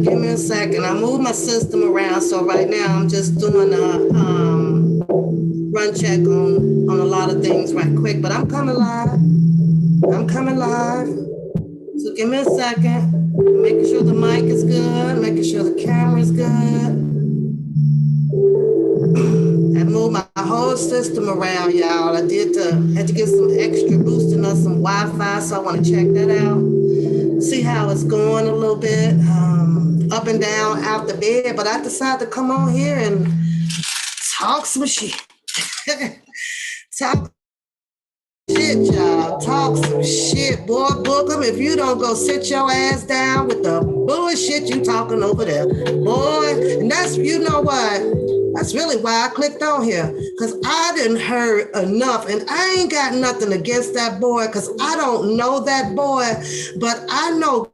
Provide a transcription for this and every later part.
Give me a second. I moved my system around, so right now I'm just doing a run check on a lot of things right quick. But I'm coming live. I'm coming live. So give me a second. Making sure the mic is good. Making sure the camera is good. I moved my whole system around, y'all. I had to get some extra boosting on some Wi-Fi, so I want to check that out. See how it's going a little bit. Up and down out the bed, but I decided to come on here and talk some shit. Talk shit, y'all. Talk some shit, boy. Book them if you don't go sit your ass down with the bullshit you talking over there, boy. And that's, you know what? That's really why I clicked on here, because I didn't heard enough, and I ain't got nothing against that boy, because I don't know that boy, but I know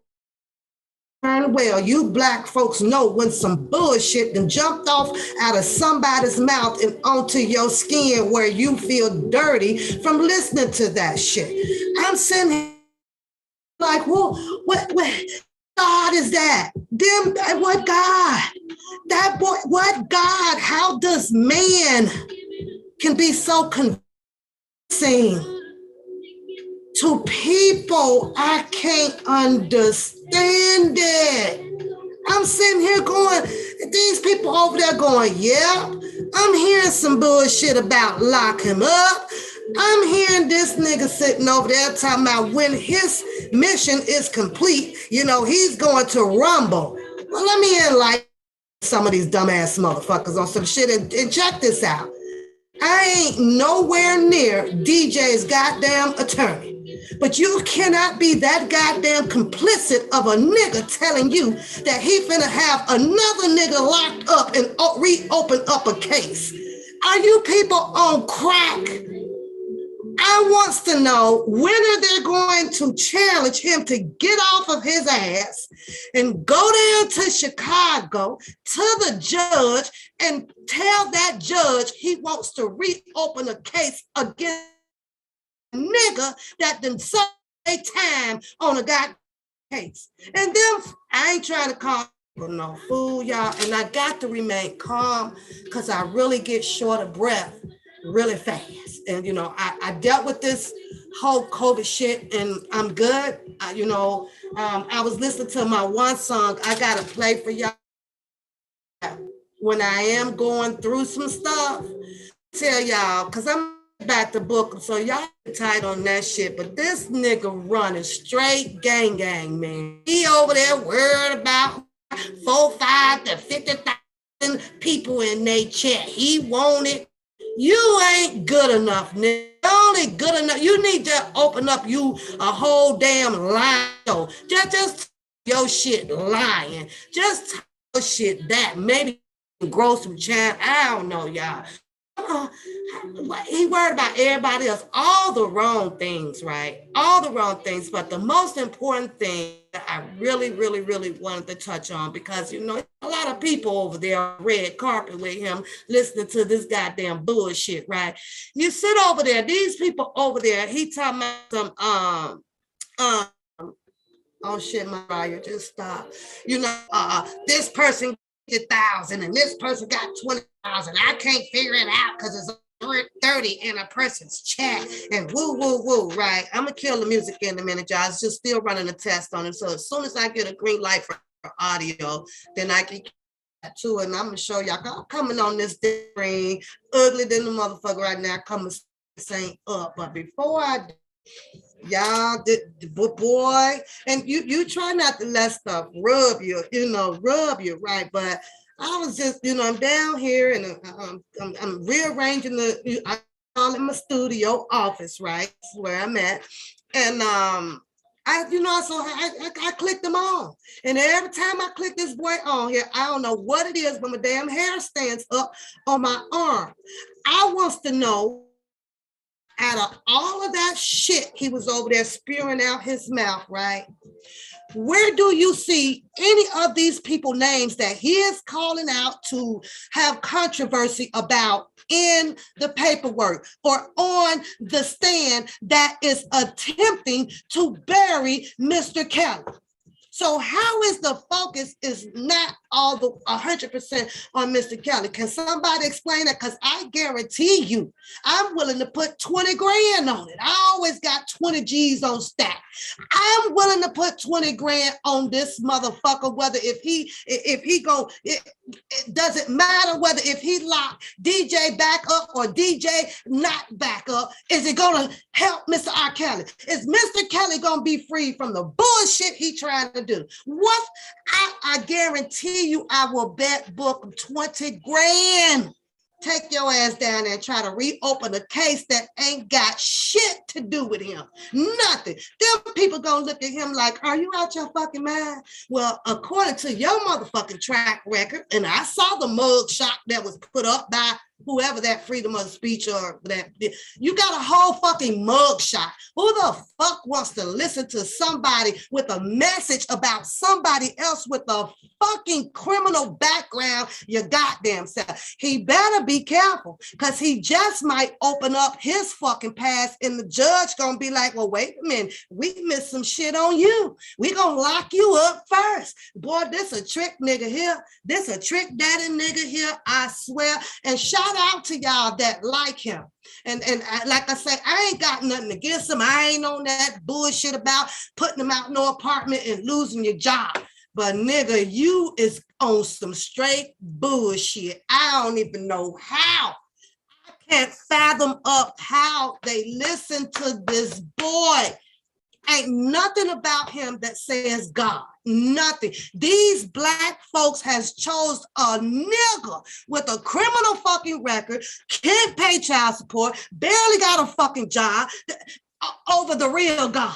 well, you black folks know when some bullshit done jumped off out of somebody's mouth and onto your skin where you feel dirty from listening to that shit. I'm sitting here like, well, what God is that? Them, what God? That boy, what God? How does man can be so convincing to people? I can't understand it. I'm sitting here going, these people over there going, yeah, I'm hearing some bullshit about lock him up. I'm hearing this nigga sitting over there talking about when his mission is complete, you know, he's going to rumble. Well, let me enlighten some of these dumbass motherfuckers on some shit and check this out. I ain't nowhere near DJ's goddamn attorney. But you cannot be that goddamn complicit of a nigga telling you that he finna have another nigga locked up and reopen up a case. Are you people on crack? I wants to know when are they going to challenge him to get off of his ass and go down to Chicago to the judge and tell that judge he wants to reopen a case against nigga that done served a time on a goddamn case. And then I ain't trying to call no fool, y'all, and I got to remain calm because I really get short of breath really fast. And you know, I dealt with this whole COVID shit and I'm good. I was listening to my one song I gotta play for y'all when I am going through some stuff. Tell y'all, because I'm back to book, so y'all tight on that shit. But this nigga running straight gang, man. He over there worried about 45 to 50,000 people in their chat. He wanted. You ain't good enough, nigga. Only good enough. You need to open up you a whole damn line. Just your shit lying. Just your shit that maybe grow some chat. I don't know, y'all. He worried about everybody else, all the wrong things, right? All the wrong things. But the most important thing that I really, really, really wanted to touch on, because you know a lot of people over there on red carpet with him listening to this goddamn bullshit, right? You sit over there, these people over there, he talking about some oh shit, Mariah, just stop. You know, this person 50,000 and this person got 20,000. I can't figure it out because it's 30 in a person's chat and woo woo woo, right? I'm gonna kill the music in a minute, y'all. It's just still running a test on it. So as soon as I get a green light for audio, then I can get to it, and I'm gonna show y'all. I'm coming on this screen ugly than the motherfucker right now. Coming same up, but before I y'all the boy, and you try not to let stuff rub you, rub you, right? But I was just, I'm down here and I'm rearranging I call it my studio office, right? That's where I'm at. And I clicked them on. And every time I click this boy on here, I don't know what it is, but my damn hair stands up on my arm. I wants to know, out of all of that shit he was over there spewing out his mouth, right? Where do you see any of these people names that he is calling out to have controversy about in the paperwork or on the stand that is attempting to bury Mr. Kelly? So how is the focus is not all the 100% on Mr. Kelly? Can somebody explain that? Because I guarantee you, I'm willing to put 20 grand on it. I always got 20 G's on stack. I'm willing to put 20 grand on this motherfucker, whether if he go, it doesn't matter whether if he lock DJ back up or DJ not back up. Is it gonna help Mr. R. Kelly? Is Mr. Kelly gonna be free from the bullshit he trying to do? What? I guarantee you, I will bet book 20 grand. Take your ass down there and try to reopen a case that ain't got shit to do with him. Nothing. Them people gonna look at him like, are you out your fucking mind? Well, according to your motherfucking track record, and I saw the mug shot that was put up by whoever that freedom of speech or that, you got a whole fucking mug shot. Who the fuck wants to listen to somebody with a message about somebody else with a fucking criminal background? Your goddamn self. He better be careful, because he just might open up his fucking past and the judge gonna be like, well, wait a minute, we missed some shit on you. We gonna lock you up first. Boy, this a trick nigga here. This a trick daddy nigga here, I swear. And shout out to y'all that like him. And like I say, I ain't got nothing against him. I ain't on that bullshit about putting him out no apartment and losing your job. But nigga, you is on some straight bullshit. I don't even know how. I can't fathom up how they listen to this boy. Ain't nothing about him that says God. Nothing. These black folks has chose a nigga with a criminal fucking record, can't pay child support, barely got a fucking job, over the real God.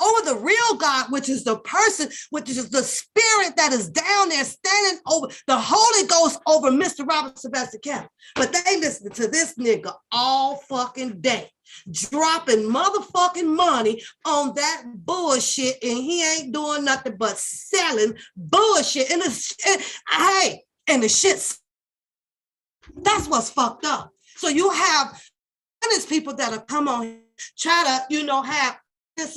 Over the real God, which is the person, which is the spirit that is down there standing over the Holy Ghost over Mr. Robert Sylvester Kelly. But they listen to this nigga all fucking day, dropping motherfucking money on that bullshit, and he ain't doing nothing but selling bullshit. And the shit, that's what's fucked up. So you have honest people that'll come on, try to, have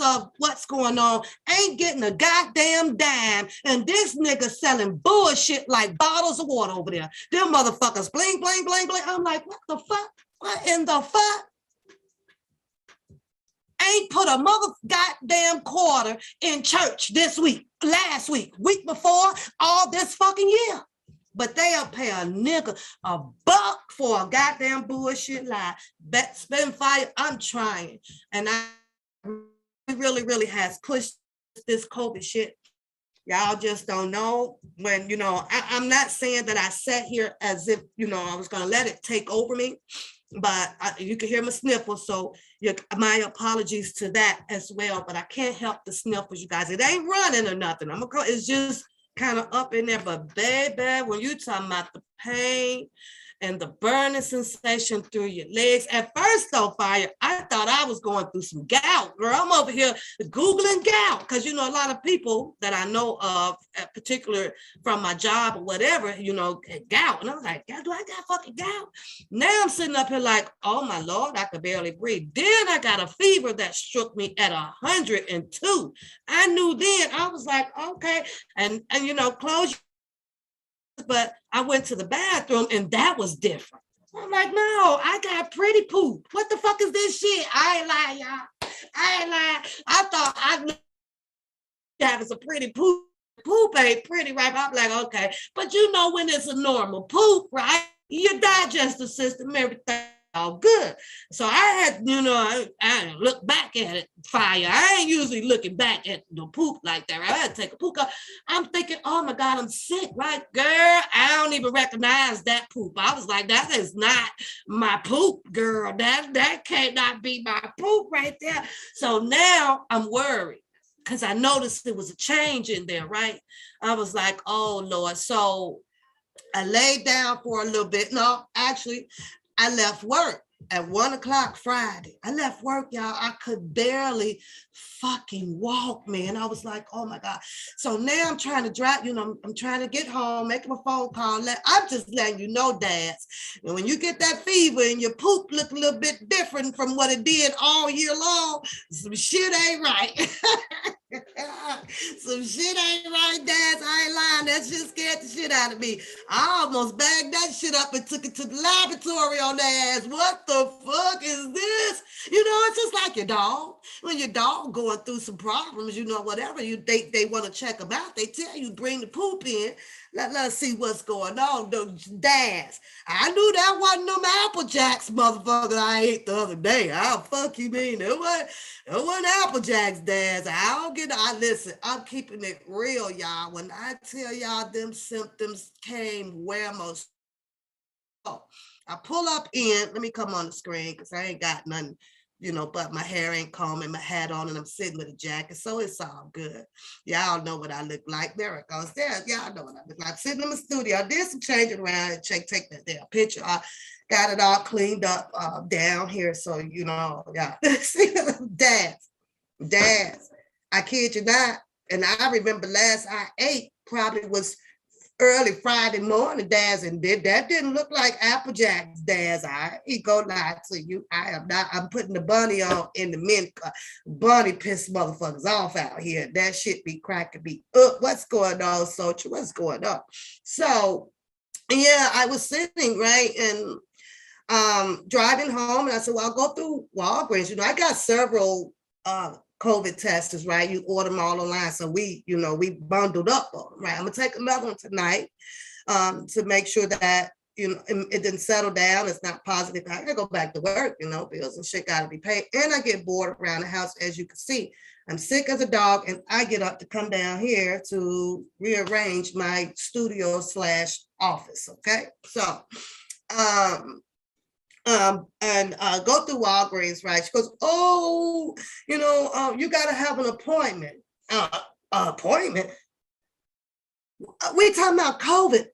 of what's going on, ain't getting a goddamn dime, and this nigga selling bullshit like bottles of water over there. Them motherfuckers bling, bling, bling, bling. I'm like, what the fuck? What in the fuck? Ain't put a mother goddamn quarter in church this week, last week, week before, all this fucking year. But they'll pay a nigga $1 for a goddamn bullshit lie. Spend fire. I'm trying. And I really, really has pushed this COVID shit Y'all just don't know when, I'm not saying that I sat here as if, I was going to let it take over me, but you can hear my sniffles. So my apologies to that as well, but I can't help the sniffles, you guys. It ain't running or nothing. It's just kind of up in there, but baby, when you talking about the pain and the burning sensation through your legs. At first, though, Fire, I thought I was going through some gout. Girl, I'm over here Googling gout because, a lot of people that I know of, particular from my job or whatever, gout. And I was like, do I got fucking gout? Now I'm sitting up here like, oh, my Lord, I could barely breathe. Then I got a fever that struck me at 102. I knew then. I was like, okay. And close, but I went to the bathroom and that was different. I'm like, no, I got pretty poop. What the fuck is this shit? I ain't lying, y'all. I ain't lying. I thought I knew having some pretty poop. Poop ain't pretty, right? I'm like, okay. But when it's a normal poop, right? Your digestive system, everything all good. So I had, I look back at it, Fire. I ain't usually looking back at the poop like that. Right? I had to take a poop out. I'm thinking, oh my God, I'm sick, right? Girl, I don't even recognize that poop. I was like, that is not my poop, girl. That cannot be my poop right there. So now I'm worried because I noticed there was a change in there, right? I was like, oh Lord. So I laid down for a little bit. No, actually, I left work at 1:00 Friday. I left work, y'all. I could barely fucking walk, man. I was like, oh my God. So now I'm trying to drive, I'm trying to get home, making a phone call. I'm just letting you know, dads, and when you get that fever and your poop look a little bit different from what it did all year long, some shit ain't right. Some shit ain't right, dads. I ain't lying. That shit scared the shit out of me. I almost bagged that shit up and took it to the laboratory on their ass. What the fuck is this? It's just like your dog. When your dog going through some problems, whatever they want to check them out, they tell you bring the poop in. Let's see what's going on. Dads, I knew that wasn't them Apple Jacks, motherfucker, I ate the other day. How fuck you mean? It wasn't Apple Jacks, dads. Listen, I'm keeping it real, y'all. When I tell y'all them symptoms came where most. I pull up in, let me come on the screen because I ain't got nothing, but my hair ain't combed and my hat on and I'm sitting with a jacket. So it's all good. Y'all know what I look like. There it goes. There, y'all know what I look like. Sitting in the studio. I did some changing around and take that damn picture. I got it all cleaned up down here. So, yeah. Dads. I kid you not. And I remember last I ate probably was early Friday morning, dads, and that didn't look like Apple Jacks, dads. I ain't gonna lie to you. I am not. I'm putting the bunny on in the mint. Bunny piss motherfuckers off out here. That shit be cracking me up. What's going on, Socha? What's going on? So, yeah, I was sitting right and driving home, and I said, well, I'll go through Walgreens. I got several COVID testers, right? You order them all online. So we bundled up on them, right? I'm gonna take another one tonight to make sure that, it didn't settle down. It's not positive. I gotta go back to work, bills and shit gotta be paid. And I get bored around the house, as you can see. I'm sick as a dog, and I get up to come down here to rearrange my studio / office, okay? So, and go through Walgreens, right? She goes, oh, you got to have an appointment. Appointment? We talking about COVID.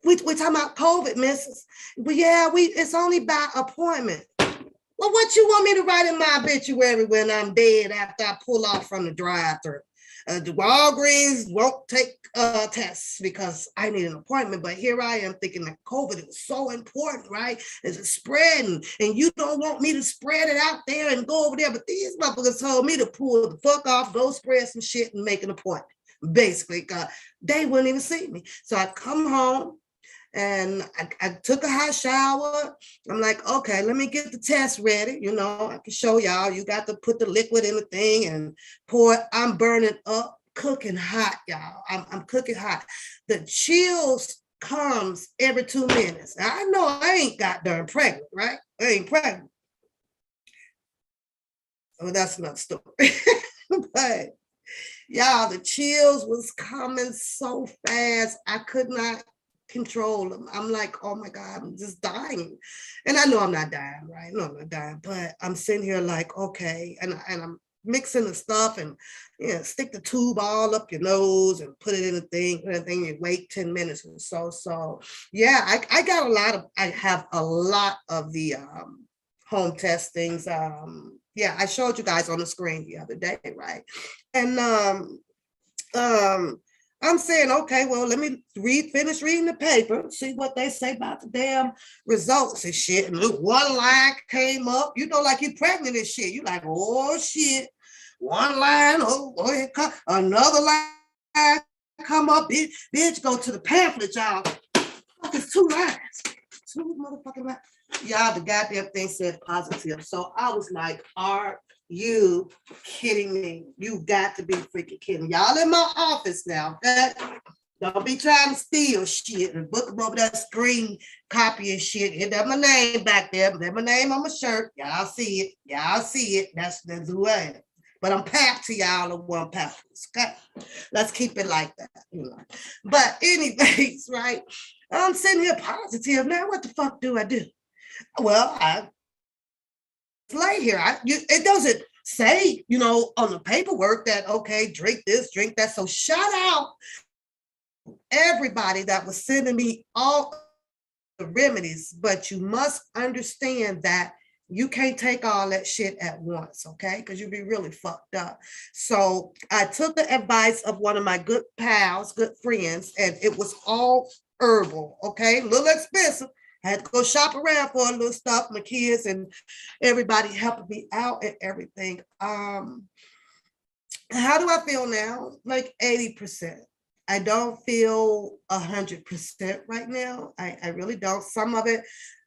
We talking about COVID, missus. But yeah, it's only by appointment. Well, what you want me to write in my obituary when I'm dead after I pull off from the drive-thru? The Walgreens won't take tests because I need an appointment. But here I am thinking that COVID is so important, right? It's spreading, and you don't want me to spread it out there and go over there. But these motherfuckers told me to pull the fuck off, go spread some shit, and make an appointment. Basically, because they wouldn't even see me. So I come home. And I took a hot shower. I'm like, okay, let me get the test ready. I can show y'all. You got to put the liquid in the thing and pour it. I'm burning up, cooking hot, y'all. I'm cooking hot. The chills comes every 2 minutes. Now, I know I ain't goddamn pregnant, right? I ain't pregnant. Oh, that's another story. But Y'all, the chills was coming so fast. I could not control them. I'm like, oh my God, I'm just dying. And I know I'm not dying, right? No, I'm not dying, but I'm sitting here like, okay. And I'm mixing the stuff and stick the tube all up your nose and put it in the thing, you wait 10 minutes or so. So yeah, I have a lot of the home testings. Yeah, I showed you guys on the screen the other day, right? And um, I'm saying, okay, well, let me finish reading the paper, see what they say about the damn results and shit. And look, one line came up, like you're pregnant and shit. You like, oh shit, one line, oh, another line come up, bitch, go to the pamphlet, y'all. Fuck, it's 2 lines, 2 motherfucking lines. Y'all, the goddamn thing said positive. So I was like, are you kidding me? You got to be freaking kidding. Y'all in my office now, okay? Don't be trying to steal shit and book them over that screen copy and shit. Hit that my name back there. That my name on my shirt. Y'all see it. Y'all see it. That's who I am. But I'm packed to y'all in one pack. Okay? Let's keep it like that. But anyways, right? I'm sitting here positive. Now, what the fuck do I do? Well, I lay here. It doesn't say, on the paperwork that, okay, drink this, drink that. So shout out everybody that was sending me all the remedies, but you must understand that you can't take all that shit at once, okay? Because you'd be really fucked up. So I took the advice of one of my good pals, good friends, and it was all herbal, okay? A little expensive. I had to go shop around for a little stuff, my kids and everybody helping me out and everything. How do I feel now? Like 80%. I don't feel 100% right now. I really don't. Some of it,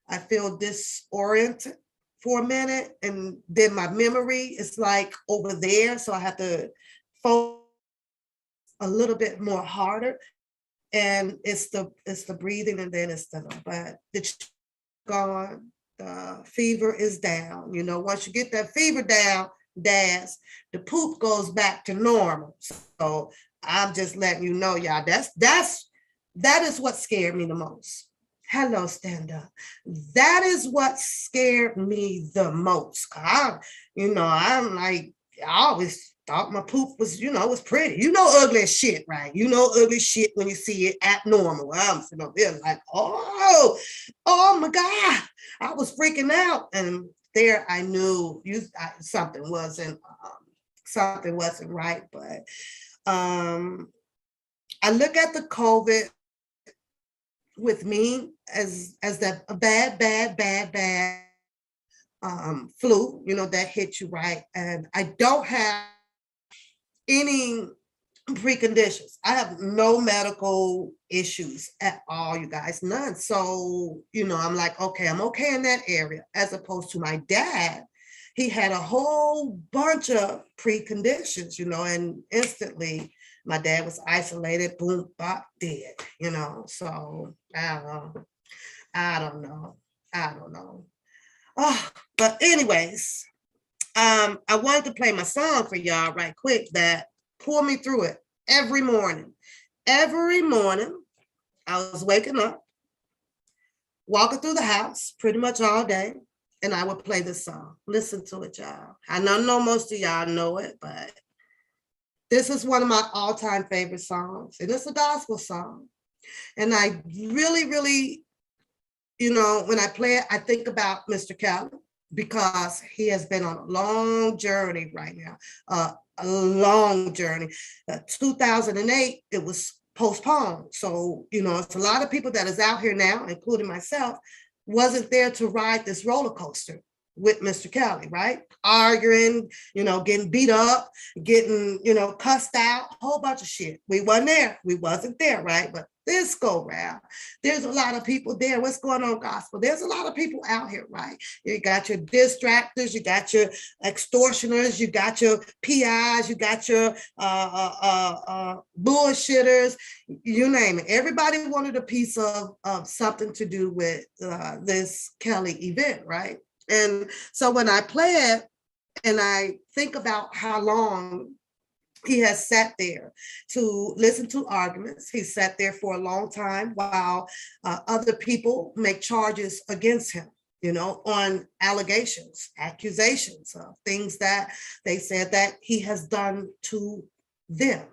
I feel disoriented for a minute, and then my memory is like over there, so I have to focus a little bit more harder. And it's the breathing, and then it's but the gone, the fever is down. Once you get that fever down, the poop goes back to normal. So I'm just letting you know, y'all. That is what scared me the most. Hello, stand up. That is what scared me the most. I'm like, I always thought my poop was, was pretty. Ugly as shit, right? Ugly shit when you see it abnormal. I'm sitting up there like, oh my God. I was freaking out. And there I knew something wasn't right. But I look at the COVID with me as that a bad flu, that hit you, right? And I don't have any preconditions. I have no medical issues at all, you guys, none. So, I'm like, okay, I'm okay in that area, as opposed to my dad. He had a whole bunch of preconditions, and instantly my dad was isolated, boom, bop, dead, So I don't know. Oh, but anyways, I wanted to play my song for y'all right quick that pulled me through it every morning. Every morning, I was waking up, walking through the house pretty much all day, and I would play this song. Listen to it, y'all. I know most of y'all know it, but this is one of my all-time favorite songs, and it's a gospel song. And I really, really, when I play it, I think about Mr. Kelly, because he has been on a long journey right now, a long journey. 2008, it was postponed. So, it's a lot of people that is out here now, including myself, wasn't there to ride this roller coaster with Mr. Kelly, right? Arguing, getting beat up, getting, cussed out, a whole bunch of shit. We wasn't there. We wasn't there, right? But this go round, there's a lot of people there. What's going on, gospel? There's a lot of people out here, right? You got your distractors, you got your extortioners, you got your PIs, you got your bullshitters, you name it. Everybody wanted a piece of something to do with this Kelly event, right? And so when I play it and I think about how long He has sat there to listen to arguments. He sat there for a long time while other people make charges against him, on allegations, accusations of things that they said that he has done to them.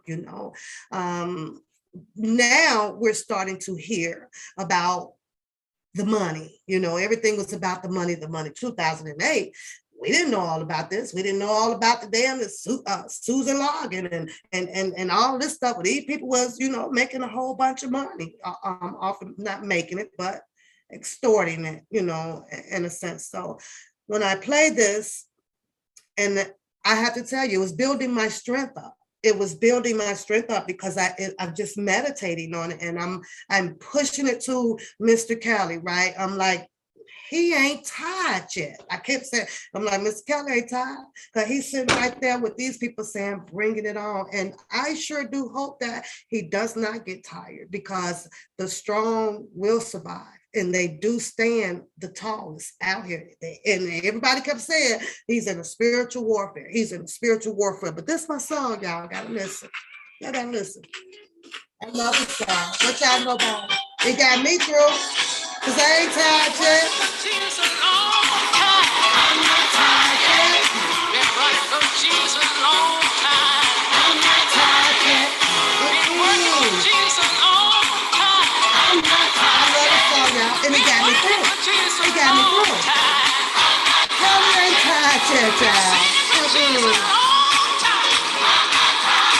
Now we're starting to hear about the money. Everything was about the money, 2008. We didn't know all about this. We didn't know all about the damn Susan Logan and all this stuff. But these people was, making a whole bunch of money off of not making it, but extorting it, in a sense. So when I played this, and I have to tell you, it was building my strength up. It was building my strength up because I'm just meditating on it, and I'm pushing it to Mr. Kelly, right? I'm like, he ain't tired yet. I kept saying, I'm like, Mr. Kelly ain't tired, because he's sitting right there with these people saying, bringing it on. And I sure do hope that he does not get tired, because the strong will survive. And they do stand the tallest out here. And everybody kept saying he's in a spiritual warfare. He's in a spiritual warfare. But this is my song, y'all. Gotta listen. Y'all gotta listen. I love this song. What y'all know about it? It got me through, because I ain't tired yet. I'm not tired yet. Been running from Jesus a long time. I'm not tired yet. Been working with Jesus a long time. I'm not tired. I love this song, y'all. And it got me through. It got me through. Kelly ain't tired yet, y'all.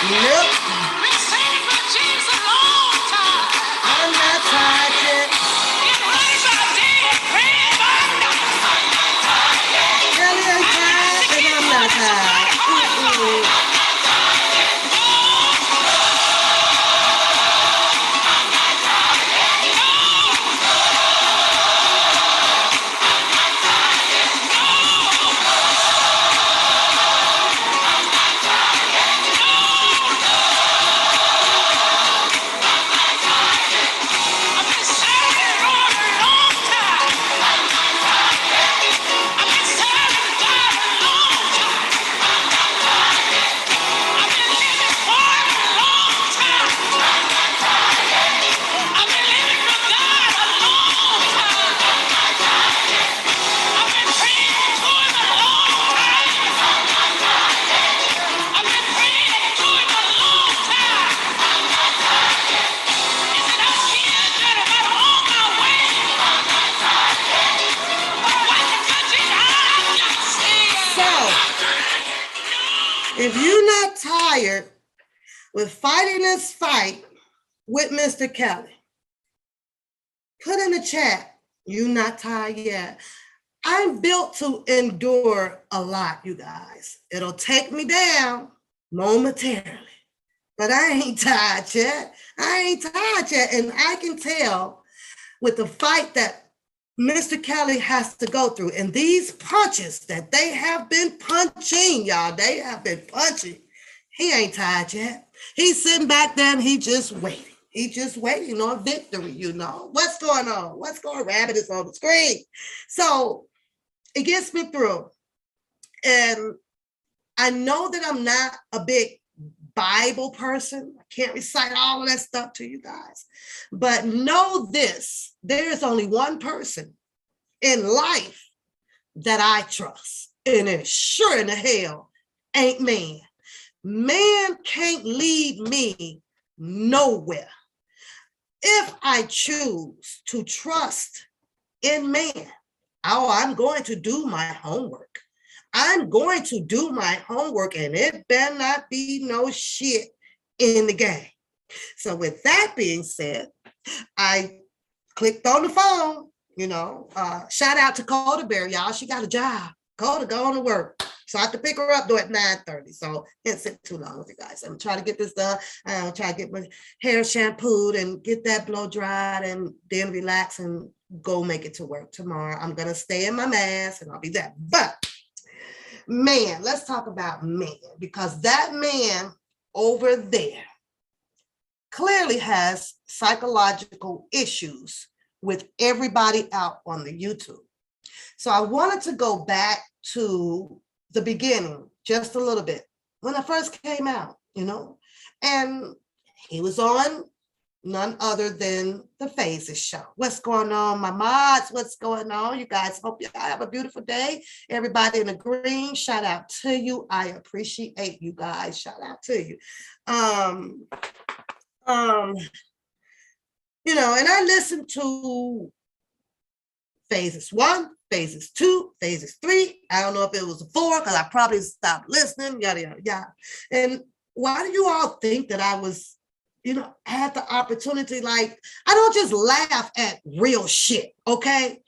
Nope. I'm not tired yet. Kelly ain't tired, and I'm not tired. If you're not tired with fighting this fight with Mr. Kelly, put in the chat, you're not tired yet. I'm built to endure a lot, you guys. It'll take me down momentarily, but I ain't tired yet. I ain't tired yet. And I can tell with the fight that Mr. Kelly has to go through, and these punches that they have been punching, y'all, they have been punching. He ain't tired yet. He's sitting back there and he just waiting. He just waiting on victory, What's going on? What's going on? Rabbit is on the screen. So it gets me through. And I know that I'm not a big Bible person. I can't recite all of that stuff to you guys. But know this, there is only one person in life that I trust. And it sure in the hell ain't man. Man can't lead me nowhere. If I choose to trust in man, I'm going to do my homework. I'm going to do my homework, and it better not be no shit in the game. So with that being said, I clicked on the phone, shout out to Coda Bear, y'all. She got a job. Coda going to work. So I have to pick her up though at 9:30. So it sit too long with you guys. I'm trying to get this done. I'm trying to get my hair shampooed and get that blow dried and then relax and go make it to work tomorrow. I'm going to stay in my mask and I'll be there. But man, let's talk about man, because that man over there clearly has psychological issues with everybody out on the YouTube. So I wanted to go back to the beginning just a little bit. When I first came out, you know, and he was on none other than the Phases show. What's going on, my mods? What's going on? You guys, hope you have a beautiful day. Everybody in the green, shout out to you. I appreciate you guys. Shout out to you. Um, um, you know, and I listened to Phases 1, Phases 2, Phases 3. I don't know if it was a 4 because I probably stopped listening, yada, yada, yada. And why do you all think that I was, you know, had the opportunity? Like, I don't just laugh at real shit, okay?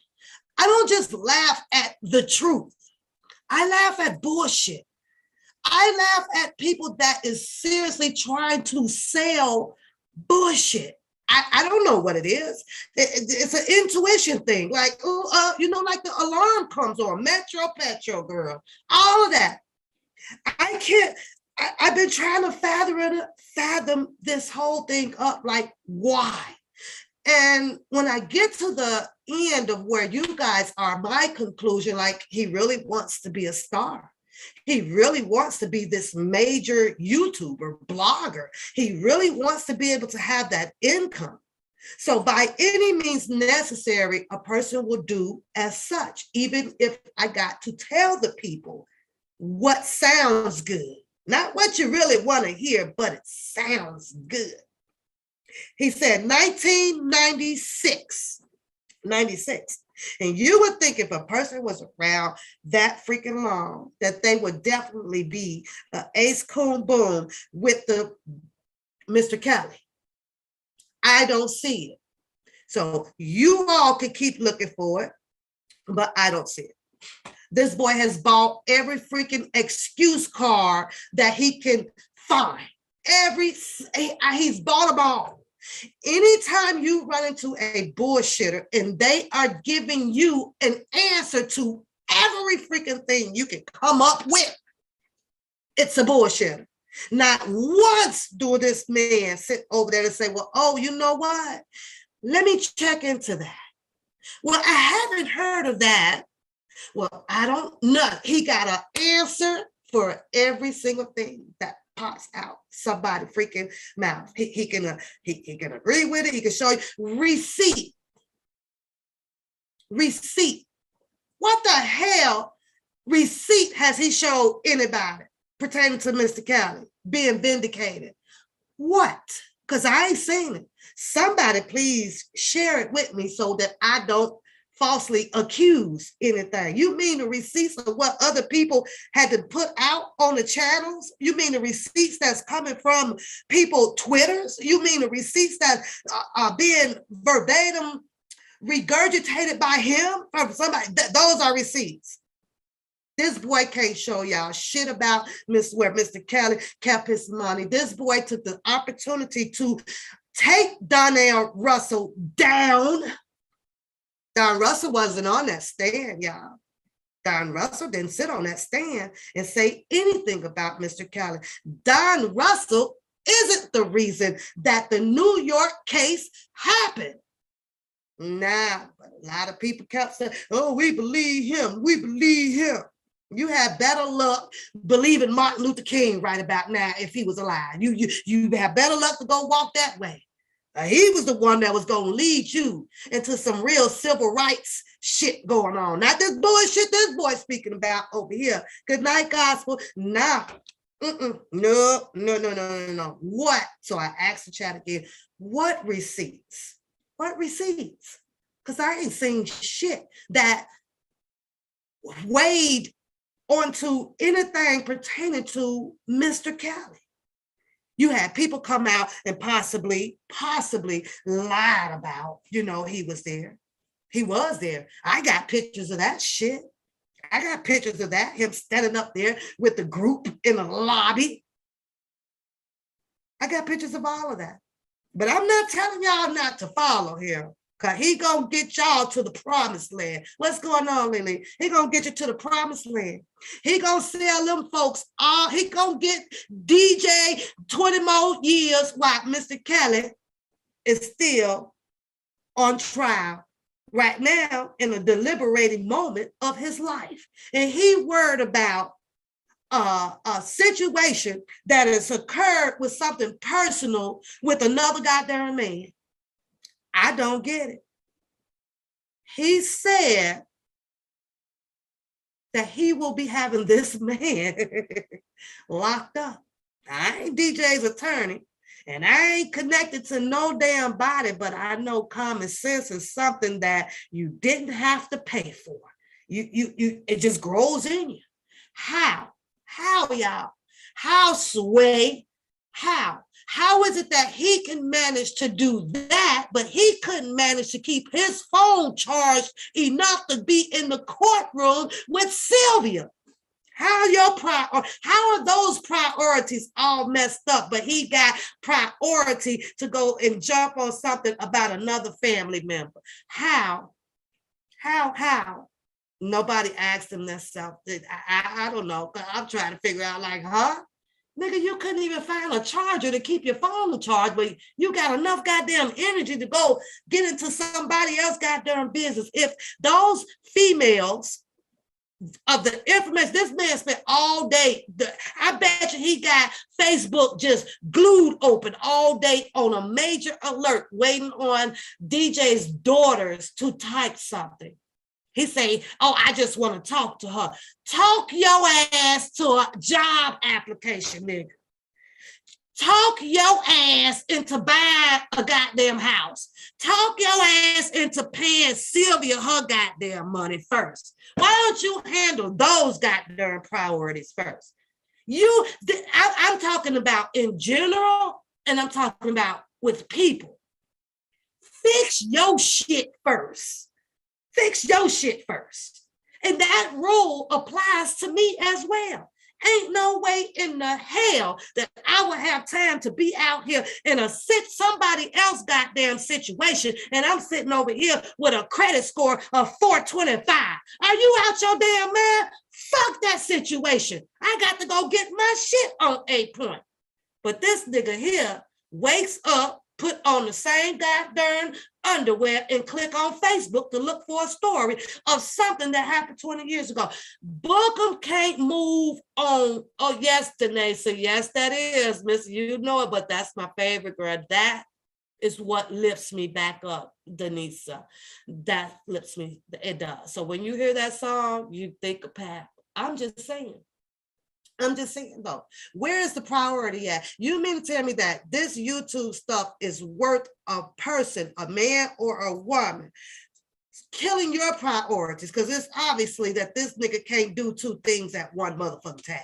I don't just laugh at the truth. I laugh at bullshit. I laugh at people that is seriously trying to sell bullshit. I don't know what it is. It's an intuition thing. Like, you know, like the alarm comes on, Metro Petro girl, all of that. I can't, I've been trying to fathom this whole thing up, like, why? And when I get to the end of where you guys are, my conclusion, like, he really wants to be a star. He really wants to be this major YouTuber, blogger. He really wants to be able to have that income. So by any means necessary, a person will do as such, even if I got to tell the people what sounds good. Not what you really want to hear, but it sounds good. He said 1996. 96. And you would think if a person was around that freaking long, that they would definitely be ace coon boom with the Mr. Kelly. I don't see it. So you all could keep looking for it, but I don't see it. This boy has bought every freaking excuse card that he can find. He's bought them all. Anytime you run into a bullshitter and they are giving you an answer to every freaking thing you can come up with, it's a bullshitter. Not once do this man sit over there and say, well, oh, you know what? Let me check into that. Well, I haven't heard of that. Well, I don't know. He got an answer for every single thing that pops out somebody freaking mouth. He can agree with it. He can show you receipt. What the hell receipt has he showed anybody pertaining to Mr. Kelly being vindicated? What? Because I ain't seen it. Somebody please share it with me so that I don't falsely accuse anything. You mean the receipts of what other people had to put out on the channels? You mean the receipts that's coming from people Twitters? You mean the receipts that are being verbatim regurgitated by him from somebody? Those are receipts. This boy can't show y'all shit about where Mr. Kelly kept his money. This boy took the opportunity to take Donnell Russell down. Don Russell wasn't on that stand, y'all. Don Russell didn't sit on that stand and say anything about Mr. Kelly. Don Russell isn't the reason that the New York case happened. Nah, but a lot of people kept saying, oh, we believe him. We believe him. You had better luck believing Martin Luther King right about now if he was alive. You have better luck to go walk that way. He was the one that was going to lead you into some real civil rights shit going on. Not this bullshit this boy speaking about over here. Good night, gospel. Nah. No. What? So I asked the chat again, what receipts? What receipts? Because I ain't seen shit that weighed onto anything pertaining to Mr. Kelly. You had people come out and possibly lied about, you know, he was there. He was there. I got pictures of that shit. I got pictures of that, him standing up there with the group in the lobby. I got pictures of all of that. But I'm not telling y'all not to follow him. Because he gonna get y'all to the promised land. What's going on, Lily? He gonna get you to the promised land. He gonna sell them folks all. He gonna get DJ 20 more years while Mr. Kelly is still on trial right now in a deliberating moment of his life. And he worried about a situation that has occurred with something personal with another goddamn man. I don't get it. He said that he will be having this man locked up. I ain't DJ's attorney, and I ain't connected to no damn body, but I know common sense is something that you didn't have to pay for. It just grows in you. How? How, y'all? How, Sway? How? How is it that he can manage to do that, but he couldn't manage to keep his phone charged enough to be in the courtroom with Sylvia? How are those priorities all messed up? But he got priority to go and jump on something about another family member. How? Nobody asked him themselves. I don't know. I'm trying to figure out, like, huh? Nigga, you couldn't even find a charger to keep your phone charged, but you got enough goddamn energy to go get into somebody else's goddamn business. If those females of the information, this man spent all day, I bet you he got Facebook just glued open all day on a major alert, waiting on DJ's daughters to type something. He say, oh, I just want to talk to her. Talk your ass to a job application, nigga. Talk your ass into buying a goddamn house. Talk your ass into paying Sylvia her goddamn money first. Why don't you handle those goddamn priorities first? I'm talking about in general, and I'm talking about with people. Fix your shit first. Fix your shit first. And that rule applies to me as well. Ain't no way in the hell that I would have time to be out here in somebody else goddamn situation, and I'm sitting over here with a credit score of 425. Are you out your damn mind? Fuck that situation. I got to go get my shit on 8 point. But this nigga here wakes up, put on the same goddamn underwear, and click on Facebook to look for a story of something that happened 20 years ago. Bookham can't move on. Oh, yes, Denise. Yes, that is, Miss. You know it, but that's my favorite, girl. That is what lifts me back up, Denise. That lifts me. It does. So when you hear that song, you think of Pat. I'm just saying, though, where is the priority at? You mean to tell me that this YouTube stuff is worth a person, a man or a woman, killing your priorities? Because it's obviously that this nigga can't do two things at one motherfucking time.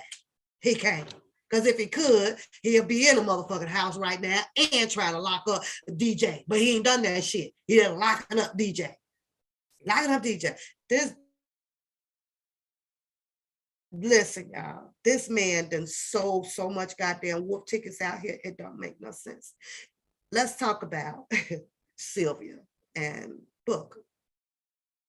He can't. Because if he could, he'll be in a motherfucking house right now and trying to lock up DJ. But he ain't done that shit. He done locking up DJ. Listen, y'all, this man done sold so much goddamn whoop tickets out here, it don't make no sense. Let's talk about Sylvia and Booker.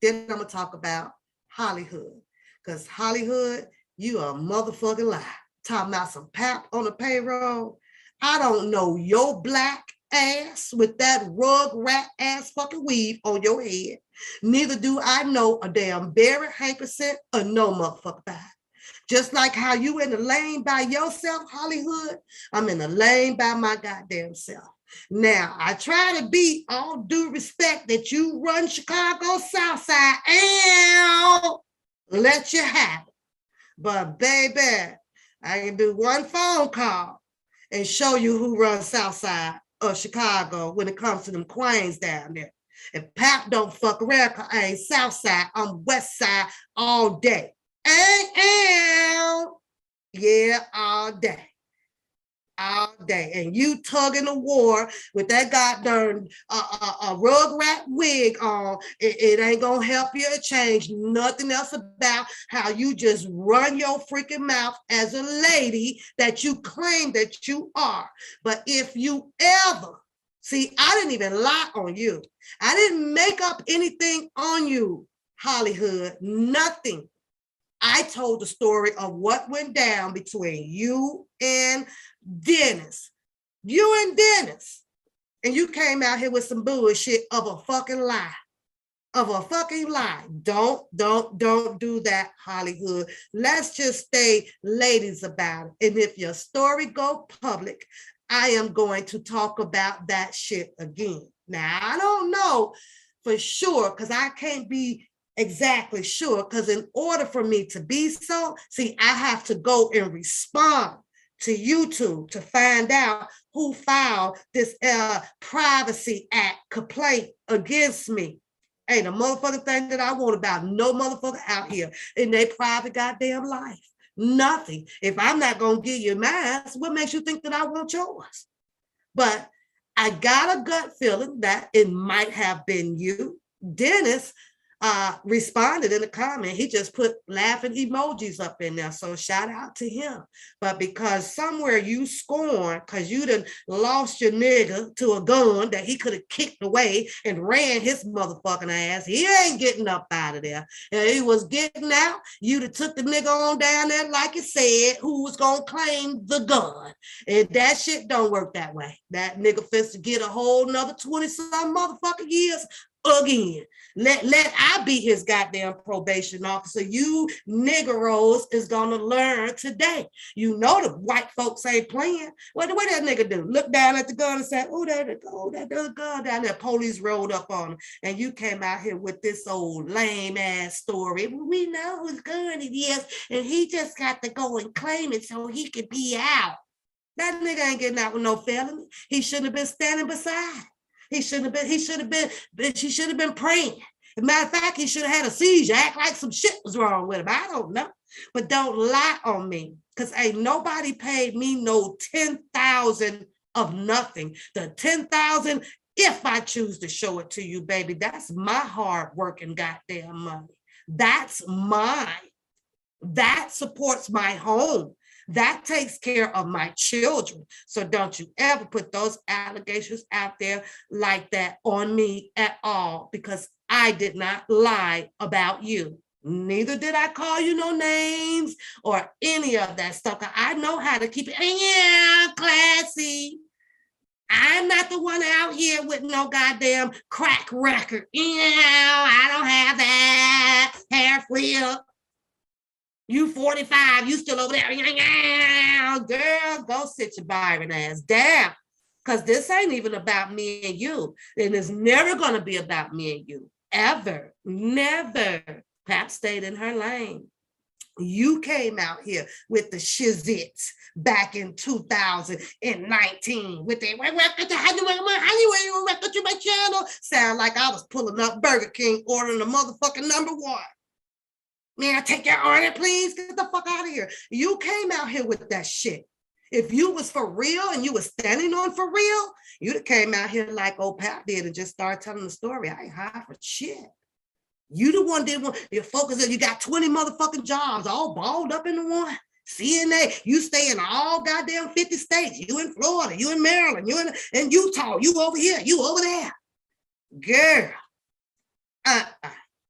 Then I'm gonna talk about Hollywood, because Hollywood, you a motherfucking lie. Talking about some pap on the payroll. I don't know your black ass with that rug rat ass fucking weave on your head. Neither do I know a damn Barry Hankerson or no motherfucker body. Just like how you in the lane by yourself, Hollywood, I'm in the lane by my goddamn self. Now, I try to be all due respect that you run Chicago Southside and let you have it. But baby, I can do one phone call and show you who runs Southside of Chicago when it comes to them queens down there. And Pap don't fuck around, because I ain't Southside, I'm West Side all day. Yeah, all day. And you tugging the war with that goddamn rugrat wig on, it ain't gonna help you change nothing else about how you just run your freaking mouth as a lady that you claim that you are. But if you ever, see, I didn't even lie on you. I didn't make up anything on you, Hollywood, nothing. I told the story of what went down between you and Dennis. And you came out here with some bullshit of a fucking lie. of a fucking lie. Don't do that, Hollywood. Let's just stay ladies about it. And if your story go public, I am going to talk about that shit again. Now, I don't know for sure because I can't be exactly sure because in order for me to be so, see, I have to go and respond to YouTube to find out who filed this Privacy Act complaint against me. Ain't a motherfucking thing that I want about no motherfucker out here in their private goddamn life. Nothing. If I'm not going to give you mine, what makes you think that I want yours? But I got a gut feeling that it might have been you. Dennis responded in the comment. He just put laughing emojis up in there. So shout out to him. But because somewhere you scorn, because you done lost your nigga to a gun that he could have kicked away and ran his motherfucking ass, he ain't getting up out of there. And he was getting out, you'd have took the nigga on down there like you said, who was going to claim the gun. And that shit don't work that way. That nigga fits to get a whole nother 20-some motherfucking years again. Let I be his goddamn probation officer. You niggeros is gonna learn today. You know the white folks ain't playing. What that nigga do? Look down at the gun and say, oh, that gun down there. Police rolled up on him. And you came out here with this old lame ass story. We know whose gun it is, and he just got to go and claim it so he could be out. That nigga ain't getting out with no felony. He shouldn't have been standing beside. He should have been praying. As a matter of fact, he should have had a seizure, act like some shit was wrong with him. I don't know. But don't lie on me, because ain't nobody paid me no 10,000 of nothing. The 10,000, if I choose to show it to you, baby, that's my hard working goddamn money. That's mine. That supports my home. That takes care of my children. So don't you ever put those allegations out there like that on me at all, because I did not lie about you. Neither did I call you no names or any of that stuff. I know how to keep it classy. I'm not the one out here with no goddamn crack record. I don't have that. Hair flip. You 45, you still over there. Girl, go sit your Byron ass down. Because this ain't even about me and you. And it's never going to be about me and you. Ever. Never. Pap stayed in her lane. You came out here with the shizits back in 2019 with the how you my channel. Sound like I was pulling up Burger King ordering the motherfucking #1. Man, take your order, please. Get the fuck out of here. You came out here with that shit. If you was for real and you was standing on for real, you'd have came out here like old Pat did and just started telling the story. I ain't high for shit. You the one did one. Your focus is you got 20 motherfucking jobs all balled up into one. CNA, you stay in all goddamn 50 states. You in Florida, you in Maryland, you in Utah, you over here, you over there. Girl.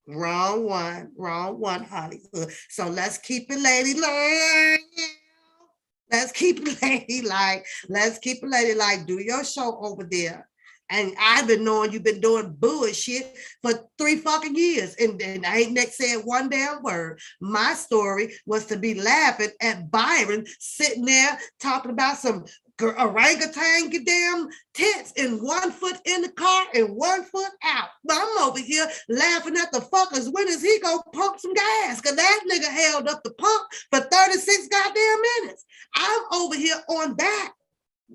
Wrong one, Hollywood. So let's keep it ladylike. Let's keep it ladylike. Let's keep it ladylike. Do your show over there. And I've been knowing you've been doing bullshit for 3 fucking years. And I ain't next said one damn word. My story was to be laughing at Byron sitting there talking about some orangutan damn tits and 1 foot in the car and 1 foot out. But I'm over here laughing at the fuckers. When is he gonna pump some gas? Because that nigga held up the pump for 36 goddamn minutes. I'm over here on that.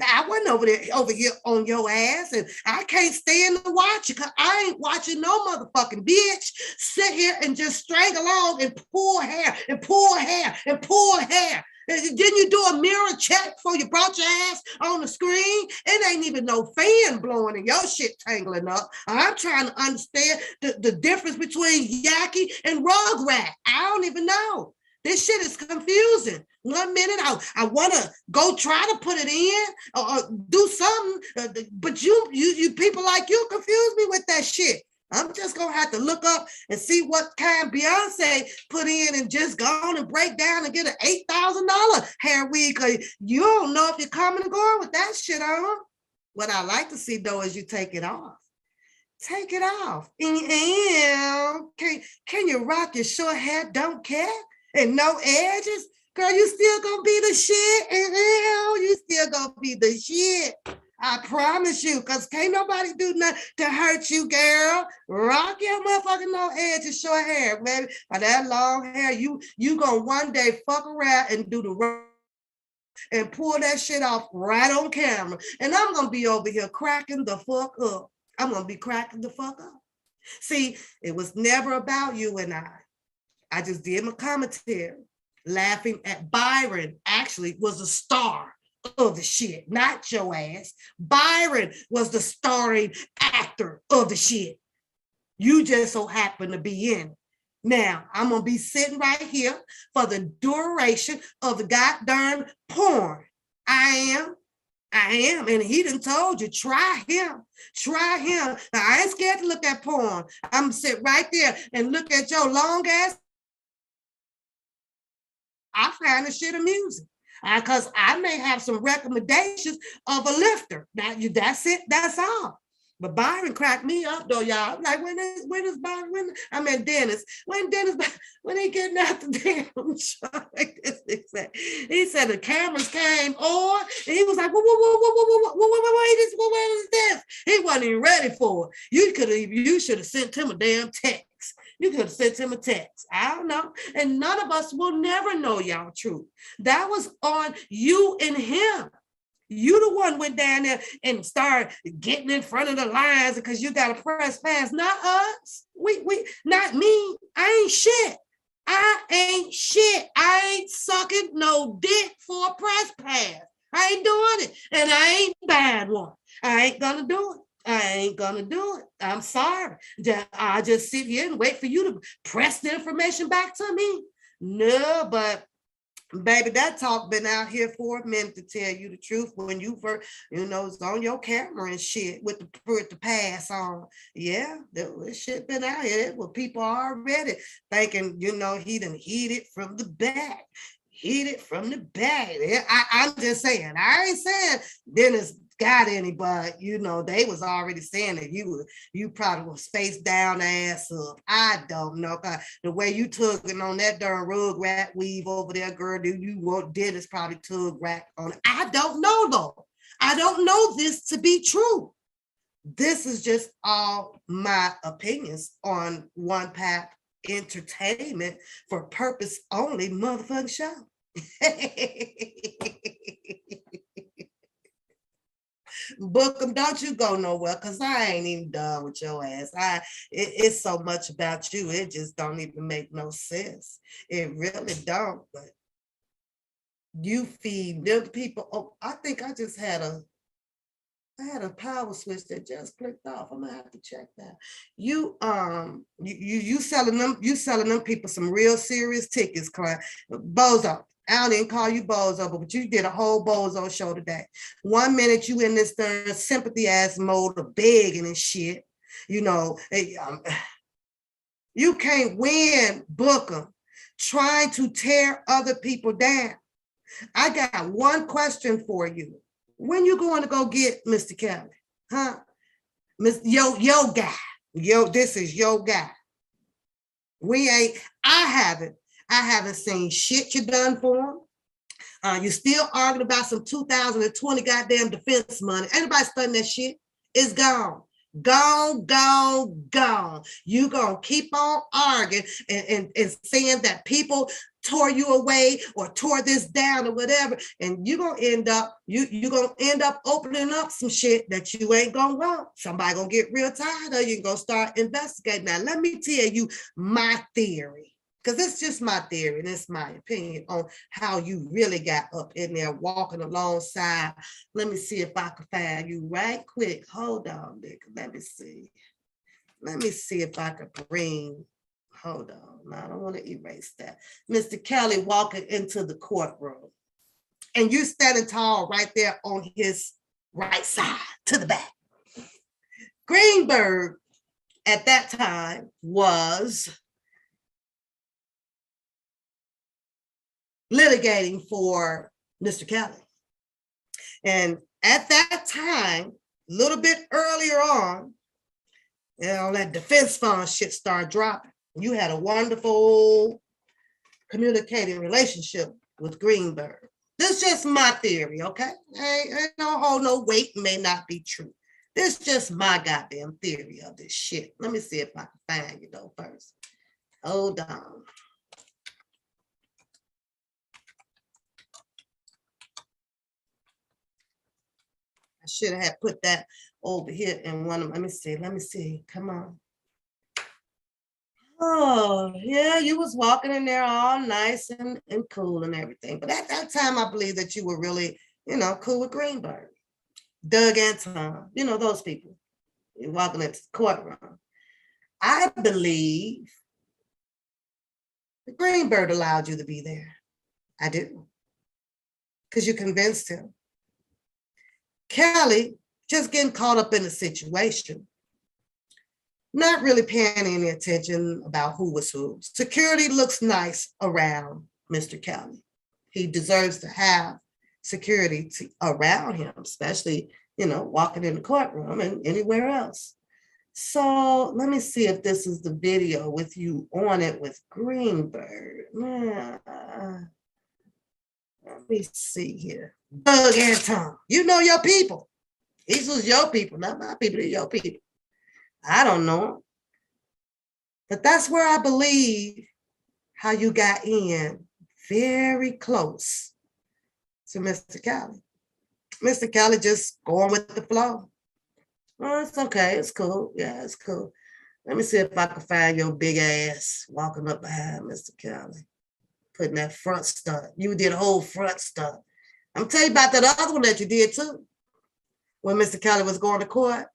I wasn't over here on your ass, and I can't stand to watch it because I ain't watching no motherfucking bitch sit here and just string along and pull hair and pull hair and pull hair. Didn't you do a mirror check before you brought your ass on the screen? It ain't even no fan blowing and your shit tangling up. I'm trying to understand the difference between Yaki and Rugrat. I don't even know. This shit is confusing. 1 minute, I want to go try to put it in or do something, but you people like you confuse me with that shit. I'm just going to have to look up and see what kind Beyonce put in and just go on and break down and get an $8,000 hair wig. You don't know if you're coming and going with that shit on. What I like to see, though, is you take it off. Take it off. Can you rock your short hair? Don't care. And no edges? Girl, you still gonna be the shit. And you still gonna be the shit. I promise you, because can't nobody do nothing to hurt you, girl. Rock your motherfucking no edges, short hair, baby. By that long hair, you gonna one day fuck around and do the and pull that shit off right on camera. And I'm gonna be over here cracking the fuck up. I'm gonna be cracking the fuck up. See, it was never about you and I. I just did my commentary, laughing at Byron. Actually, was a star of the shit, not your ass. Byron was the starring actor of the shit. You just so happen to be in it. Now, I'm going to be sitting right here for the duration of the goddamn porn. I am. And he done told you, try him. Now, I ain't scared to look at porn. I'm going to sit right there and look at your long ass. I find the shit amusing. Because I may have some recommendations of a lifter. Now, that's it. That's all. But Byron cracked me up though, y'all. I'm like, when is Byron? I mean, Dennis. When he getting out the damn show? He said the cameras came on, and he was like, what is this? He wasn't even ready for it. You should have sent him a damn text. You could have sent him a text. I don't know. And none of us will never know y'all truth. That was on you and him. You the one went down there and started getting in front of the lines because you got to press pass. Not us. We not me. I ain't shit. I ain't sucking no dick for a press pass. I ain't doing it. And I ain't buying one. I ain't gonna do it. I'm sorry. I'll just sit here and wait for you to press the information back to me. No, but baby, that talk been out here for a minute, to tell you the truth. When you first, it's on your camera and shit with the pass on. Yeah, this shit been out here. Well, people already thinking, he done heat it from the back. I'm just saying. I ain't saying Dennis got any, but they was already saying that you probably was face down, ass up. I don't know. The way you tugging on that darn rug rat weave over there, girl, Dennis probably tug rat on it. I don't know though. I don't know this to be true. This is just all my opinions on One Pack Entertainment for purpose only motherfucking show. Book them, don't you go nowhere, because I ain't even done with your ass. It's so much about you, it just don't even make no sense. It really don't. But you feed them people. Oh, I think I just had a power switch that just clicked off. I'm gonna have to check that. You selling them people some real serious tickets, client. Bozo. I don't even call you Bozo, but you did a whole Bozo show today. 1 minute you in this sympathy ass mode of begging and shit. You can't win, book them, trying to tear other people down. I got one question for you. When you going to go get Mr. Kelly? Huh? Yo guy. This is your guy. I haven't seen shit you done for him. You still arguing about some 2020 goddamn defense money. Anybody studying that shit? It's gone. Gone. You gonna keep on arguing and saying that people tore you away or tore this down or whatever, and you're gonna end up opening up some shit that you ain't gonna want. Somebody gonna get real tired of you and gonna start investigating. Now let me tell you my theory, because it's just my theory and it's my opinion on how you really got up in there walking alongside. Let me see if I can find you right quick. Hold on, Nick. Let me see if I can bring. Hold on. No, I don't want to erase that. Mr. Kelly walking into the courtroom, and you standing tall right there on his right side to the back. Greenberg at that time was litigating for Mr. Kelly. And at that time, a little bit earlier on, and all that defense fund shit started dropping. You had a wonderful communicating relationship with Greenberg. This is just my theory, okay? Ain't no hold no weight, may not be true. This is just my goddamn theory of this shit. Let me see if I can find you though first. Hold on. I should have put that over here in one of, let me see, come on. Oh, yeah, you was walking in there all nice and cool and everything. But at that time, I believe that you were really, cool with Greenberg. Doug Anton, those people. You're walking into the courtroom. I believe the Greenberg allowed you to be there. I do. Because you convinced him. Kelly just getting caught up in the situation, not really paying any attention about who was who. Security looks nice around Mr. Kelly. He deserves to have security around him, especially, walking in the courtroom and anywhere else. So let me see if this is the video with you on it with Greenberg. Let me see here. Doug Anton, you know your people. These was your people, not my people, they're your people. I don't know. But that's where I believe how you got in very close to Mr. Kelly. Mr. Kelly just going with the flow. Oh, it's okay. It's cool. Yeah, it's cool. Let me see if I can find your big ass walking up behind Mr. Kelly, putting that front stunt. You did a whole front stunt. I'm telling you about that other one that you did too. When Mr. Kelly was going to court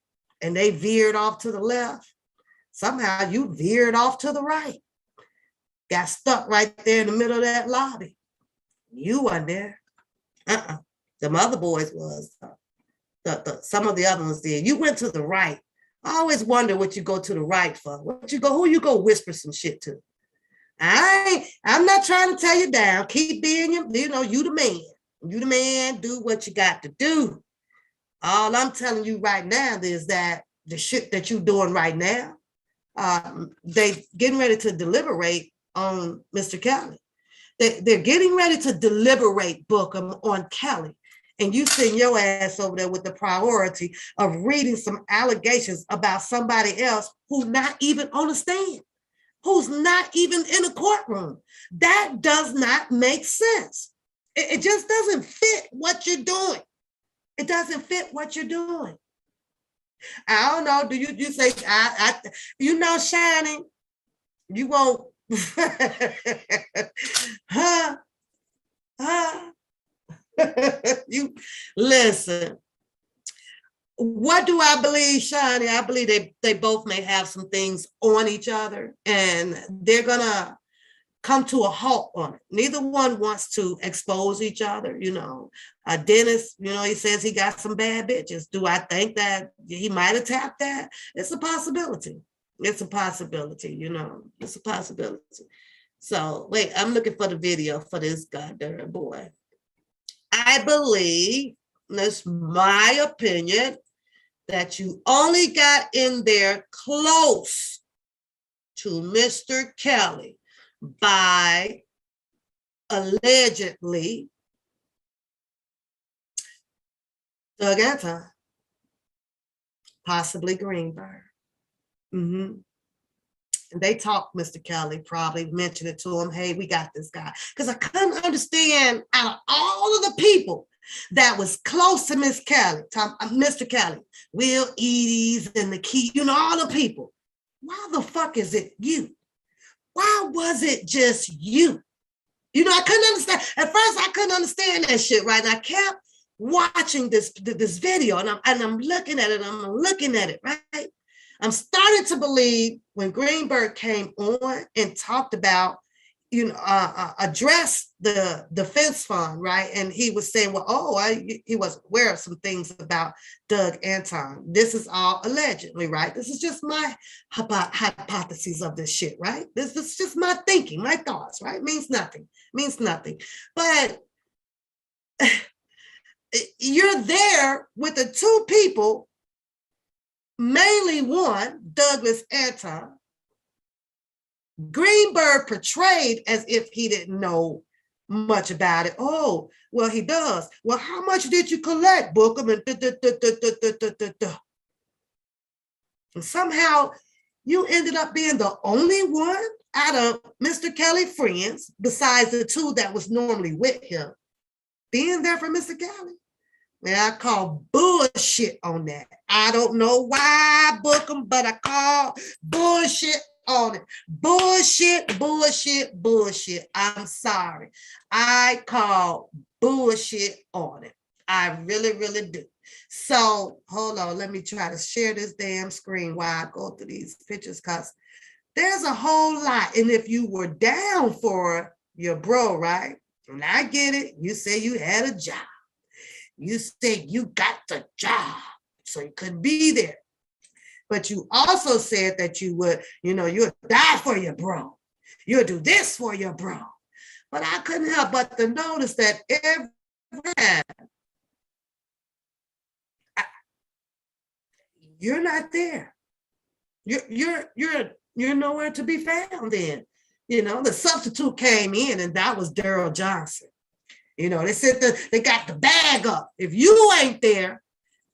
and they veered off to the left, somehow you veered off to the right. Got stuck right there in the middle of that lobby. You weren't there. Them other boys was. Some of the other ones did. You went to the right. I always wonder what you go to the right for. Who you go whisper some shit to? I'm not trying to tear you down. Keep being you the man. You the man, do what you got to do. All I'm telling you right now is that the shit that you're doing right now, they getting ready to deliberate on Mr. Kelly. They're getting ready to deliberate book on Kelly. And you send your ass over there with the priority of reading some allegations about somebody else who's not even on the stand, who's not even in a courtroom. That does not make sense. It just doesn't fit what you're doing. It doesn't fit what you're doing. I don't know. Do you say, Shining, you won't, you listen. What do I believe, Shani? I believe they both may have some things on each other and they're gonna come to a halt on it. Neither one wants to expose each other. Dennis, he says he got some bad bitches. Do I think that he might have tapped that? It's a possibility. It's a possibility, it's a possibility. So wait, I'm looking for the video for this goddamn boy. I believe, that's my opinion, that you only got in there close to Mr. Kelly by allegedly Doug Anton, possibly Greenberg. And they talked Mr. Kelly, probably mentioned it to him. Hey, we got this guy. Because I couldn't understand out of all of the people that was close to Mr. Kelly, Will Edie's and the key, all the people. Why the fuck is it you? Why was it just you? I couldn't understand. At first, I couldn't understand that shit, right? And I kept watching this video and I'm looking at it, right? I'm starting to believe when Greenberg came on and talked about, address the defense fund, right? And he was saying, he was aware of some things about Doug Anton. This is all allegedly, right? This is just my hypotheses of this shit, right? This is just my thinking, my thoughts, right? Means nothing. But you're there with the two people mainly one, Douglas Anton, Greenberg portrayed as if he didn't know much about it. Oh, well, he does. Well, how much did you collect, Bookham? And somehow you ended up being the only one out of Mr. Kelly's friends, besides the two that was normally with him, being there for Mr. Kelly. Man, I call bullshit on that. I don't know why I book them, but I call bullshit on it. Bullshit, bullshit, bullshit. I'm sorry. I call bullshit on it. I really, really do. So hold on. Let me try to share this damn screen while I go through these pictures, because there's a whole lot. And if you were down for your bro, right? And I get it. You say you had a job. You said you got the job, so you couldn't be there. But you also said that you would, you would die for your bro. You'll do this for your bro. But I couldn't help but to notice that every time you're not there. You're nowhere to be found then. The substitute came in, and that was Daryl Johnson. They said they got the bag up. If you ain't there,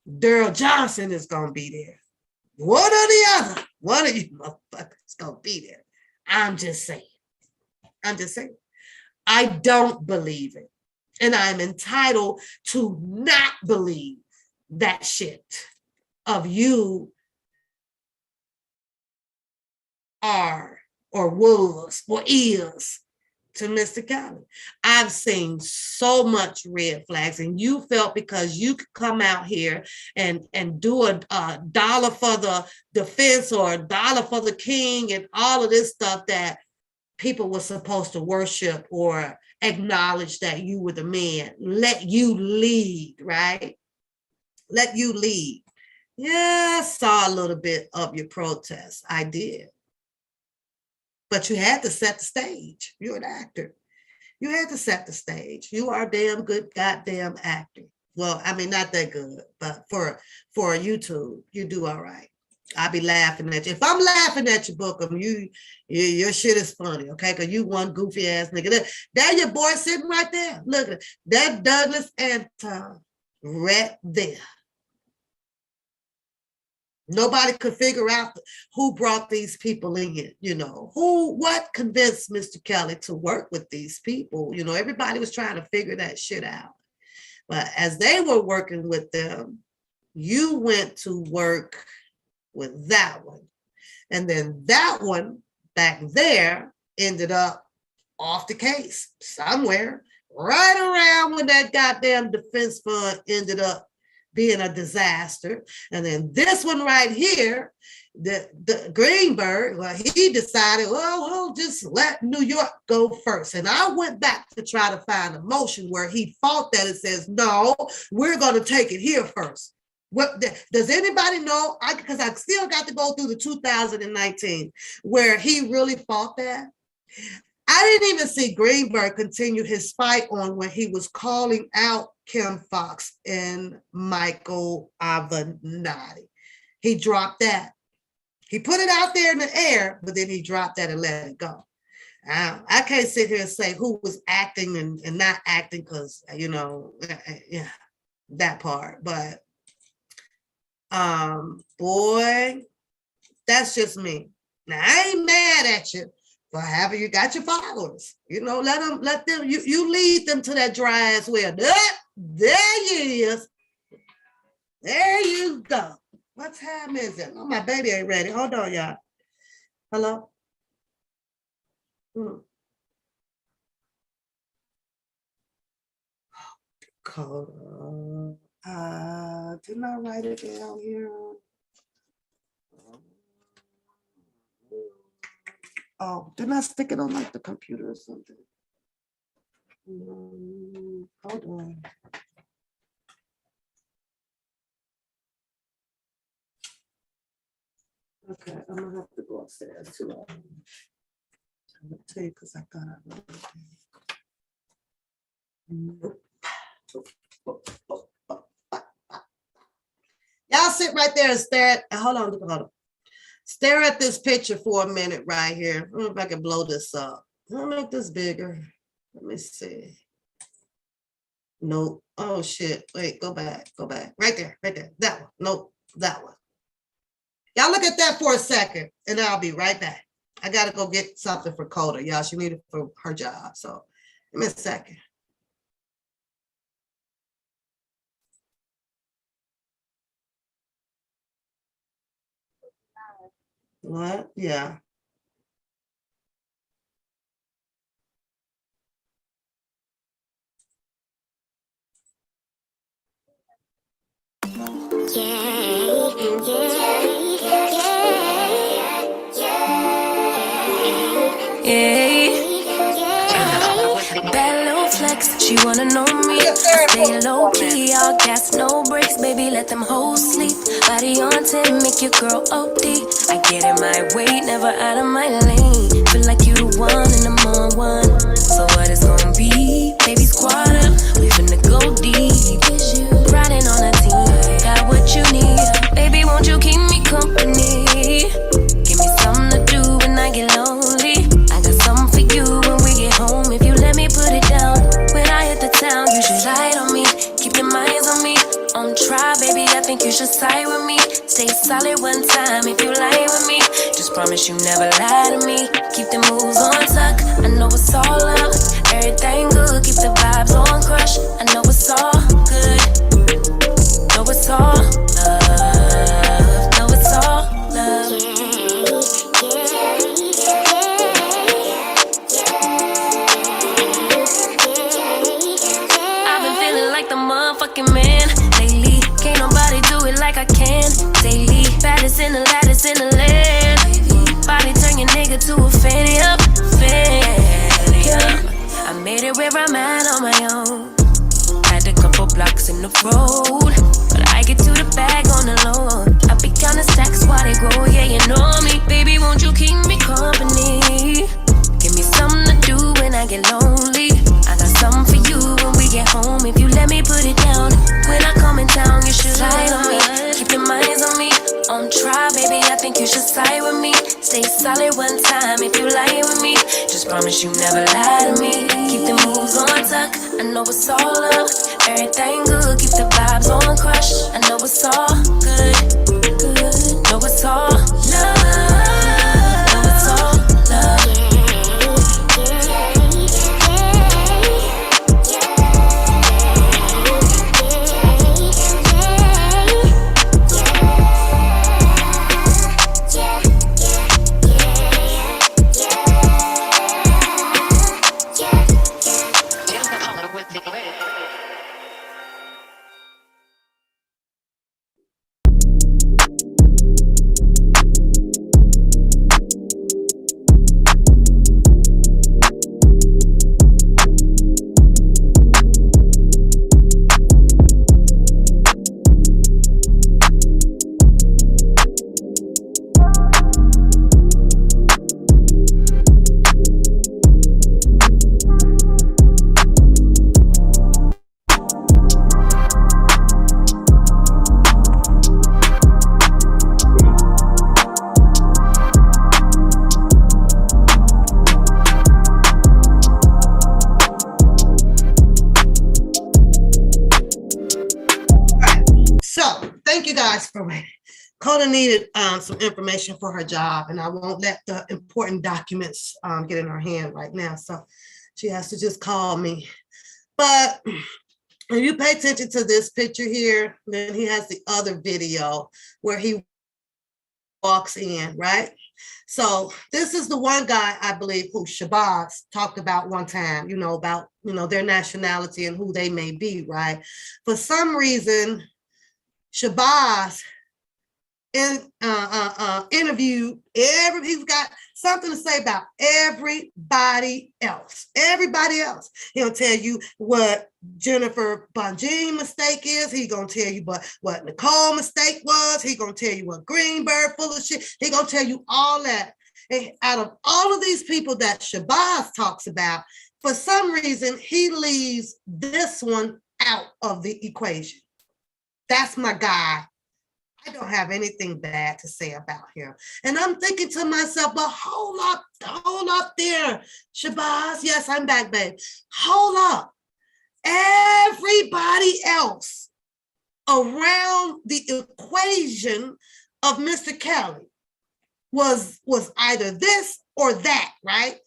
Daryl Johnson is going to be there. One or the other. One of you motherfuckers going to be there. I'm just saying. I don't believe it. And I'm entitled to not believe that shit of you are or was or is to Mr. Kelly. I've seen so much red flags, and you felt because you could come out here and do a dollar for the defense or a dollar for the king and all of this stuff that people were supposed to worship or acknowledge that you were the man. Let you lead, right? Let you lead. Yeah, I saw a little bit of your protest. I did. But you had to set the stage. You're an actor. You had to set the stage. You are a damn good goddamn actor. Well, I mean, not that good, but for YouTube, you do all right. I'll be laughing at you. If I'm laughing at you, Bookham, your shit is funny, okay? Because you one goofy ass nigga. There your boy sitting right there. Look at that Douglas Anton right there. Nobody could figure out who brought these people in, what convinced Mr. Kelly to work with these people. Everybody was trying to figure that shit out. But as they were working with them, you went to work with that one. And then that one back there ended up off the case somewhere, right around when that goddamn defense fund ended up being a disaster. And then this one right here, the Greenberg, well, he decided, well, we'll just let New York go first. And I went back to try to find a motion where he fought that. It says, no, we're going to take it here first. What does anybody know? Because I still got to go through the 2019 where he really fought that. I didn't even see Greenberg continue his fight on when he was calling out Kim Fox and Michael Avenatti. He dropped that. He put it out there in the air, but then he dropped that and let it go. I can't sit here and say who was acting and not acting because, yeah, that part. But, boy, that's just me. Now, I ain't mad at you. For having you got your followers, let them, you lead them to that dry ass well. There you is. There you go. What time is it? Oh, my baby ain't ready. Hold on, y'all. Hello? Code. Didn't I write it down here? Oh, didn't I stick it on like the computer or something? Hold on. Okay, I'm gonna have to go upstairs too. I'm gonna tell you because I thought I wrote it down. Nope. Y'all sit right there and stare at, hold on. Stare at this picture for a minute right here. Let me see if I can blow this up. I'll make this bigger. Let me see. Nope. Oh shit. Wait, go back. Right there. That one. Nope. That one. Y'all look at that for a second and I'll be right back. I gotta go get something for Coda. Y'all, she needed it for her job. So give me a second. What? Yeah. Bad little flex, she wanna know me. I stay low key, all gas, no brakes. Baby, let them hoes sleep. Body on 10, make your girl OD. I get in my way, never out of my lane. Feel like you the one and I'm on one. So what it's gonna be? Baby, squad up, we finna go deep. Riding on a team, got what you need. Baby, won't you keep me company? Give me something to do when I get lonely. I got something for you when we get home. If you let me put it down, when I hit the town, you should ride on me. Keep your minds on me. On try, baby, I think you should side with me. Stay solid one time if you lie with me. Just promise you never lie to me. Keep the moves on tuck, I know it's all up. Everything good, keep the vibes on crush. I know it's all good. Know it's all love. Know it's all love. I've been feeling like the motherfucking man lately. Can't nobody do it like I can daily. Baddest in the lattice in the land. Body turn your nigga to a fanny up. I made it where I'm at on my own. Had a couple blocks in the road, but I get to the bag on the low. I be counting stacks while they grow, yeah, you know me. Baby, won't you keep me company? Give me something to do when I get lonely. I got something for you when we get home. If you let me put it down, when I come in town, you should ride on me. Keep your minds on me. On try, baby, I think you should side with me. Stay solid one time if you lie with me. Just promise you never lie to me. Keep the moves on tuck, I know it's all up. Everything good, keep the vibes on crush. I know it's all good. Know it's all love. Know it's all love. For waiting. Coda needed some information for her job, and I won't let the important documents get in her hand right now. So she has to just call me. But if you pay attention to this picture here, then he has the other video where he walks in, right? So this is the one guy, I believe, who Shabazz talked about one time, about, their nationality and who they may be, right? For some reason, Shabazz interviewed he's got something to say about everybody else. He'll tell you what Jennifer Bonjean mistake is. He's gonna tell you what Nicole mistake was. He's gonna tell you what Greenberg full of shit. He's gonna tell you all that. And out of all of these people that Shabazz talks about, for some reason he leaves this one out of the equation. That's my guy, I don't have anything bad to say about him. And I'm thinking to myself, but hold up there, Shabazz. Yes, I'm back, babe. Hold up. Everybody else around the equation of Mr. Kelly was either this or that, right?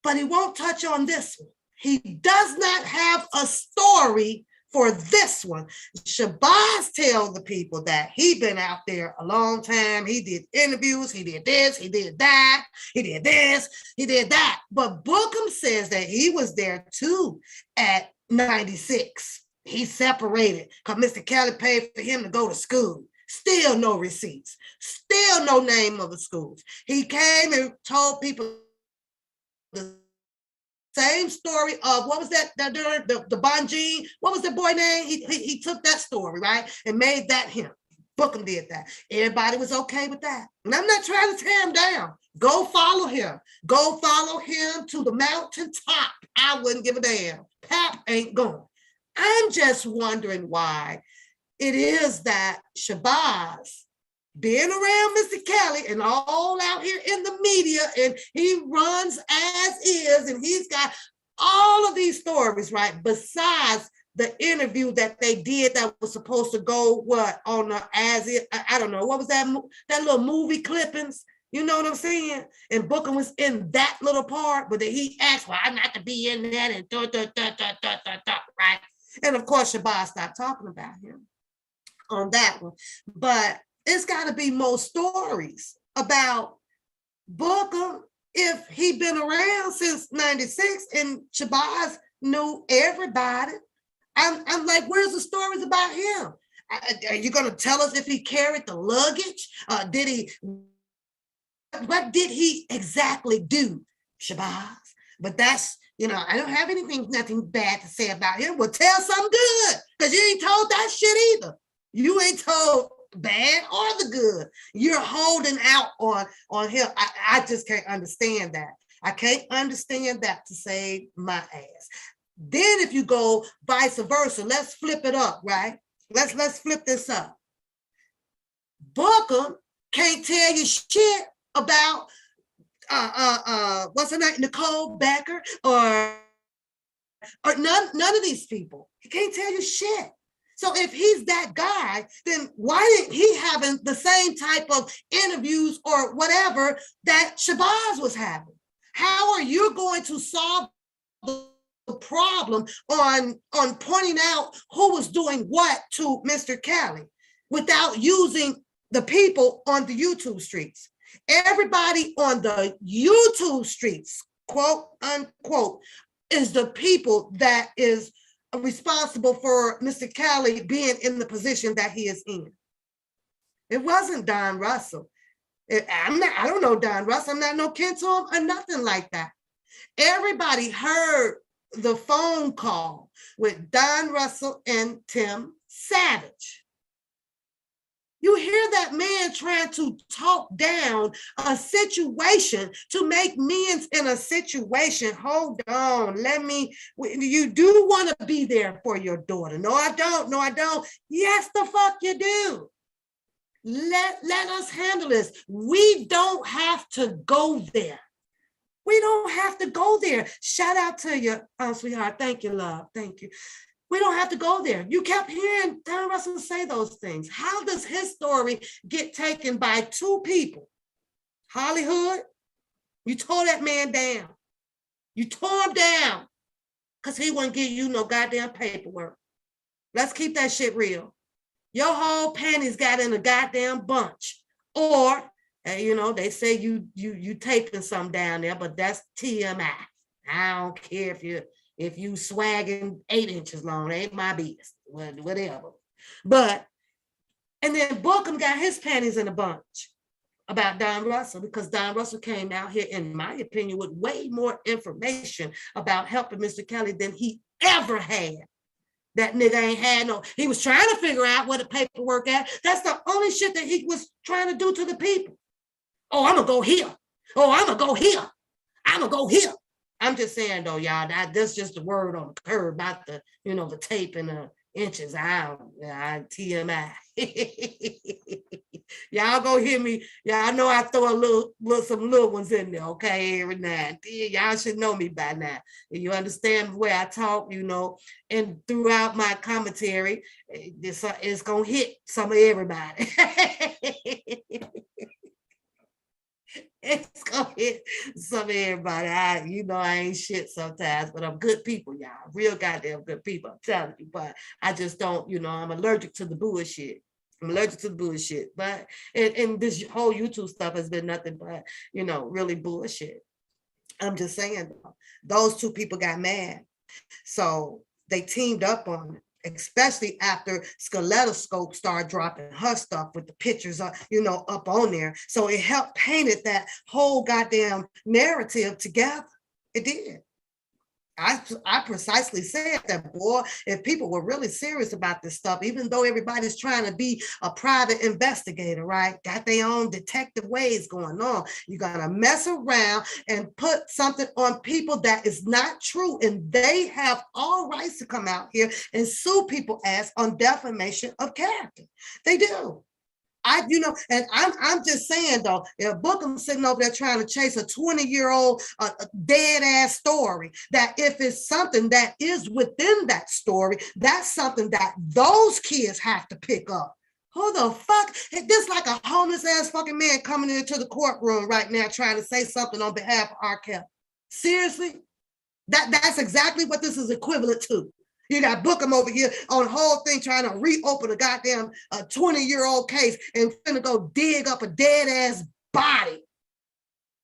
But he won't touch on this one. He does not have a story for this one. Shabazz tell the people that he been out there a long time. He did interviews, he did this, he did that, he did this, he did that. But Bookham says that he was there too at 96. He separated because Mr. Kelly paid for him to go to school. Still no receipts. Still no name of the schools. He came and told people the same story of what was that the Bonjean, what was the boy name? He took that story, right, and made that him. Bookham did that. Everybody was okay with that. And I'm not trying to tear him down. Go follow him. Go follow him to the mountaintop. I wouldn't give a damn. Pap ain't going. I'm just wondering why it is that Shabazz, being around Mr. Kelly and all out here in the media, and he runs as is, and he's got all of these stories, right? Besides the interview that they did that was supposed to go on the as it, I don't know, what was that little movie clippings? You know what I'm saying? And Booker was in that little part, but then he asked, well, I'm not to be in that, and right? And of course, Shabazz stopped talking about him on that one. But it's got to be more stories about Booker if he'd been around since 96 and Shabazz knew everybody. I'm like, where's the stories about him? Are you going to tell us if he carried the luggage? What did he exactly do, Shabazz? But that's, I don't have nothing bad to say about him. Well, tell something good, because you ain't told that shit either. You ain't told bad or the good. You're holding out on him. I just can't understand that. I can't understand that to save my ass. Then if you go vice versa, let's flip it up, right? Let's flip this up. Booker can't tell you shit about what's her name, Nicole Becker, or none of these people. He can't tell you shit. So if he's that guy, then why didn't he having the same type of interviews or whatever that Shabazz was having? How are you going to solve the problem on pointing out who was doing what to Mr. Kelly without using the people on the YouTube streets? Everybody on the YouTube streets, quote unquote, is the people that is responsible for Mr. Kelly being in the position that he is in. It wasn't Don Russell. I don't know Don Russell. I'm not no kin to him or nothing like that. Everybody heard the phone call with Don Russell and Tim Savage. You hear that man trying to talk down a situation to make men's in a situation. Hold on, you do want to be there for your daughter. No, I don't. Yes, the fuck you do. Let us handle this. We don't have to go there. We don't have to go there. Shout out to you, sweetheart. Thank you, love. Thank you. We don't have to go there. You kept hearing Don Russell say those things. How does his story get taken by two people? Hollywood, you tore that man down. You tore him down because he wouldn't give you no goddamn paperwork. Let's keep that shit real. Your whole panties got in a goddamn bunch. Or, they say you taping something down there, but that's TMI. I don't care if you swagging 8 inches long, ain't my business, whatever. And then Bookham got his panties in a bunch about Don Russell, because Don Russell came out here, in my opinion, with way more information about helping Mr. Kelly than he ever had. That nigga ain't had he was trying to figure out where the paperwork at. That's the only shit that he was trying to do to the people. Oh, I'm gonna go here. Oh, I'm gonna go here. I'm gonna go here. I'm just saying though, y'all, that's just the word on the curb about the, the tape and inches. TMI. Y'all go hear me. Y'all know I throw some little ones in there, okay, every now and then. Y'all should know me by now. You understand the way I talk, and throughout my commentary, this is gonna hit some of everybody. It's gonna hit some of everybody. I ain't shit sometimes, but I'm good people, y'all. Real goddamn good people, I'm telling you. But I just don't, I'm allergic to the bullshit. I'm allergic to the bullshit. But and this whole YouTube stuff has been nothing but, really bullshit. I'm just saying, those two people got mad. So they teamed up on it, especially after Skeletoscope started dropping her stuff with the pictures, up on there. So it helped painted that whole goddamn narrative together. It did. I precisely said that, boy, if people were really serious about this stuff, even though everybody's trying to be a private investigator, right? Got their own detective ways going on. You got to mess around and put something on people that is not true. And they have all rights to come out here and sue people as on defamation of character. They do. And I'm just saying though, if Bookham's sitting over there trying to chase a 20-year-old dead ass story, that if it's something that is within that story, that's something that those kids have to pick up. Who the fuck? This like a homeless ass fucking man coming into the courtroom right now trying to say something on behalf of R. Kelly. Seriously? That's exactly what this is equivalent to. You got Bookham over here on the whole thing trying to reopen a goddamn 20-year-old case and finna go dig up a dead ass body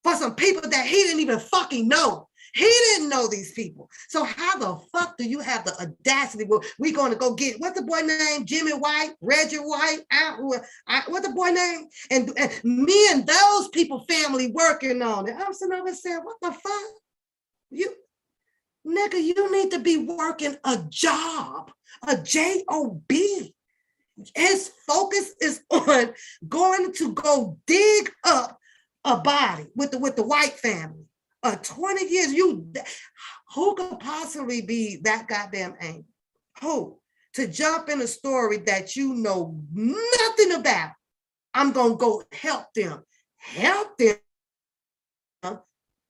for some people that he didn't even fucking know. He didn't know these people. So how the fuck do you have the audacity? Well, we going to go get, what's the boy name? Jimmy White, Reggie White, what's the boy name? And me and those people family working on it. I'm sitting over and saying, what the fuck? Nigga, you need to be working a job, a job. His focus is on going to go dig up a body with the white family. 20 years, who could possibly be that goddamn angry? Who? To jump in a story that you know nothing about. I'm going to go help them. Help them.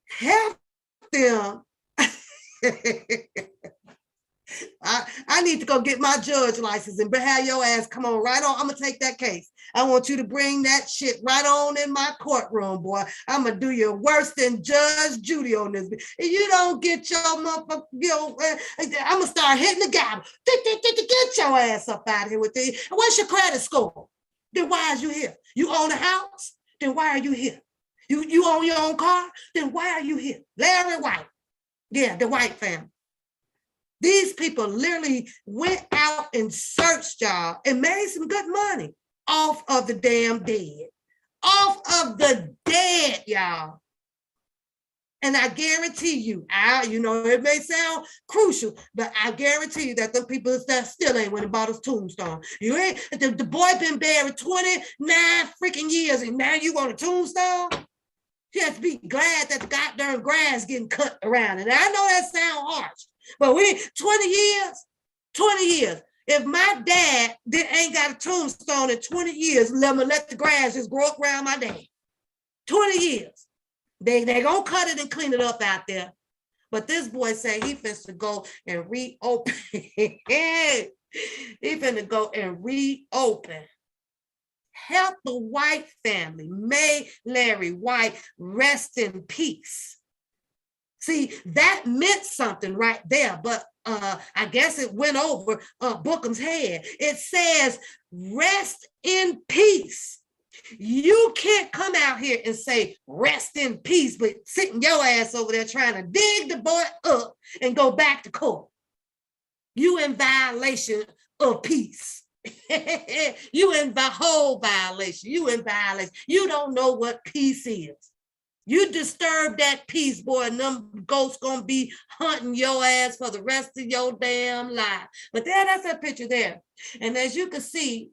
Help them. I need to go get my judge license and have your ass come on right on. I'm gonna take that case. I want you to bring that shit right on in my courtroom, boy. I'm gonna do you worse than Judge Judy on this. If you don't get your motherfucker, I'm gonna start hitting the gavel. Get your ass up out of here with this. What's your credit score? Then why is you here? You own a house? Then why are you here? You own your own car? Then why are you here? Larry White. Yeah, the white family. These people literally went out and searched y'all and made some good money off of the damn dead. Off of the dead, y'all. And I guarantee you, it may sound crucial, but I guarantee you that them people that still ain't went and bought a tombstone. You ain't, the boy been buried 29 freaking years and now you want a tombstone? You have to be glad that the goddamn grass getting cut around. And I know that sounds harsh, but 20 years. If my dad ain't got a tombstone in 20 years, let the grass just grow up around my dad. 20 years. They gonna cut it and clean it up out there. But this boy say he finna go and reopen. He finna go and reopen. Help the White family. May Larry White rest in peace. See, that meant something right there, but I guess it went over Bookham's head. It says, rest in peace. You can't come out here and say, rest in peace, but sitting your ass over there trying to dig the boy up and go back to court. You in violation of peace. You in the whole violation. You in violation. You don't know what peace is. You disturb that peace, boy, and them ghosts gonna be hunting your ass for the rest of your damn life. But that's that picture there. And as you can see,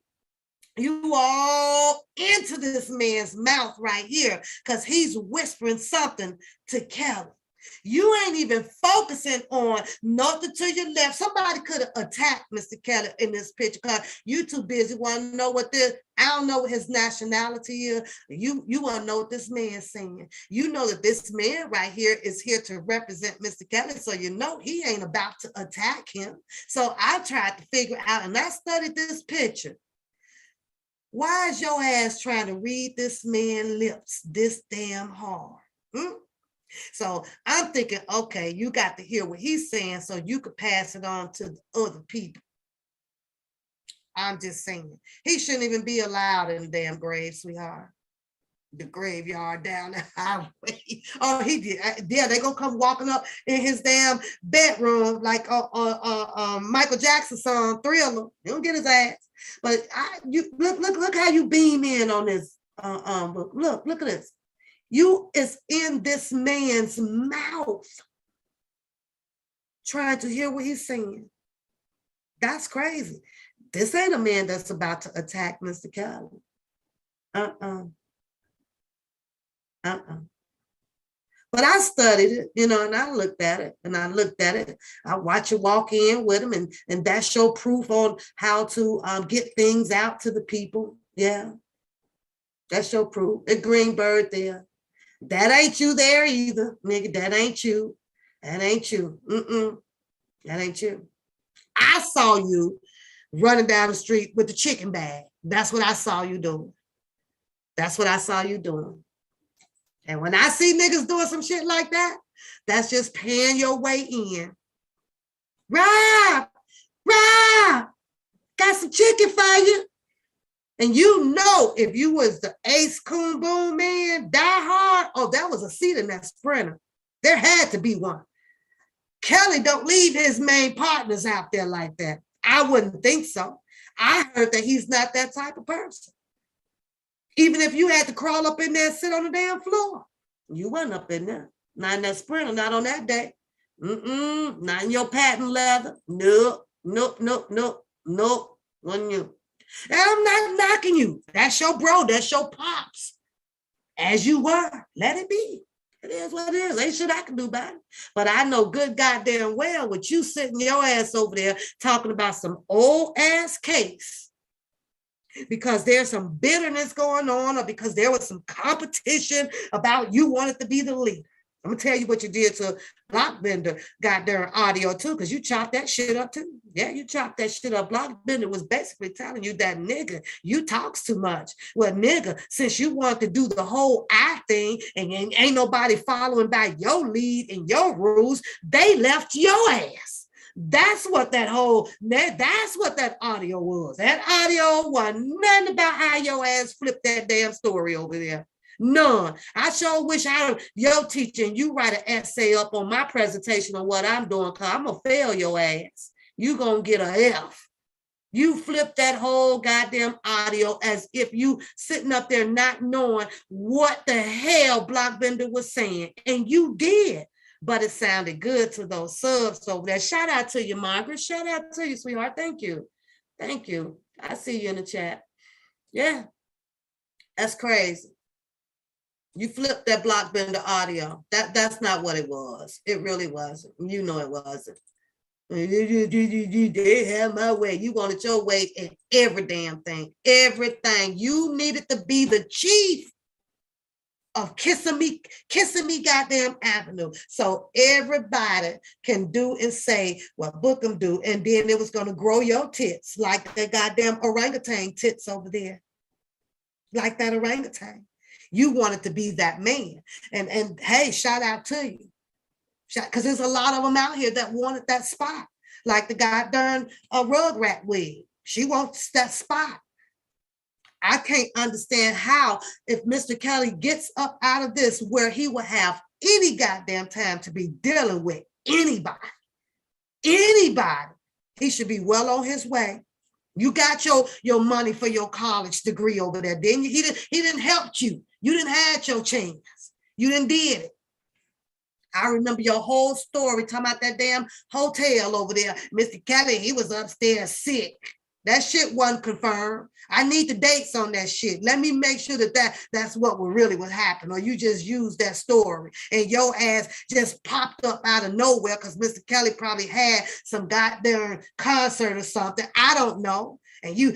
you all into this man's mouth right here because he's whispering something to Kelly. You ain't even focusing on nothing to your left. Somebody could have attacked Mr. Kelly in this picture because you too busy want to know what this, I don't know what his nationality is. You want to know what this man's saying. You know that this man right here is here to represent Mr. Kelly, so you know he ain't about to attack him. So I tried to figure out, and I studied this picture. Why is your ass trying to read this man's lips this damn hard? So I'm thinking, okay, you got to hear what he's saying so you could pass it on to the other people. I'm just saying. He shouldn't even be allowed in the damn grave, sweetheart. The graveyard down the highway. Oh, he did. Yeah, they gonna come walking up in his damn bedroom like Michael Jackson's song Thriller. They don't get his ass. But you look how you beam in on this book. Look at this. You is in this man's mouth trying to hear what he's saying. That's crazy. This ain't a man that's about to attack Mr. Kelly. But I studied it, and I looked at it, I watch you walk in with him, and that's your proof on how to get things out to the people. Yeah, that's your proof. The green bird there. That ain't you there either, nigga. That ain't you. That ain't you. That ain't you. I saw you running down the street with the chicken bag. That's what I saw you doing. That's what I saw you doing. And when I see niggas doing some shit like that, that's just paying your way in. Rob, got some chicken for you. And if you was the Ace Coon Boom man, Die Hard, oh, that was a seat in that Sprinter. There had to be one. Kelly don't leave his main partners out there like that. I wouldn't think so. I heard that he's not that type of person. Even if you had to crawl up in there and sit on the damn floor, you wasn't up in there. Not in that Sprinter, not on that day. Not in your patent leather. Nope. Wasn't you. And I'm not knocking you. That's your bro. That's your pops. As you were. Let it be. It is what it is. Ain't shit I can do about it. But I know good goddamn well with you sitting your ass over there talking about some old ass case because there's some bitterness going on or because there was some competition about you wanted to be the leader. I'm gonna tell you what you did to Blockbender got their audio too, because you chopped that shit up too. Yeah, you chopped that shit up. Blockbender was basically telling you that nigga, you talks too much. Well, nigga, since you want to do the whole I thing and ain't nobody following by your lead and your rules, they left your ass. That's what that audio was. That audio wasn't nothing about how your ass flipped that damn story over there. None. I sure wish your teacher and you write an essay up on my presentation on what I'm doing, because I'm going to fail your ass. You going to get an F. You flipped that whole goddamn audio as if you sitting up there not knowing what the hell Blockbender was saying. And you did. But it sounded good to those subs over there. Shout out to you, Margaret. Shout out to you, sweetheart. Thank you. Thank you. I see you in the chat. Yeah. That's crazy. You flipped that Blockbender audio. That's not what it was. It really wasn't. You know it wasn't. They have my way. You wanted your way in every damn thing. Everything. You needed to be the chief of kissing me goddamn avenue. So everybody can do and say what Bookham do, and then it was going to grow your tits like the goddamn orangutan tits over there. Like that orangutan. You wanted to be that man. And hey, shout out to you. Because there's a lot of them out here that wanted that spot. Like the goddamn Rugrat wig. She wants that spot. I can't understand how, if Mr. Kelly gets up out of this where he will have any goddamn time to be dealing with anybody, he should be well on his way. You got your money for your college degree over there, didn't you? He didn't help you. You didn't have your chance. You didn't did it. I remember your whole story talking about that damn hotel over there. Mr. Kelly, he was upstairs sick. That shit wasn't confirmed. I need the dates on that shit. Let me make sure that's what really was happening. Or you just used that story and your ass just popped up out of nowhere because Mr. Kelly probably had some goddamn concert or something. I don't know. And you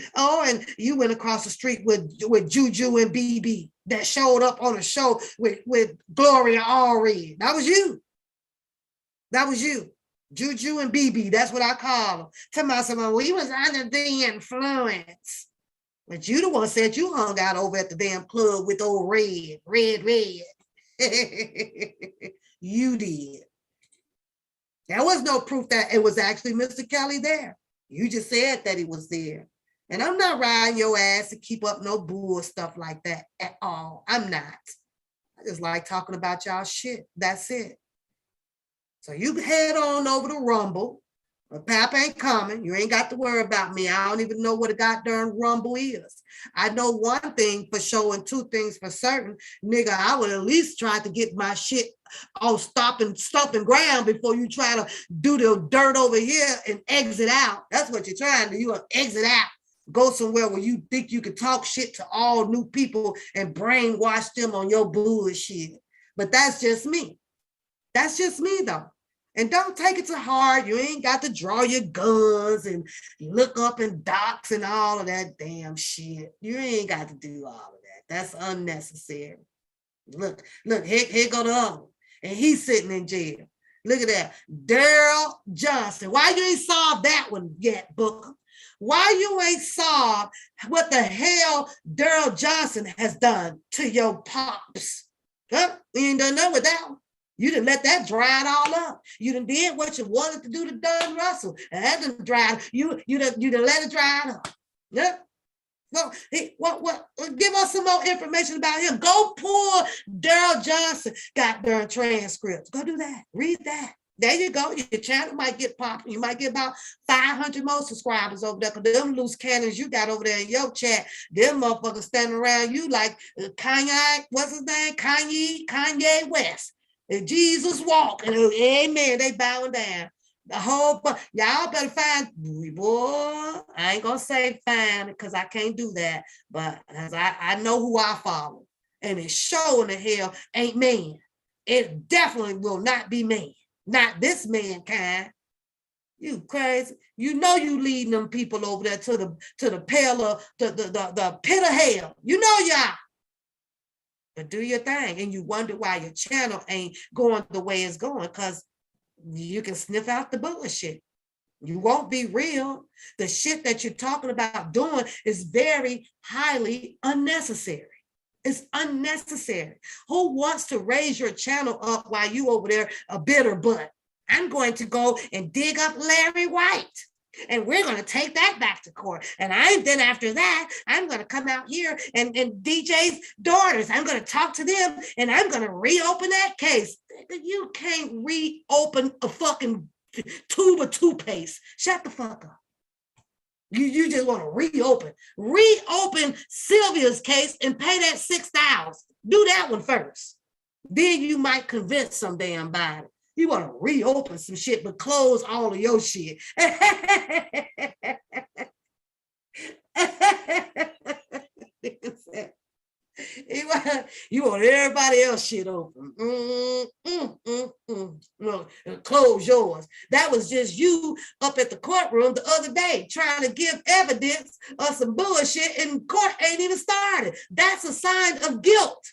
went across the street with Juju and BB that showed up on a show with Gloria Allred. That was you. That was you. Juju and BB, that's what I call them. Tell me something, we was under the influence. But you the one said you hung out over at the damn club with old Red. You did. There was no proof that it was actually Mr. Kelly there. You just said that he was there. And I'm not riding your ass to keep up no bull stuff like that at all. I'm not. I just like talking about y'all shit. That's it. So you head on over to Rumble. But Pap ain't coming. You ain't got to worry about me. I don't even know what a goddamn Rumble is. I know one thing for sure and two things for certain. Nigga, I would at least try to get my shit all stomping ground before you try to do the dirt over here and exit out. That's what you're trying to do. You want to exit out. Go somewhere where you think you can talk shit to all new people and brainwash them on your bullshit. But that's just me. That's just me, though. And don't take it to heart. You ain't got to draw your guns and look up in docs and all of that damn shit. You ain't got to do all of that. That's unnecessary. Look, here go the other one. And he's sitting in jail. Look at that. Daryl Johnson. Why you ain't solved that one yet, Booker? Why you ain't solved what the hell Daryl Johnson has done to your pops? Huh? You ain't done nothing with that one. You done let that dry it all up. You done did what you wanted to do to Don Russell. And that done dried. You done let it dry it up. Yeah. Well, give us some more information about him. Go pull Daryl Johnson goddamn transcripts. Go do that. Read that. There you go. Your channel might get popping. You might get about 500 more subscribers over there. Because them loose cannons you got over there in your chat, them motherfuckers standing around you like Kanye, what's his name? Kanye West. And Jesus walk. And amen. They bowing down. The whole, y'all better find, boy, I ain't going to say find because I can't do that. But I know who I follow. And it's showing the hell ain't man. It definitely will not be man. Not this mankind. You crazy. You know you leading them people over there to the pale of the pit of hell. You know y'all. But do your thing. And you wonder why your channel ain't going the way it's going, because you can sniff out the bullshit. You won't be real. The shit that you're talking about doing is very highly unnecessary. It's unnecessary. Who wants to raise your channel up while you over there a bitter butt? I'm going to go and dig up Larry White. And we're going to take that back to court. And then after that, I'm going to come out here and DJ's daughters, I'm going to talk to them and I'm going to reopen that case. You can't reopen a fucking tube of toothpaste. Shut the fuck up. You just want to reopen Sylvia's case and pay that $6,000. Do that one first. Then you might convince some damn body. You want to reopen some shit, but close all of your shit. You want everybody else shit open. No, close yours. That was just you up at the courtroom the other day trying to give evidence of some bullshit and court ain't even started. That's a sign of guilt.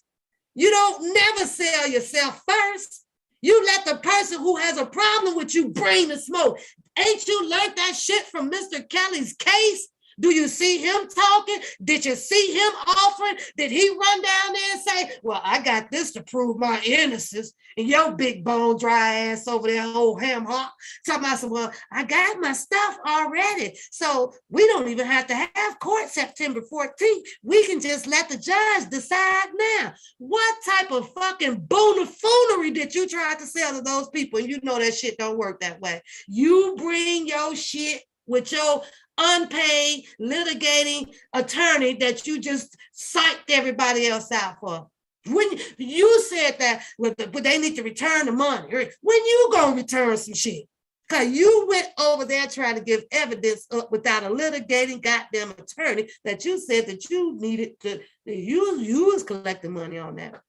You don't never sell yourself first. You let the person who has a problem with you bring the smoke. Ain't you learned that shit from Mr. Kelly's case? Do you see him talking? Did you see him offering? Did he run down there and say, well, I got this to prove my innocence? And your big bone dry ass over there, old ham hock, talking about, well, I got my stuff already. So we don't even have to have court September 14th. We can just let the judge decide now. What type of fucking boonafoonery did you try to sell to those people? And you know that shit don't work that way. You bring your shit with your unpaid litigating attorney that you just psyched everybody else out for. When you said that, but they need to return the money. When you gonna return some shit? Because you went over there trying to give evidence up without a litigating goddamn attorney that you said that you needed to, you was collecting money on that.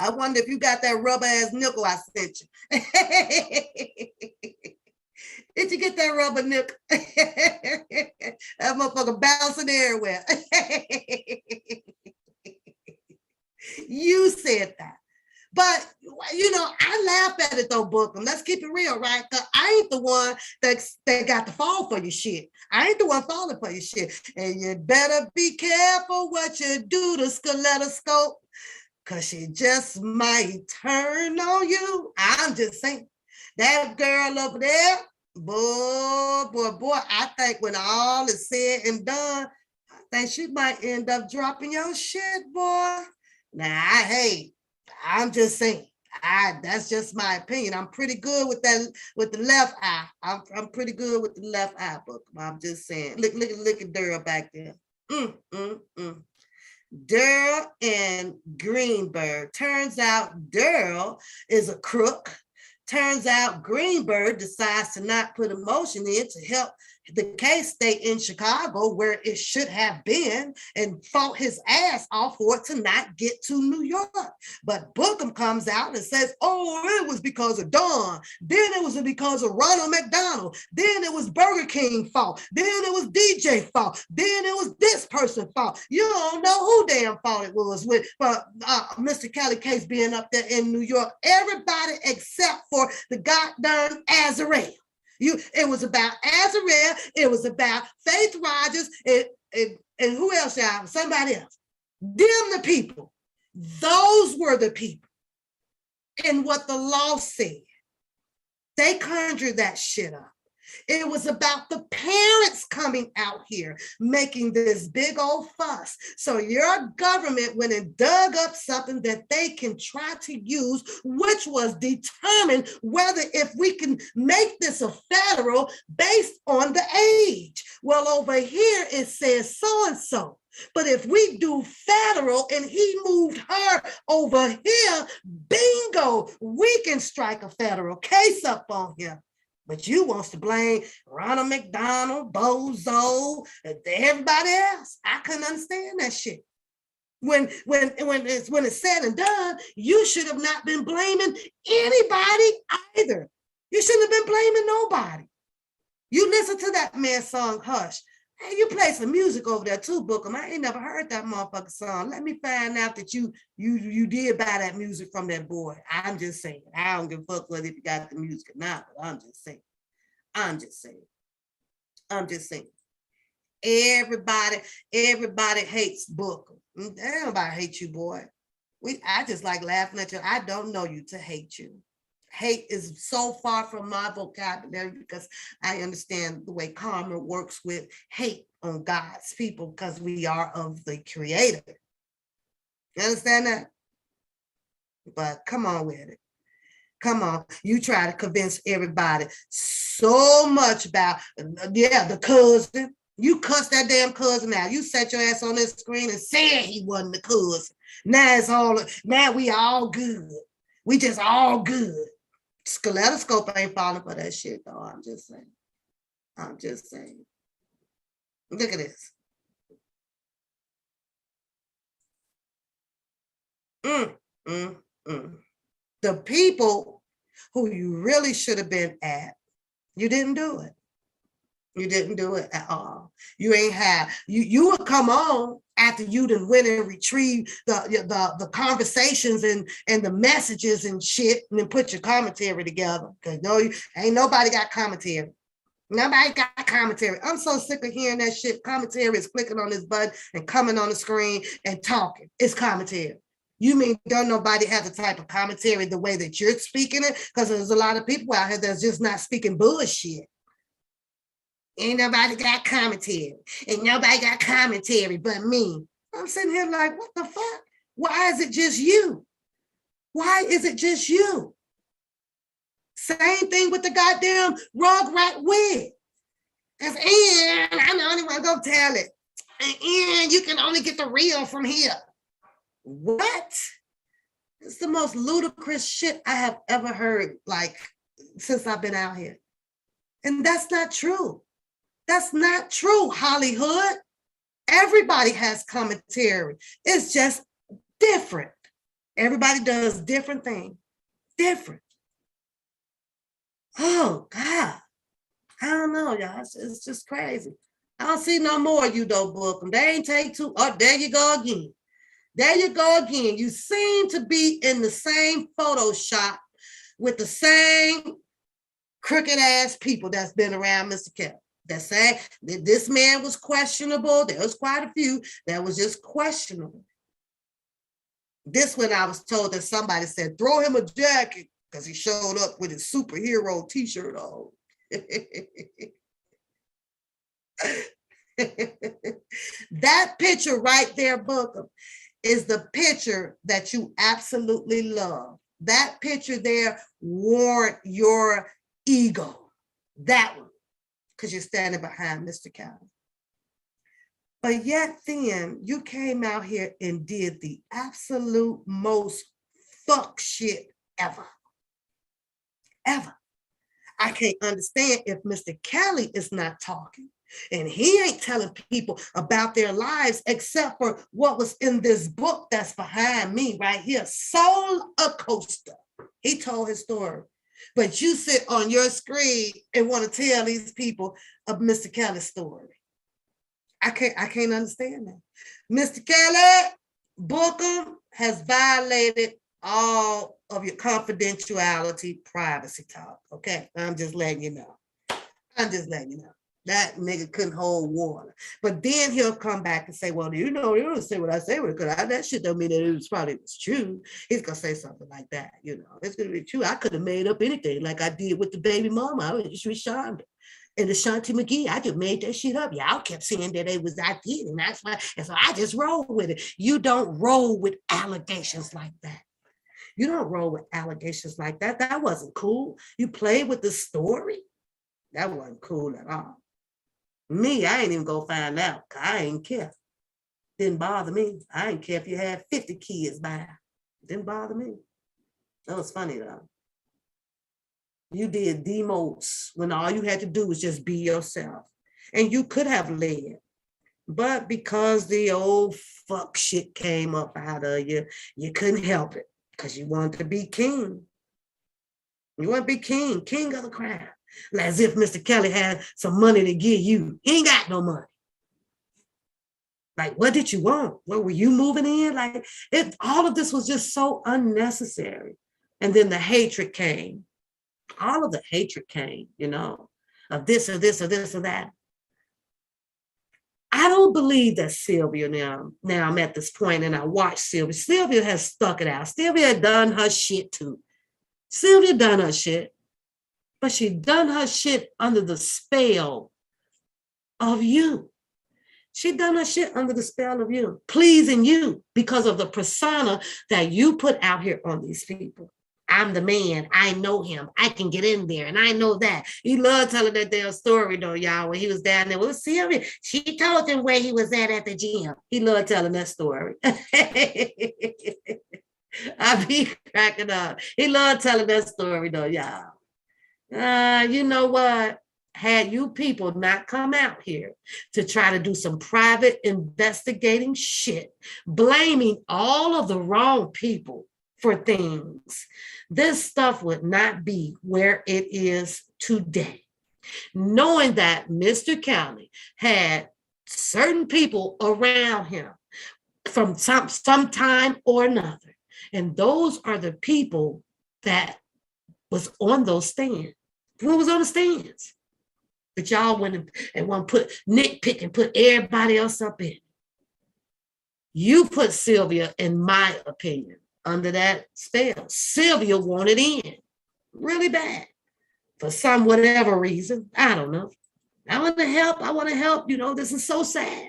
I wonder if you got that rubber ass nickel I sent you. Did you get that rubber nickel? That motherfucker bouncing everywhere. You said that. But, you know, I laugh at it though, Bookham. Let's keep it real, right? Because I ain't the one that got to fall for your shit. I ain't the one falling for your shit. And you better be careful what you do to Scope, because she just might turn on you. I'm just saying. That girl over there, boy, I think when all is said and done, I think she might end up dropping your shit, boy. Now, I'm just saying. That's just my opinion. I'm pretty good with that, with the left eye. I'm pretty good with the left eye, book. I'm just saying. Look at Daryl back there. Daryl and Greenberg. Turns out Daryl is a crook. Turns out Greenberg decides to not put a motion in to help the case stay in Chicago where it should have been, and fought his ass off for it to not get to New York. But Bookham comes out and says, oh, it was because of Don. Then it was because of Ronald McDonald. Then it was Burger King fault. Then it was DJ fault. Then it was this person fault. You don't know who damn fault it was with, but Mr. Kelly case being up there in New York. Everybody except for the goddamn Azarel. It was about Azarel. It was about Faith Rogers and who else, y'all? Somebody else. Them the people. Those were the people. And what the law said. They conjured that shit up. It was about the parents coming out here making this big old fuss. So your government went and dug up something that they can try to use, which was determine whether if we can make this a federal based on the age. Well, over here it says so-and-so. But if we do federal and he moved her over here, bingo, we can strike a federal case up on him. But you wants to blame Ronald McDonald, Bozo, and everybody else. I couldn't understand that shit. When it's said and done, you should have not been blaming anybody either. You shouldn't have been blaming nobody. You listen to that man's song, Hush. Hey, you play some music over there too, Bookham. I ain't never heard that motherfucking song. Let me find out that you did buy that music from that boy. I'm just saying. I don't give a fuck whether you got the music or not, but I'm just saying. Everybody hates Bookham. Everybody hates you, boy. I just like laughing at you. I don't know you to hate you. Hate is so far from my vocabulary because I understand the way karma works with hate on God's people because we are of the Creator. You understand that? But come on with it. Come on. You try to convince everybody so much about, the cousin. You cussed that damn cousin out. You set your ass on this screen and said he wasn't the cousin. Now we all good. We just all good. Scope ain't falling for that shit, though. I'm just saying. Look at this. The people who you really should have been at, you didn't do it. You didn't do it at all. You ain't have, you would come on after you done went and retrieved the conversations and the messages and shit and then put your commentary together. Because ain't nobody got commentary. Nobody got commentary. I'm so sick of hearing that shit. Commentary is clicking on this button and coming on the screen and talking. It's commentary. You mean don't nobody have the type of commentary the way that you're speaking it? Because there's a lot of people out here that's just not speaking bullshit. Ain't nobody got commentary. Ain't nobody got commentary but me. I'm sitting here like, what the fuck? Why is it just you? Why is it just you? Same thing with the goddamn Rugrat wig. That's I'm the only one go tell it. And you can only get the real from here. What? It's the most ludicrous shit I have ever heard, like, since I've been out here. And that's not true. That's not true, Hollywood. Everybody has commentary. It's just different. Everybody does different things. Different. Oh, God. I don't know, y'all. It's just crazy. I don't see no more you don't book them. They ain't take two. Oh, there you go again. There you go again. You seem to be in the same Photoshop with the same crooked ass people that's been around Mr. Kelly. That say that this man was questionable. There was quite a few that was just questionable. This when I was told that somebody said, throw him a jacket because he showed up with his superhero t-shirt on. That picture right there, Booker, is the picture that you absolutely love. That picture there warrant your ego. That one, because you're standing behind Mr. Kelly. But yet then you came out here and did the absolute most fuck shit ever. Ever. I can't understand if Mr. Kelly is not talking and he ain't telling people about their lives except for what was in this book that's behind me right here, Soul a Coaster. He told his story. But you sit on your screen and want to tell these people of Mr. Kelly's story. I can't understand that. Mr. Kelly, Booker has violated all of your confidentiality, privacy talk. Okay, I'm just letting you know. I'm just letting you know. That nigga couldn't hold water. But then he'll come back and say, well, you don't say what I say, because that shit don't mean that it was probably true. He's going to say something like that, It's going to be true. I could have made up anything like I did with the baby mama. I was just Shonda. And the Shanti McGee, I just made that shit up. Y'all kept saying that it was I did, and that's why. And so I just roll with it. You don't roll with allegations like that. You don't roll with allegations like that. That wasn't cool. You played with the story. That wasn't cool at all. Me, I ain't even go find out. I ain't care. Didn't bother me. I ain't care if you had 50 kids by. Didn't bother me. That was funny though. You did the most when all you had to do was just be yourself. And you could have led. But because the old fuck shit came up out of you, you couldn't help it because you wanted to be king. You want to be king of the crowd. As if Mr. Kelly had some money to give you. He ain't got no money. Like, what did you want? Where were you moving in? Like, all of this was just so unnecessary. And then the hatred came. All of the hatred came, of this or this or this or that. I don't believe that Sylvia now I'm at this point and I watch Sylvia. Sylvia has stuck it out. Sylvia had done her shit too. Sylvia done her shit, but she done her shit under the spell of you. She done her shit under the spell of you, pleasing you because of the persona that you put out here on these people. I'm the man. I know him. I can get in there. And I know that. He loved telling that damn story, though, y'all, when he was down there. Well, Sylvia, she told him where he was at the gym. He loved telling that story. I be cracking up. He loved telling that story, though, y'all. You know what? Had you people not come out here to try to do some private investigating shit, blaming all of the wrong people for things, this stuff would not be where it is today. Knowing that Mr. Kelly had certain people around him from some time or another, and those are the people that was on those stands. Who was on the stands? But y'all went and want to put nitpick and put everybody else up in. You put Sylvia, in my opinion, under that spell. Sylvia wanted in really bad for some whatever reason. I don't know. I want to help. This is so sad.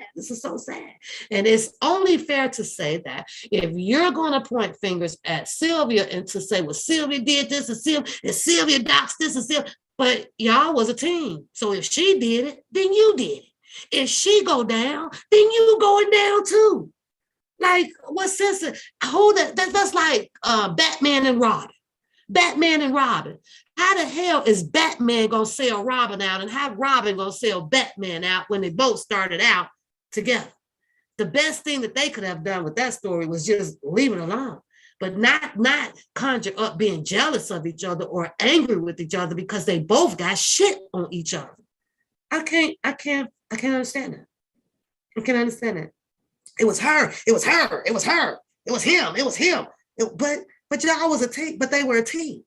And it's only fair to say that if you're going to point fingers at Sylvia and to say, well, Sylvia did this and Sylvia docs this and Sylvia, but y'all was a team. So if she did it, then you did it. If she go down, then you going down too. Like, what sense? That's like Batman and Robin. How the hell is Batman gonna sell Robin out, and how Robin gonna sell Batman out when they both started out together? The best thing that they could have done with that story was just leave it alone, but not conjure up being jealous of each other or angry with each other because they both got shit on each other. I can't understand that. I can't understand that. It was her. It was her. It was her. It was him. It was him. But y'all was a team. But they were a team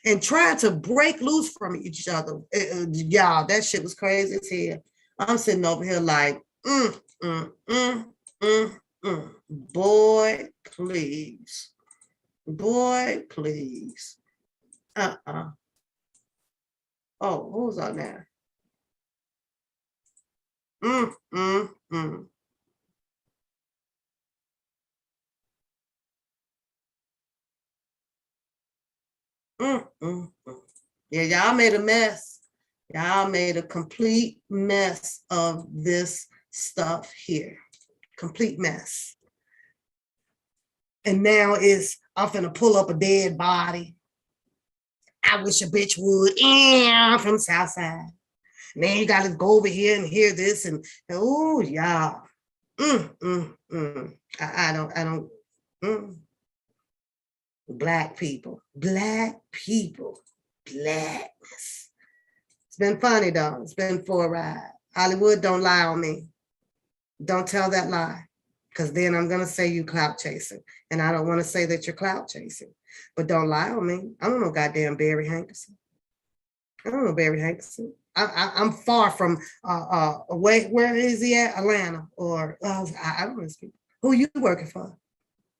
and tried to break loose from each other. Y'all, that shit was crazy as hell. I'm sitting over here like, mm, mm, mm, mm, mm. Boy, please. Boy, please. Uh-uh. Oh, who's on there? Mm, mm, mm. Mm, mm, mm. Yeah, y'all made a mess. Y'all made a complete mess of this stuff here. Complete mess. And now is I'm finna pull up a dead body. I wish a bitch would. From Southside. And then you gotta go over here and hear this and oh y'all. I don't. Mm. Black people. Black people. Blackness. It's been funny though. It's been for a ride. Hollywood, don't lie on me. Don't tell that lie. Because then I'm gonna say you clout chasing. And I don't want to say that you're clout chasing. But don't lie on me. I don't know goddamn Barry Hankerson. I don't know Barry Hankerson. I'm far from where is he at? Atlanta or I don't know. Who you working for?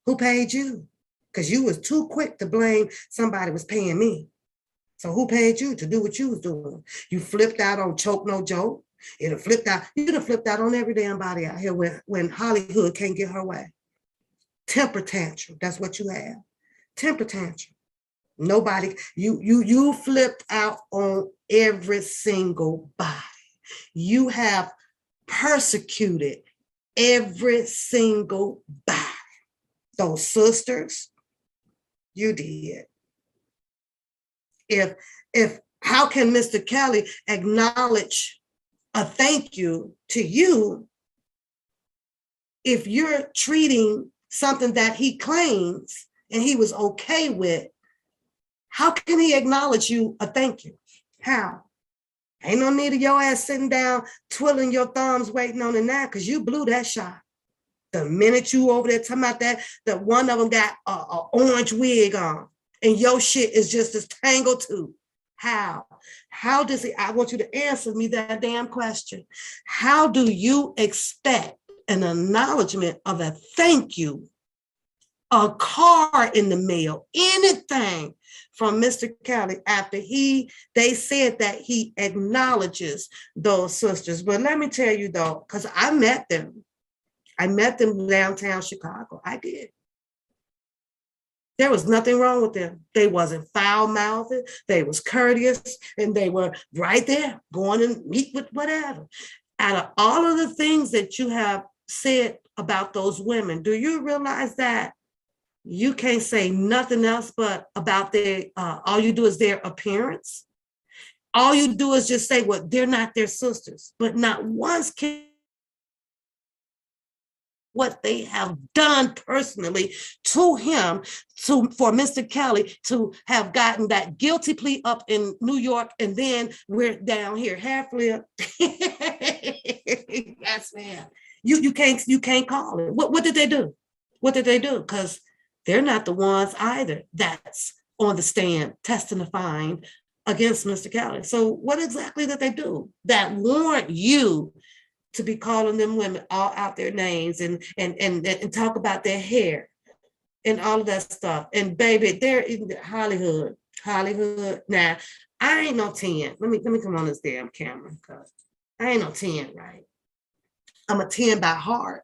Who paid you? Because you was too quick to blame somebody was paying me. So who paid you to do what you was doing? You flipped out on Choke No Joke. You'd have flipped out. You'd have flipped out on every damn body out here when Hollywood can't get her way. Temper tantrum. That's what you have. Temper tantrum. Nobody. You flipped out on every single body. You have persecuted every single body. Those sisters, you did. If how can Mr. Kelly acknowledge a thank you to you if you're treating something that he claims and he was okay with? How can he acknowledge you a thank you? How? Ain't no need of your ass sitting down, twiddling your thumbs, waiting on it now, because you blew that shot. The minute you over there talking about that one of them got a orange wig on, and your shit is just as tangled too. How? How does it? I want you to answer me that damn question. How do you expect an acknowledgement of a thank you, a car in the mail, anything from Mr. Kelly after they said that he acknowledges those sisters? But let me tell you though, because I met them. I met them downtown Chicago. I did. There was nothing wrong with them. They wasn't foul-mouthed. They was courteous, and they were right there going and meet with whatever. Out of all of the things that you have said about those women, do you realize that you can't say nothing else but about their, all you do is their appearance? All you do is just say, well, they're not their sisters, but not once can what they have done personally to him for Mr. Kelly to have gotten that guilty plea up in New York, and then we're down here half flip. Yes, man. You can't call it. What did they do? What did they do? Because they're not the ones either that's on the stand testifying against Mr. Kelly. So what exactly did they do that warrant you to be calling them women all out their names and talk about their hair and all of that stuff? And baby, they're in Hollywood. Now, I ain't no 10. Let me come on this damn camera, because I ain't no 10, right? I'm a 10 by heart.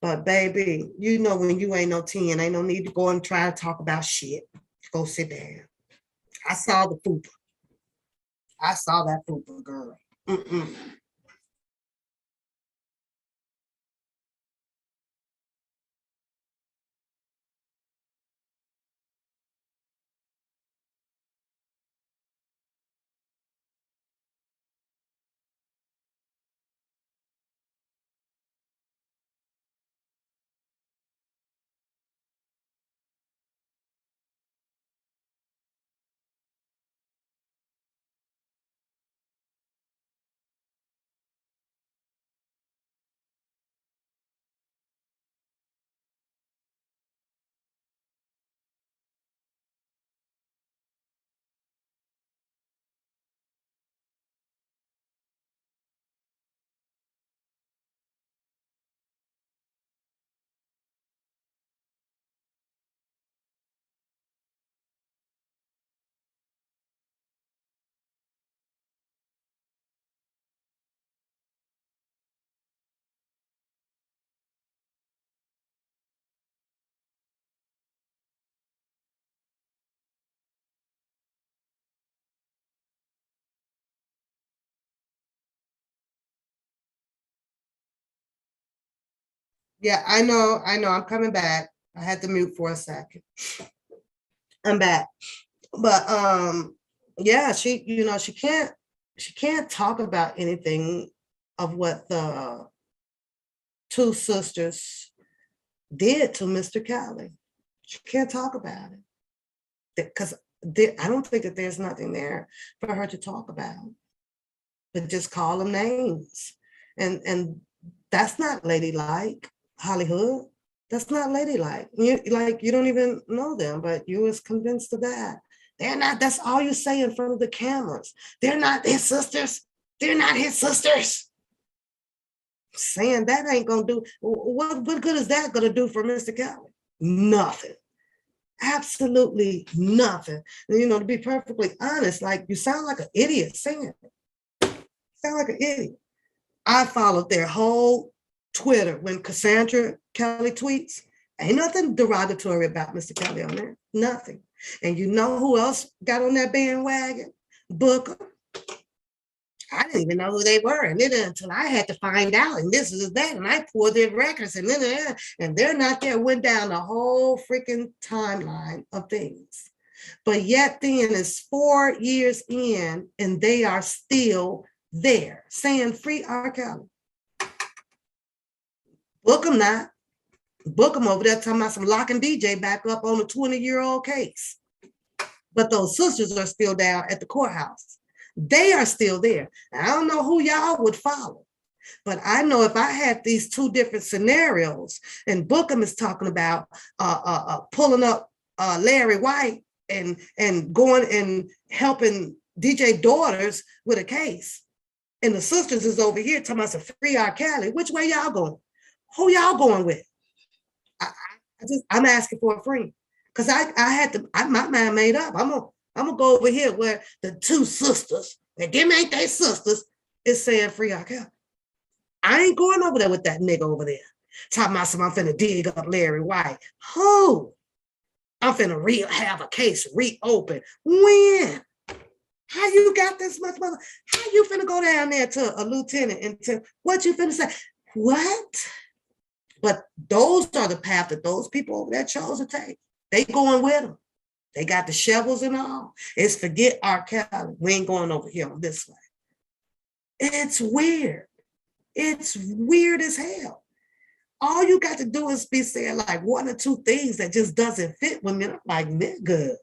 But baby, you know when you ain't no 10, ain't no need to go and try to talk about shit. Go sit down. I saw the pooper. I saw that pooper, girl. Mm-mm. Yeah, I know. I'm coming back. I had to mute for a second. I'm back. But yeah, she can't talk about anything of what the two sisters did to Mr. Kelly. She can't talk about it because I don't think that there's nothing there for her to talk about, but just call them names. And that's not ladylike, Hollywood. That's not ladylike. You don't even know them, but you was convinced of that. They're not, that's all you say in front of the cameras. They're not his sisters. They're not his sisters. Saying that ain't gonna do what good is that gonna do for Mr. Kelly? Nothing. Absolutely nothing. To be perfectly honest, like you sound like an idiot saying it. Sound like an idiot. I followed their whole Twitter when Cassandra Kelly tweets. Ain't nothing derogatory about Mr. Kelly on there. Nothing. And you know who else got on that bandwagon? Booker. I didn't even know who they were. And then until I had to find out, and this is that, and I pulled their records, and then and they're not there, went down the whole freaking timeline of things. But yet then it's 4 years in, and they are still there saying free R. Kelly. Book them not. Book them over there talking about some locking DJ back up on a 20-year-old case. But those sisters are still down at the courthouse. They are still there. I don't know who y'all would follow, but I know if I had these two different scenarios, and Bookham is talking about pulling up Larry White and going and helping DJ Daughters with a case, and the sisters is over here talking about some free R. Kelly. Which way y'all going? Who y'all going with? I'm asking for a friend because I had to. My mind made up. I'm gonna go over here where the two sisters, and them ain't they sisters, is saying free R. Kelly. I ain't going over there with that nigga over there. Talking about some I'm finna dig up Larry White. Who? I'm finna have a case reopen. When? How you got this much money? How you finna go down there to a lieutenant and to what you finna say? What? But those are the path that those people over there chose to take. They going with them. They got the shovels and all. It's forget R. Kelly. We ain't going over here on this way. It's weird. It's weird as hell. All you got to do is be saying like one or two things that just doesn't fit with me. I'm like, nigga,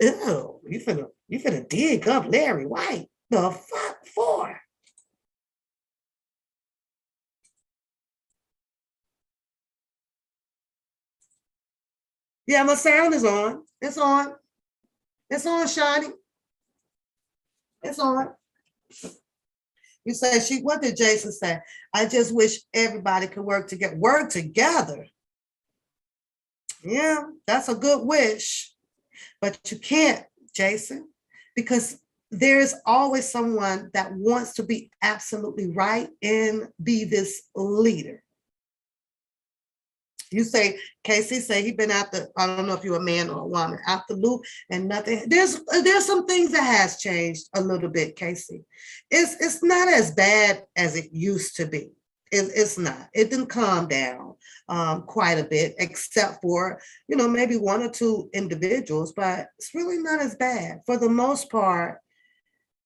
ew, you finna dig up Larry White. The fuck for? Yeah, my sound is on. It's on. It's on, Shiny. It's on. You said what did Jason say? I just wish everybody could work together. Work together. Yeah, that's a good wish. But you can't, Jason, because there's always someone that wants to be absolutely right and be this leader. You say, Casey say he been out the, I don't know if you're a man or a woman, out the loop and nothing. There's some things that has changed a little bit, Casey. It's not as bad as it used to be. It's not. It didn't calm down quite a bit, except for, maybe one or two individuals, but it's really not as bad. For the most part,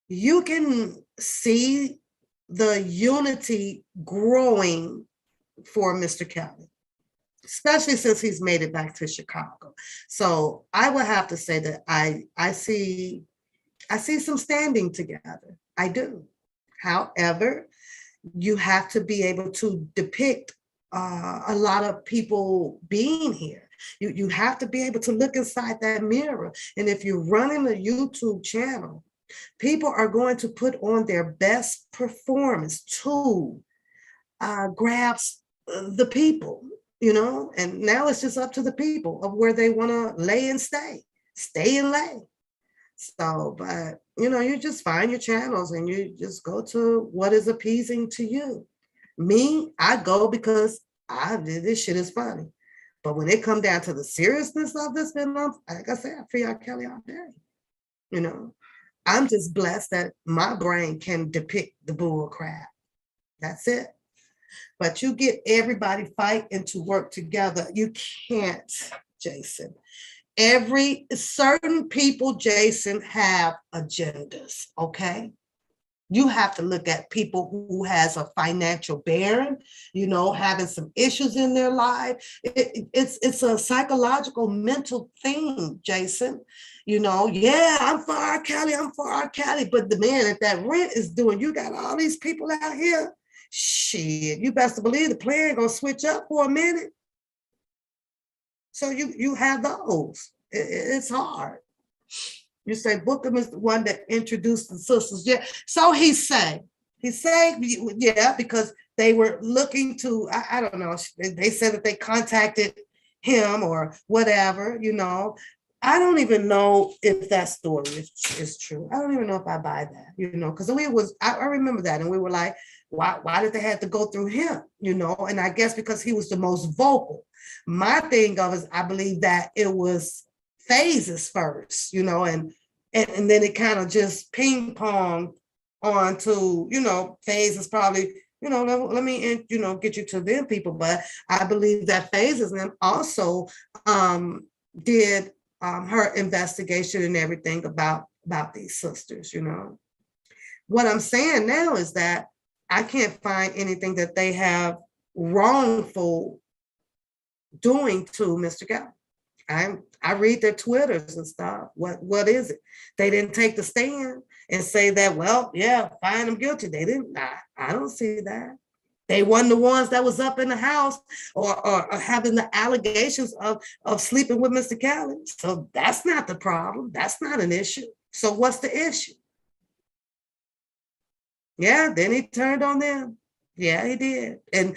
you can see the unity growing for Mr. Kelly, especially since he's made it back to Chicago. So I would have to say that I see some standing together. I do. However, you have to be able to depict a lot of people being here. You have to be able to look inside that mirror. And if you're running a YouTube channel, people are going to put on their best performance to grab the people, and now it's just up to the people of where they want to lay and stay and lay. So, but you just find your channels and you just go to what is appeasing to you. Me, I go because this shit is funny. But when it come down to the seriousness of this, like I said, I free R. Kelly all day. I'm just blessed that my brain can depict the bull crap. That's it. But you get everybody fighting to work together. You can't, Jason. Every certain people, Jason, have agendas, okay? You have to look at people who has a financial bearing, having some issues in their life. It's a psychological, mental thing, Jason. Yeah, I'm for R. Kelly, but the man at that rent is doing, you got all these people out here. Shit, you best to believe the player gonna switch up for a minute. So you have those. It's hard. You say Bookham is the one that introduced the sisters. Yeah. So he say, yeah, because they were looking to, I don't know, they said that they contacted him or whatever, I don't even know if that story is true. I don't even know if I buy that, because I remember that. And we were like, why did they have to go through him, And I guess because he was the most vocal. My thing of is, I believe that it was phases first, and then it kind of just ping pong on to, phases probably, let me, get you to them people. But I believe that phases and also did her investigation and everything about these sisters, What I'm saying now is that I can't find anything that they have wrongful doing to Mr. Kelly. I read their Twitters and stuff. What is it? They didn't take the stand and say that, well, yeah, find them guilty. They didn't. I don't see that. They weren't the ones that was up in the house or having the allegations of sleeping with Mr. Kelly. So that's not the problem. That's not an issue. So what's the issue? Yeah, then he turned on them. Yeah, he did. And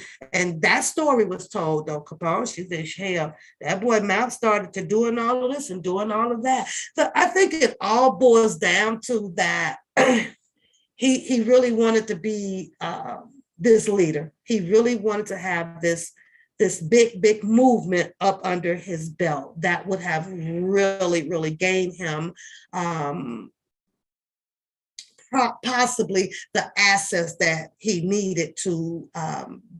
that story was told, though, Capone. She said, hell, that boy Mount started to doing all of this and doing all of that. So I think it all boils down to that he really wanted to be this leader. He really wanted to have this big movement up under his belt that would have really, really gained him possibly the assets that he needed to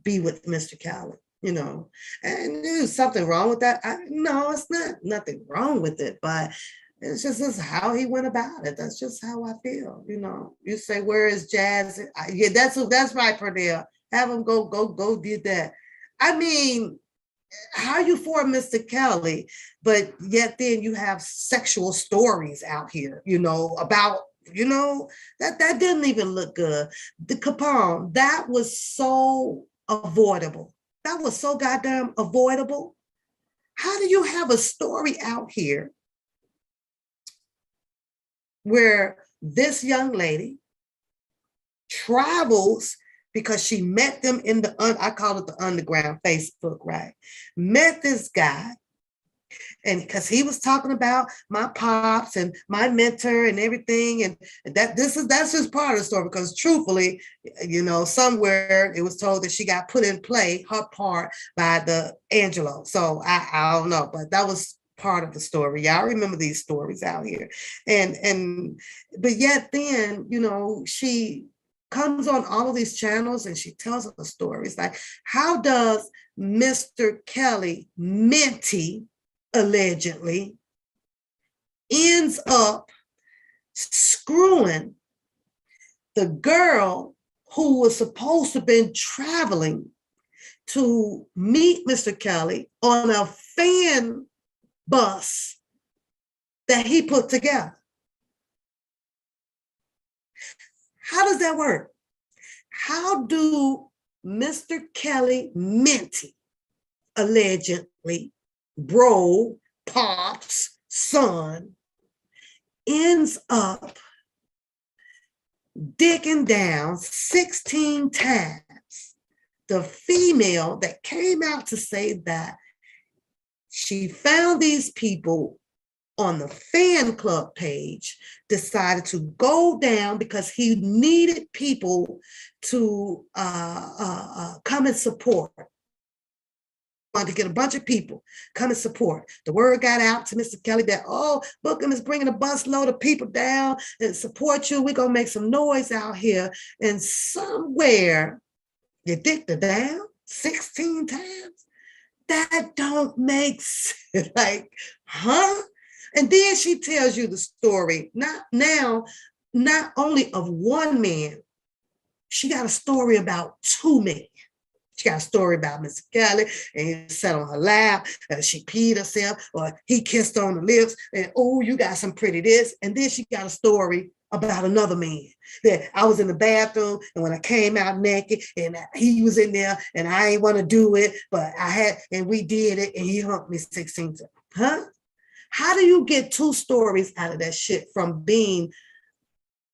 be with Mr. Kelly, and there's something wrong with that. No, it's not nothing wrong with it, but it's just how he went about it. That's just how I feel, You say, where is Jazz? Yeah, that's right, Pernell. Have him go do that. I mean, how are you for Mr. Kelly, but yet then you have sexual stories out here, about that didn't even look good. The Capone, that was so avoidable. That was so goddamn avoidable. How do you have a story out here where this young lady travels because she met them in I call it the underground Facebook, right? Met this guy. And because he was talking about my pops and my mentor and everything, and that's just part of the story. Because truthfully, somewhere it was told that she got put in play her part by the Angelo. So I don't know, but that was part of the story. Y'all remember these stories out here, but yet then she comes on all of these channels and she tells us stories like, how does Mr. Kelly Minty allegedly ends up screwing the girl who was supposed to have been traveling to meet Mr. Kelly on a fan bus that he put together. How does that work? How do Mr. Kelly Minty allegedly bro, pops, son, ends up digging down 16 times the female that came out to say that she found these people on the fan club page, decided to go down because he needed people to come and support. Wanted to get a bunch of people come and support. The word got out to Mr. Kelly that, Bookham is bringing a busload of people down and support you. We're going to make some noise out here. And somewhere You dick the down 16 times? That don't make sense. Like, huh? And then she tells you the story, not only of one man, she got a story about two men. She got a story about Mr. Kelly, and he sat on her lap, and she peed herself, or he kissed on the lips, and oh, you got some pretty this. And then she got a story about another man that I was in the bathroom, and when I came out naked, and he was in there, and I ain't want to do it, but I had, and we did it, and he humped me 16 times. Huh? How do you get two stories out of that shit from being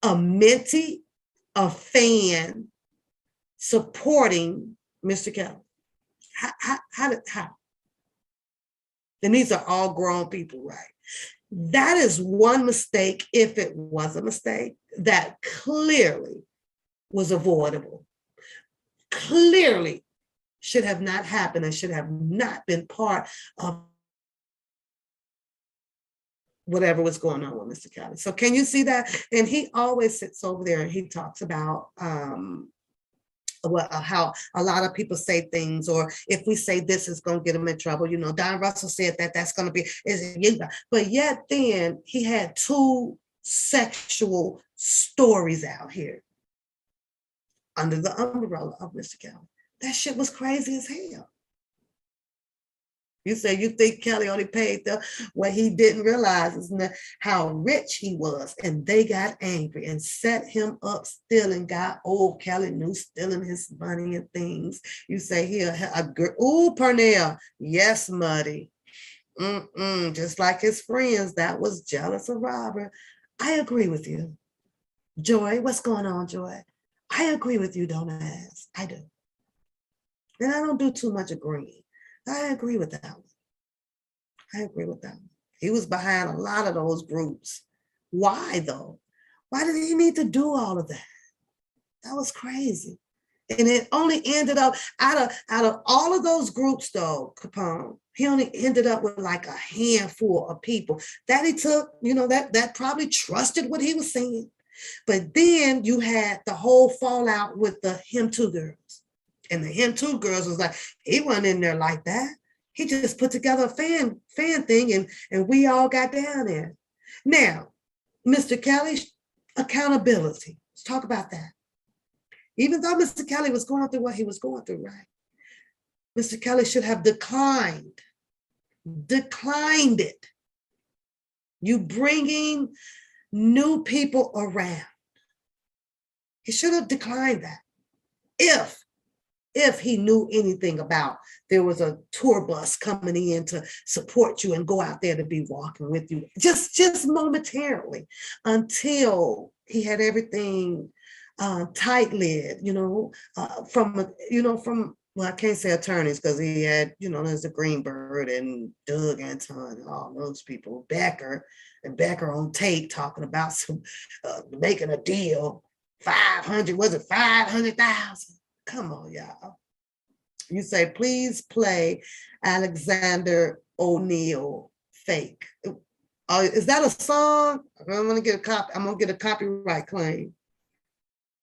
a mentee, a fan, supporting Mr. Kelly? How? And these are all grown people, right? That is one mistake, if it was a mistake, that clearly was avoidable. Clearly should have not happened and should have not been part of whatever was going on with Mr. Kelly. So can you see that? And he always sits over there and he talks about how a lot of people say things, or if we say this is going to get him in trouble. You know, Don Russell said that that's going to be, but yet then he had two sexual stories out here under the umbrella of Mr. Kelly. That shit was crazy as hell. You say you think Kelly only paid them. What he didn't realize is how rich he was. And they got angry and set him up stealing, got old Kelly knew stealing his money and things. You say here, ooh, Pernell, yes, Muddy. Just like his friends that was jealous of Robert. I agree with you. Joy, what's going on, Joy? I agree with you, don't ask. I do. And I don't do too much agreeing. I agree with that one. I agree with that one. He was behind a lot of those groups. Why though? Why did he need to do all of that? That was crazy. And it only ended up out of all of those groups though, Capone, he only ended up with like a handful of people that he took, you know, that probably trusted what he was saying. But then you had the whole fallout with the Him Too girls. And the Him Too girls was like, he wasn't in there like that. He just put together a fan thing, and we all got down there. Now, Mr. Kelly's accountability. Let's talk about that. Even though Mr. Kelly was going through what he was going through, right? Mr. Kelly should have declined it. You bringing new people around. He should have declined that. If he knew anything about there was a tour bus coming in to support you and go out there to be walking with you, just momentarily, until he had everything tight-lid, from well, I can't say attorneys because he had, there's the Greenberg and Doug Anton and all those people, Becker on tape talking about some making a deal, 500, was it 500,000? Come on, y'all. You say, please play Alexander O'Neill Fake. Is that a song? I'm gonna get a copyright claim.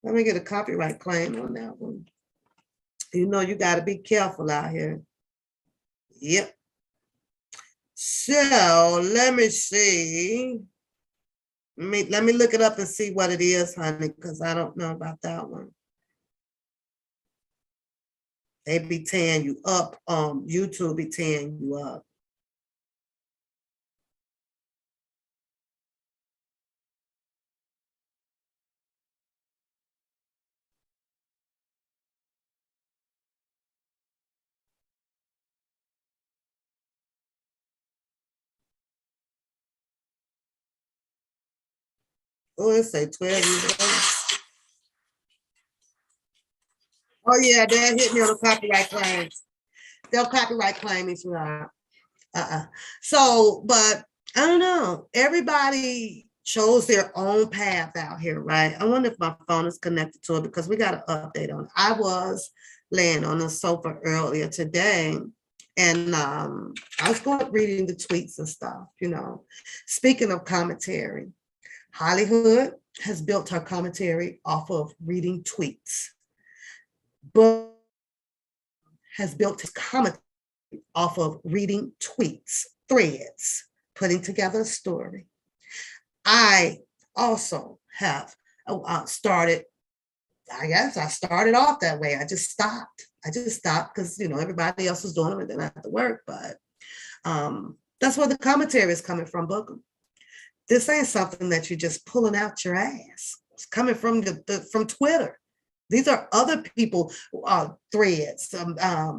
Let me get a copyright claim on that one. You know, you got to be careful out here. Yep. So let me see. Let me look it up and see what it is, honey, because I don't know about that one. They be tearing you up. YouTube be tearing you up. Oh, it say 12 years old. Oh yeah, they'll hit me on the copyright claims. They'll copyright claim me for So, but I don't know. Everybody chose their own path out here, right? I wonder if my phone is connected to it because we got an update on it. I was laying on the sofa earlier today, and I was going reading the tweets and stuff, Speaking of commentary, Hollywood has built her commentary off of reading tweets. But has built his comedy off of reading tweets, threads, putting together a story. I also have started, I guess I started off that way. I just stopped because, everybody else was doing it and then I had to work. But that's where the commentary is coming from, Booker. This ain't something that you're just pulling out your ass. It's coming from from Twitter. These are other people, threads,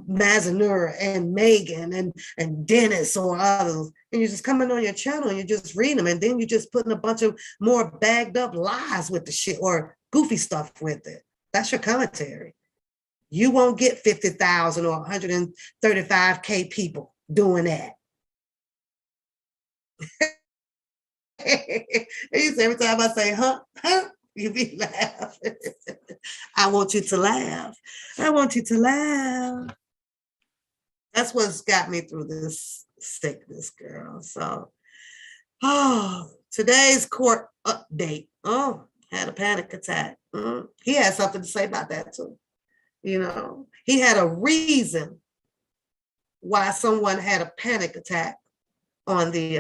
Mazanur and Megan and Dennis or others. And you're just coming on your channel and you're just reading them. And then you're just putting a bunch of more bagged up lies with the shit or goofy stuff with it. That's your commentary. You won't get 50,000 or 135K people doing that. Every time I say, huh, you be laughing. I want you to laugh. I want you to laugh. That's what's got me through this sickness, girl. So, today's court update. Had a panic attack. He had something to say about that too. He had a reason why someone had a panic attack on the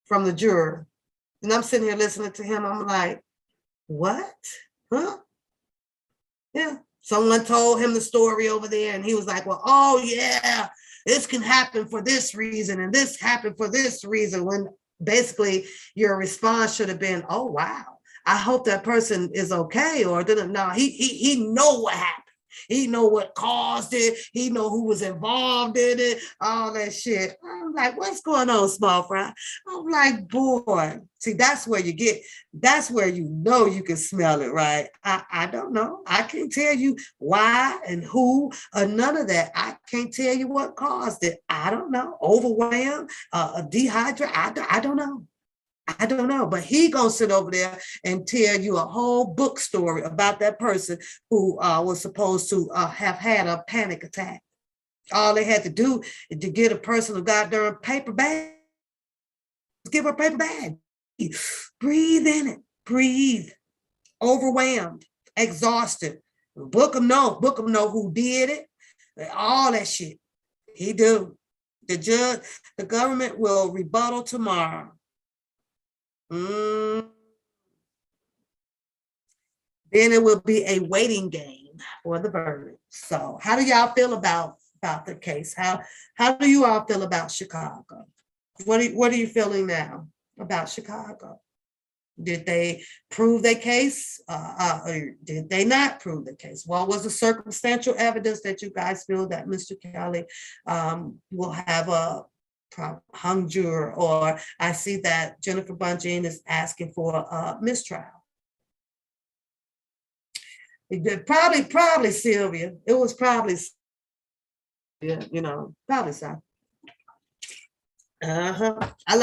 from the juror. And I'm sitting here listening to him. I'm like, what? Huh? Yeah. Someone told him the story over there and he was like, well, oh yeah, this can happen for this reason and this happened for this reason, when basically your response should have been, oh wow, I hope that person is okay, or didn't. No, he know what happened. He know what caused it. He know who was involved in it, all that shit. I'm like, what's going on, small fry? I'm like, boy, see, that's where you you can smell it, right? I don't know. I can't tell you why and who, none of that. I can't tell you what caused it. I don't know. Overwhelmed, dehydrated. I don't know. I don't know, but he gonna sit over there and tell you a whole book story about that person who was supposed to have had a panic attack. All they had to do is to get a person a goddamn paper bag. Give her a paper bag. Breathe in it. Breathe. Overwhelmed. Exhausted. Book him know who did it. All that shit. He do. The government will rebuttal tomorrow. Then it will be a waiting game for the verdict. So how do y'all feel about the case? How do you all feel about Chicago? What are you feeling now about Chicago? Did they prove their case? Or did they not prove the case? What was the circumstantial evidence that you guys feel that Mr. Kelly will have a hung juror? Or I see that Jennifer Bungean is asking for a mistrial. Probably Sylvia. It was probably, probably so.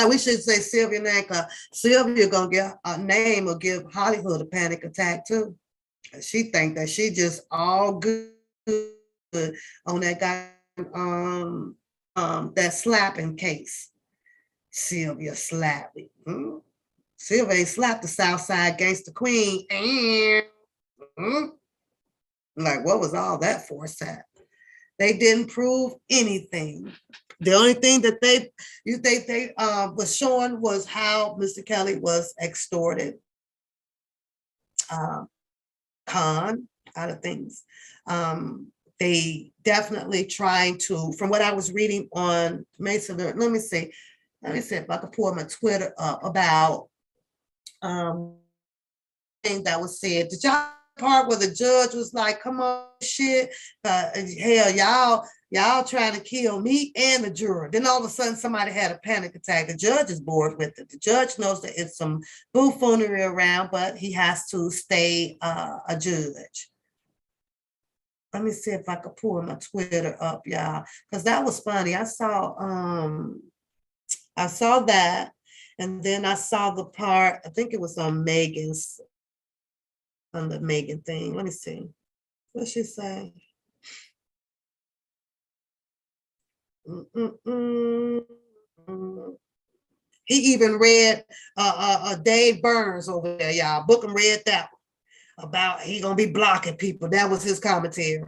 We should say Sylvia now, because Sylvia gonna get a name or give Hollywood a panic attack too. She think that she just all good on that guy, that slapping case. Sylvia slapped it. Sylvia ain't slapped the Southside Gangster Queen. Like, what was all that for, Sat? They didn't prove anything. The only thing that they was showing was how Mr. Kelly was extorted, con out of things. They definitely trying to, from what I was reading on Mason, let me see if I can pull my Twitter up about thing that was said. Did y'all part where the judge was like, come on, shit, hell, y'all trying to kill me and the juror. Then all of a sudden somebody had a panic attack. The judge is bored with it. The judge knows that it's some buffoonery around, but he has to stay a judge. Let me see if I could pull my Twitter up, y'all, because that was funny. I saw that, and then I saw the part, I think it was on the Megan thing. Let me see. What she say? He even read Dave Burns over there, y'all. Bookham read that one about he gonna be blocking people. That was his commentary.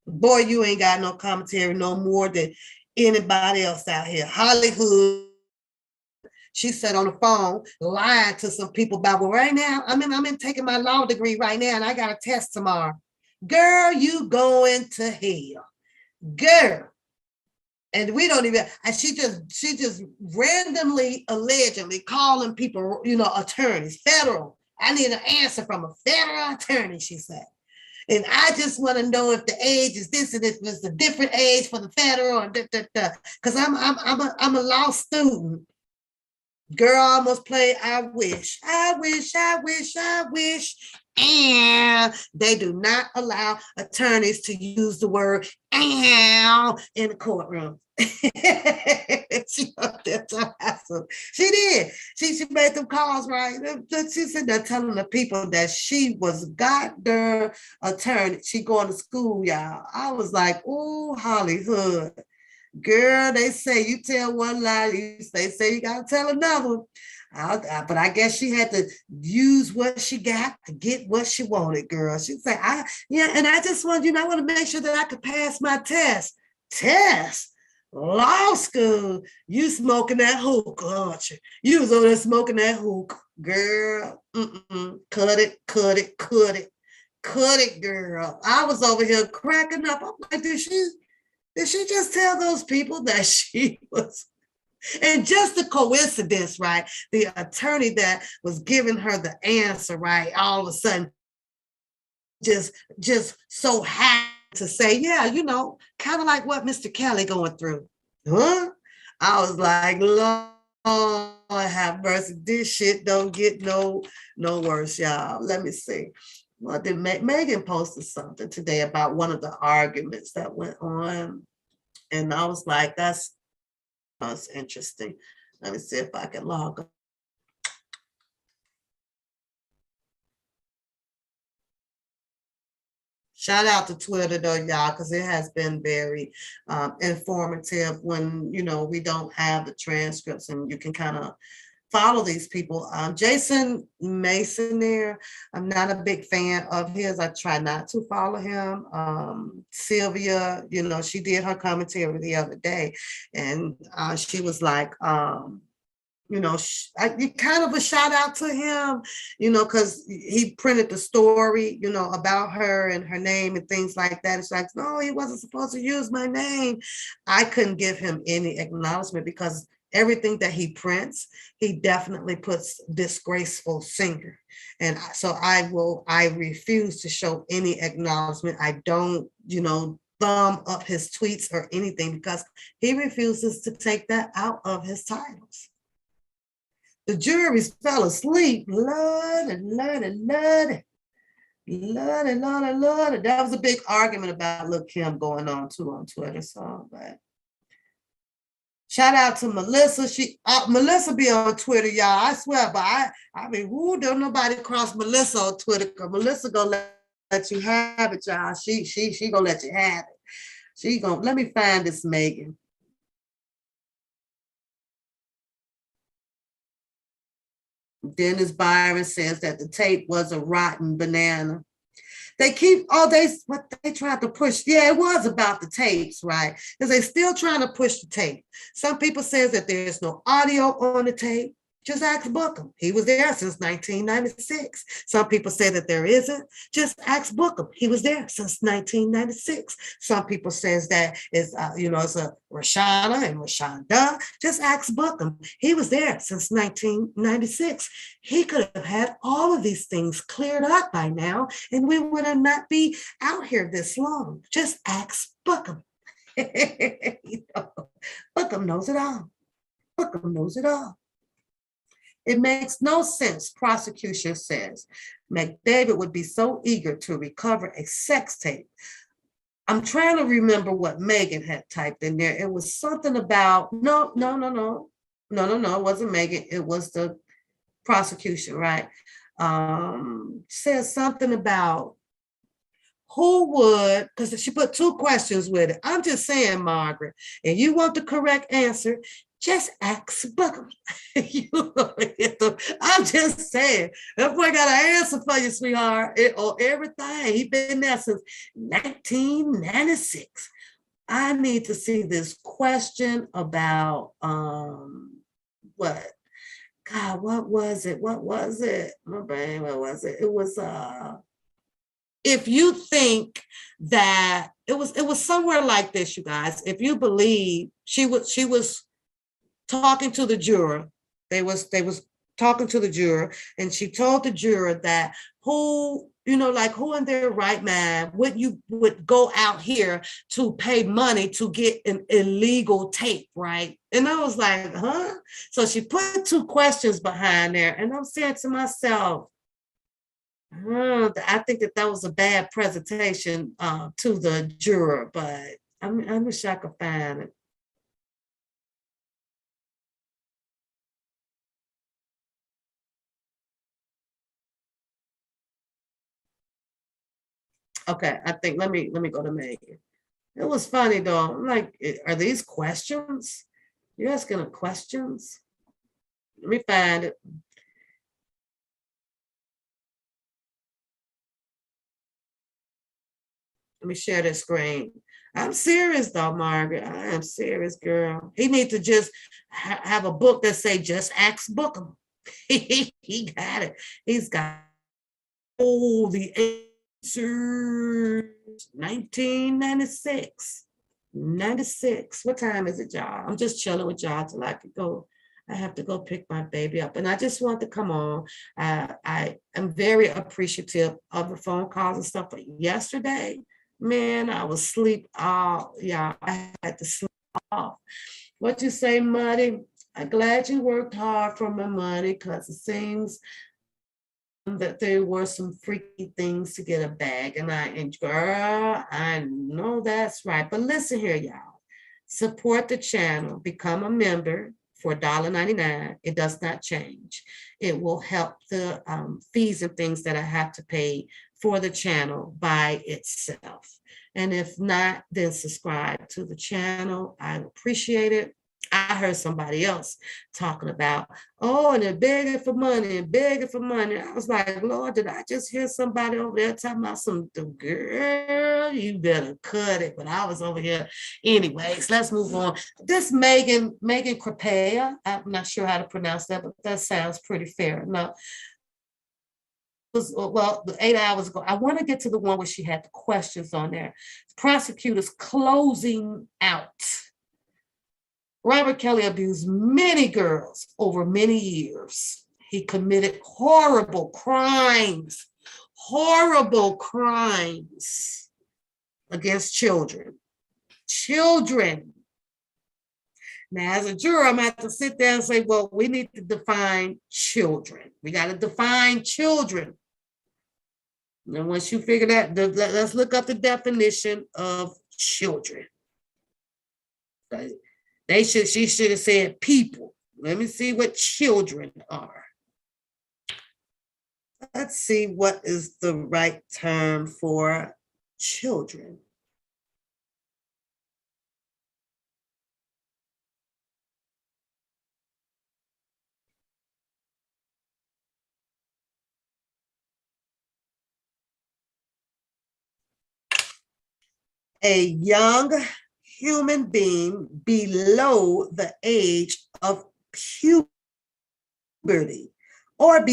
Boy, you ain't got no commentary no more than anybody else out here. Hollywood, she said on the phone, lying to some people about, well, right now, I'm in taking my law degree right now, and I got a test tomorrow. Girl, you going to hell. Girl. And we don't even, and she just randomly, allegedly calling people, attorneys, federal. I need an answer from a federal attorney, she said. And I just want to know if the age is this and if it's a different age for the federal and because I'm a law student. Girl almost played I wish. And they do not allow attorneys to use the word and in the courtroom. She did. She made them calls, right? She said they're telling the people that she was got their attorney. She going to school, y'all. I was like, oh, Hollywood. Girl, they say you tell one lie, they say you gotta tell another one. But I guess she had to use what she got to get what she wanted, girl. She said, and I just want, I want to make sure that I could pass my test. Test? Law school, you smoking that hook, aren't you? You was over there smoking that hook, girl. Cut it, girl. I was over here cracking up. I'm like, did she just tell those people that she was? And just a coincidence, right? The attorney that was giving her the answer, right? All of a sudden, just so happy to say, yeah, kind of like what Mr. Kelly going through. Huh? I was like, Lord have mercy. This shit don't get no worse, y'all. Let me see. Well, did Megan posted something today about one of the arguments that went on. And I was like, that's interesting. Let me see if I can log on. Shout out to Twitter though, y'all, because it has been very informative when, we don't have the transcripts and you can kind of follow these people. Jason Mason there, I'm not a big fan of his. I try not to follow him. Sylvia, she did her commentary the other day and she was like, kind of a shout out to him, because he printed the story, about her and her name and things like that. It's like, no, he wasn't supposed to use my name. I couldn't give him any acknowledgement because everything that he prints, he definitely puts disgraceful singer. And so I refuse to show any acknowledgement. I don't, thumb up his tweets or anything because he refuses to take that out of his titles. The jury fell asleep. Lord. That was a big argument about Lil' Kim going on too on Twitter. So, but shout out to Melissa. Melissa be on Twitter, y'all. I swear, but I mean, don't nobody cross Melissa on Twitter because Melissa gonna let you have it, y'all. She gonna let you have it. She gonna let me find this Megan. Dennis Byron says that the tape was a rotten banana. They keep what they tried to push. Yeah, it was about the tapes, right? Because they're still trying to push the tape. Some people says that there's no audio on the tape. Just ask Bookham. He was there since 1996. Some people say that there isn't. Just ask Bookham. He was there since 1996. Some people says that it's it's a Rashana and Rashonda. Just ask Bookham. He was there since 1996. He could have had all of these things cleared up by now, and we would have not be out here this long. Just ask Bookham. Bookham knows it all. Bookham knows it all. It makes no sense, prosecution says. McDavid would be so eager to recover a sex tape. I'm trying to remember what Megan had typed in there. It was something about, no. It wasn't Megan. It was the prosecution, right? Says something about who would, because she put two questions with it. I'm just saying, Margaret, if you want the correct answer, Just ask Bookham. I'm just saying, that boy got an answer for you, sweetheart. On everything. He been there since 1996. I need to see this question about what? God, what was it? What was it? My brain, what was it? It was if you think that it was somewhere like this, you guys. If you believe she was talking to the juror. They was talking to the juror, and she told the juror that who in their right mind would go out here to pay money to get an illegal tape, right? And I was like, huh? So she put two questions behind there, and I'm saying to myself, I think that was a bad presentation to the juror, but I wish I could find it. Okay, I think let me go to Megan. It was funny though. I'm like, are these questions? You're asking her questions? Let me find it. Let me share this screen. I'm serious though, Margaret. I am serious, girl. He needs to just have a book that say just ask Bookham. He got it. He's got all the answers. 1996. 96. What time is it, y'all? I'm just chilling with y'all till I could go. I have to go pick my baby up. And I just want to come on. I am very appreciative of the phone calls and stuff. But yesterday, man, I was asleep all, yeah, I had to sleep off. What you say, Muddy? I'm glad you worked hard for my money, because it seems that there were some freaky things to get a bag. And girl, I know that's right. But listen here, y'all. Support the channel, become a member for $1.99. It does not change. It will help the fees and things that I have to pay for the channel by itself. And if not, then subscribe to the channel. I appreciate it. I heard somebody else talking about, oh, and they're begging for money and begging for money. I was like, Lord, did I just hear somebody over there talking about some girl? You better cut it. But I was over here. Anyways, let's move on. This Megan Crepea, I'm not sure how to pronounce that, but that sounds pretty fair enough. Well, 8 hours ago. I want to get to the one where she had the questions on there. Prosecutors closing out. Robert Kelly abused many girls over many years. He committed horrible crimes against children. Now, as a juror, I'm going to have to sit there and say, well, we need to define children. We got to define children. And once you figure that, let's look up the definition of children. She should have said people. Let me see what children are. Let's see what is the right term for children. A young human being below the age of puberty, or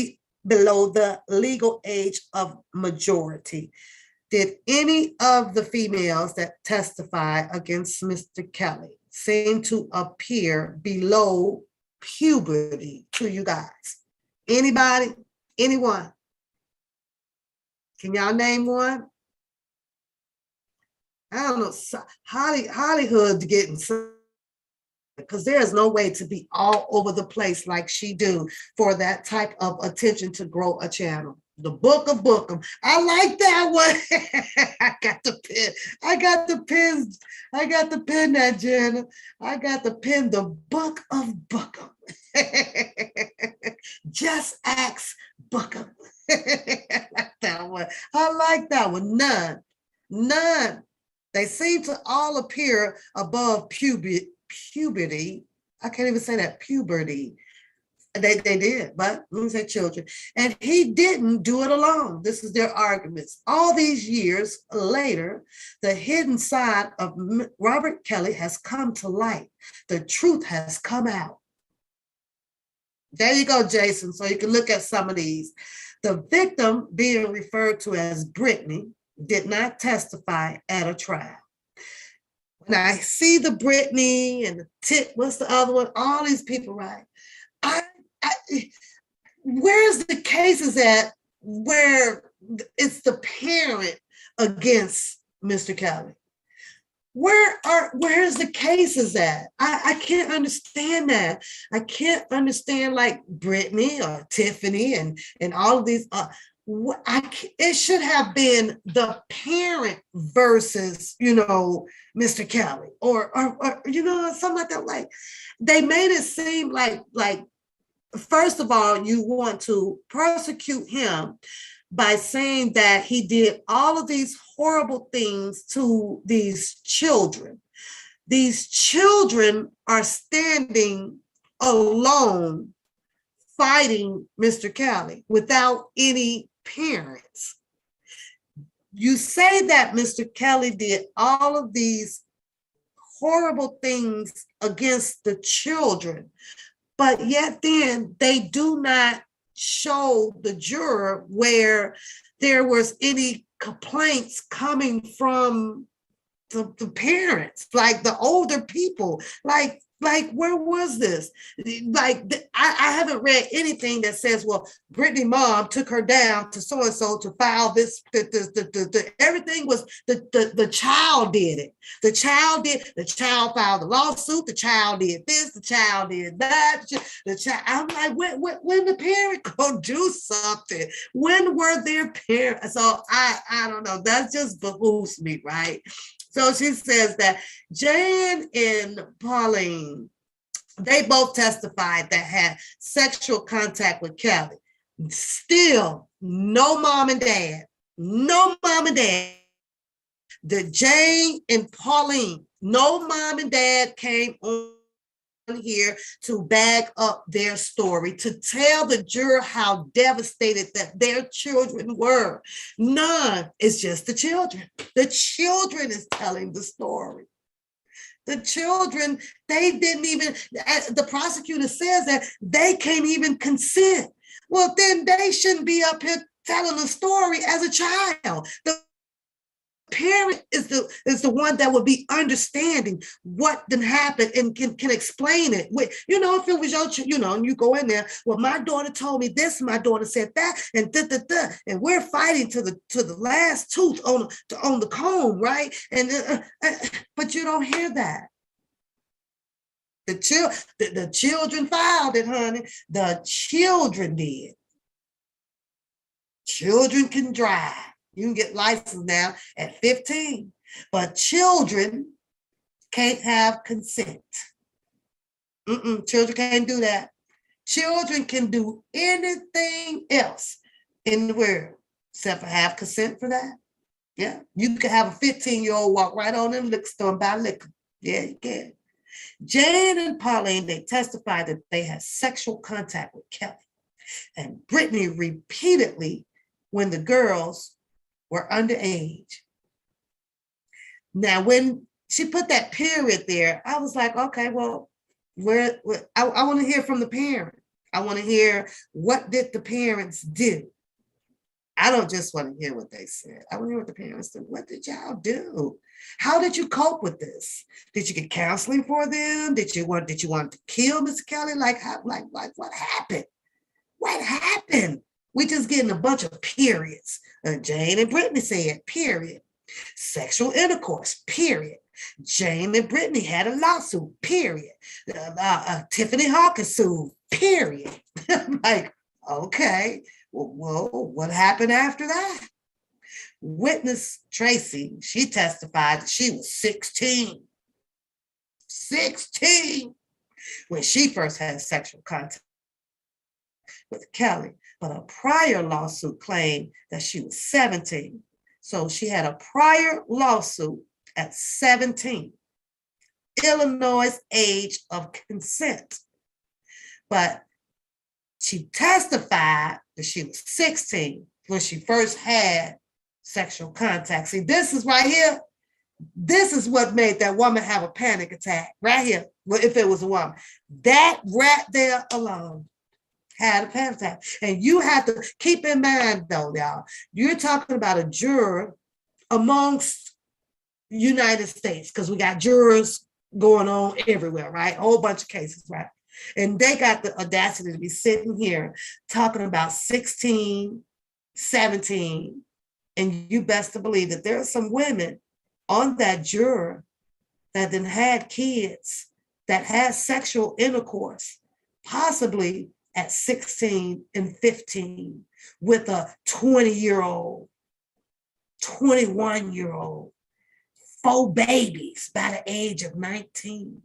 below the legal age of majority. Did any of the females that testify against Mr. Kelly seem to appear below puberty to you guys? Anybody? Anyone? Can y'all name one? I don't know. Hollywood getting, because there is no way to be all over the place like she do for that type of attention to grow a channel. The Book of Bookham. I like that one. I got the pen. I got the pen that, Jenna. I got the pen, the Book of Bookham. Just ask Bookham. I like that one. I like that one. None. They seem to all appear above puberty. I can't even say that, puberty. They did, but let me say children. And he didn't do it alone. This is their arguments. All these years later, the hidden side of Robert Kelly has come to light. The truth has come out. There you go, Jason. So you can look at some of these. The victim, being referred to as Brittany, did not testify at a trial. When I see the Brittany and the what's the other one? All these people, right? Where's the cases at where it's the parent against Mr. Kelly? Where's the cases at? I can't understand that. I can't understand like Brittany or Tiffany and all of these. It should have been the parent versus, Mr. Kelly or something like that. Like they made it seem like first of all, you want to prosecute him by saying that he did all of these horrible things to these children. These children are standing alone fighting Mr. Kelly without any parents. You say that Mr. Kelly did all of these horrible things against the children, but yet then they do not show the juror where there was any complaints coming from the parents, like the older people, like where was this? Like I haven't read anything that says, well, Brittany mom took her down to so-and-so to file this. Everything was the child did it. The child filed the lawsuit. The child did this. The child did that. The child. I'm like, when the parent go do something? When were their parents? So I don't know. That just behooves me, right? So she says that Jan and Pauline, they both testified that had sexual contact with Kelly. Still, no mom and dad. The Jane and Pauline, no mom and dad came on here to back up their story, to tell the juror how devastated that their children were. None. It's just the children. The children is telling the story. The children, they didn't even, the prosecutor says that they can't even consent. Well, then they shouldn't be up here telling the story as a child. The parent is the one that would be understanding what did happen and can explain it. If it was your, and you go in there, well, my daughter told me this, my daughter said that, and and we're fighting to the last tooth on the comb, right? And but you don't hear that. The children filed it, honey. The children did. Children can drive. You can get licensed now at 15, but children can't have consent. Children can't do that. Children can do anything else in the world except for have consent for that. Yeah, you can have a 15-year-old walk right on in the liquor store and buy liquor. Yeah, you can. Jane and Pauline, they testified that they had sexual contact with Kelly, and Brittany repeatedly when the girls were underage. Now, when she put that period there, I was like, okay, well, I want to hear from the parent. I want to hear, what did the parents do? I don't just want to hear what they said. I want to hear what the parents did. What did y'all do? How did you cope with this? Did you get counseling for them? Did you want to kill Miss Kelly? Like what happened? What happened? We just getting a bunch of periods. Jane and Brittany said, period. Sexual intercourse, period. Jane and Brittany had a lawsuit, period. Tiffany Hawkins sued, period. Like, okay, well, what happened after that? Witness Tracy, she testified that she was 16 when she first had sexual contact with Kelly. But a prior lawsuit claimed that she was 17. So she had a prior lawsuit at 17. Illinois age of consent. But she testified that she was 16 when she first had sexual contact. See, this is right here. This is what made that woman have a panic attack right here. Well, if it was a woman, that right there alone had a panic attack. And you have to keep in mind, though, y'all, you're talking about a juror amongst United States, because we got jurors going on everywhere, right? A whole bunch of cases, right? And they got the audacity to be sitting here talking about 16, 17. And you best to believe that there are some women on that juror that then had kids, that had sexual intercourse, possibly at 16 and 15 with a 20-year-old, 21-year-old, 4 babies by the age of 19.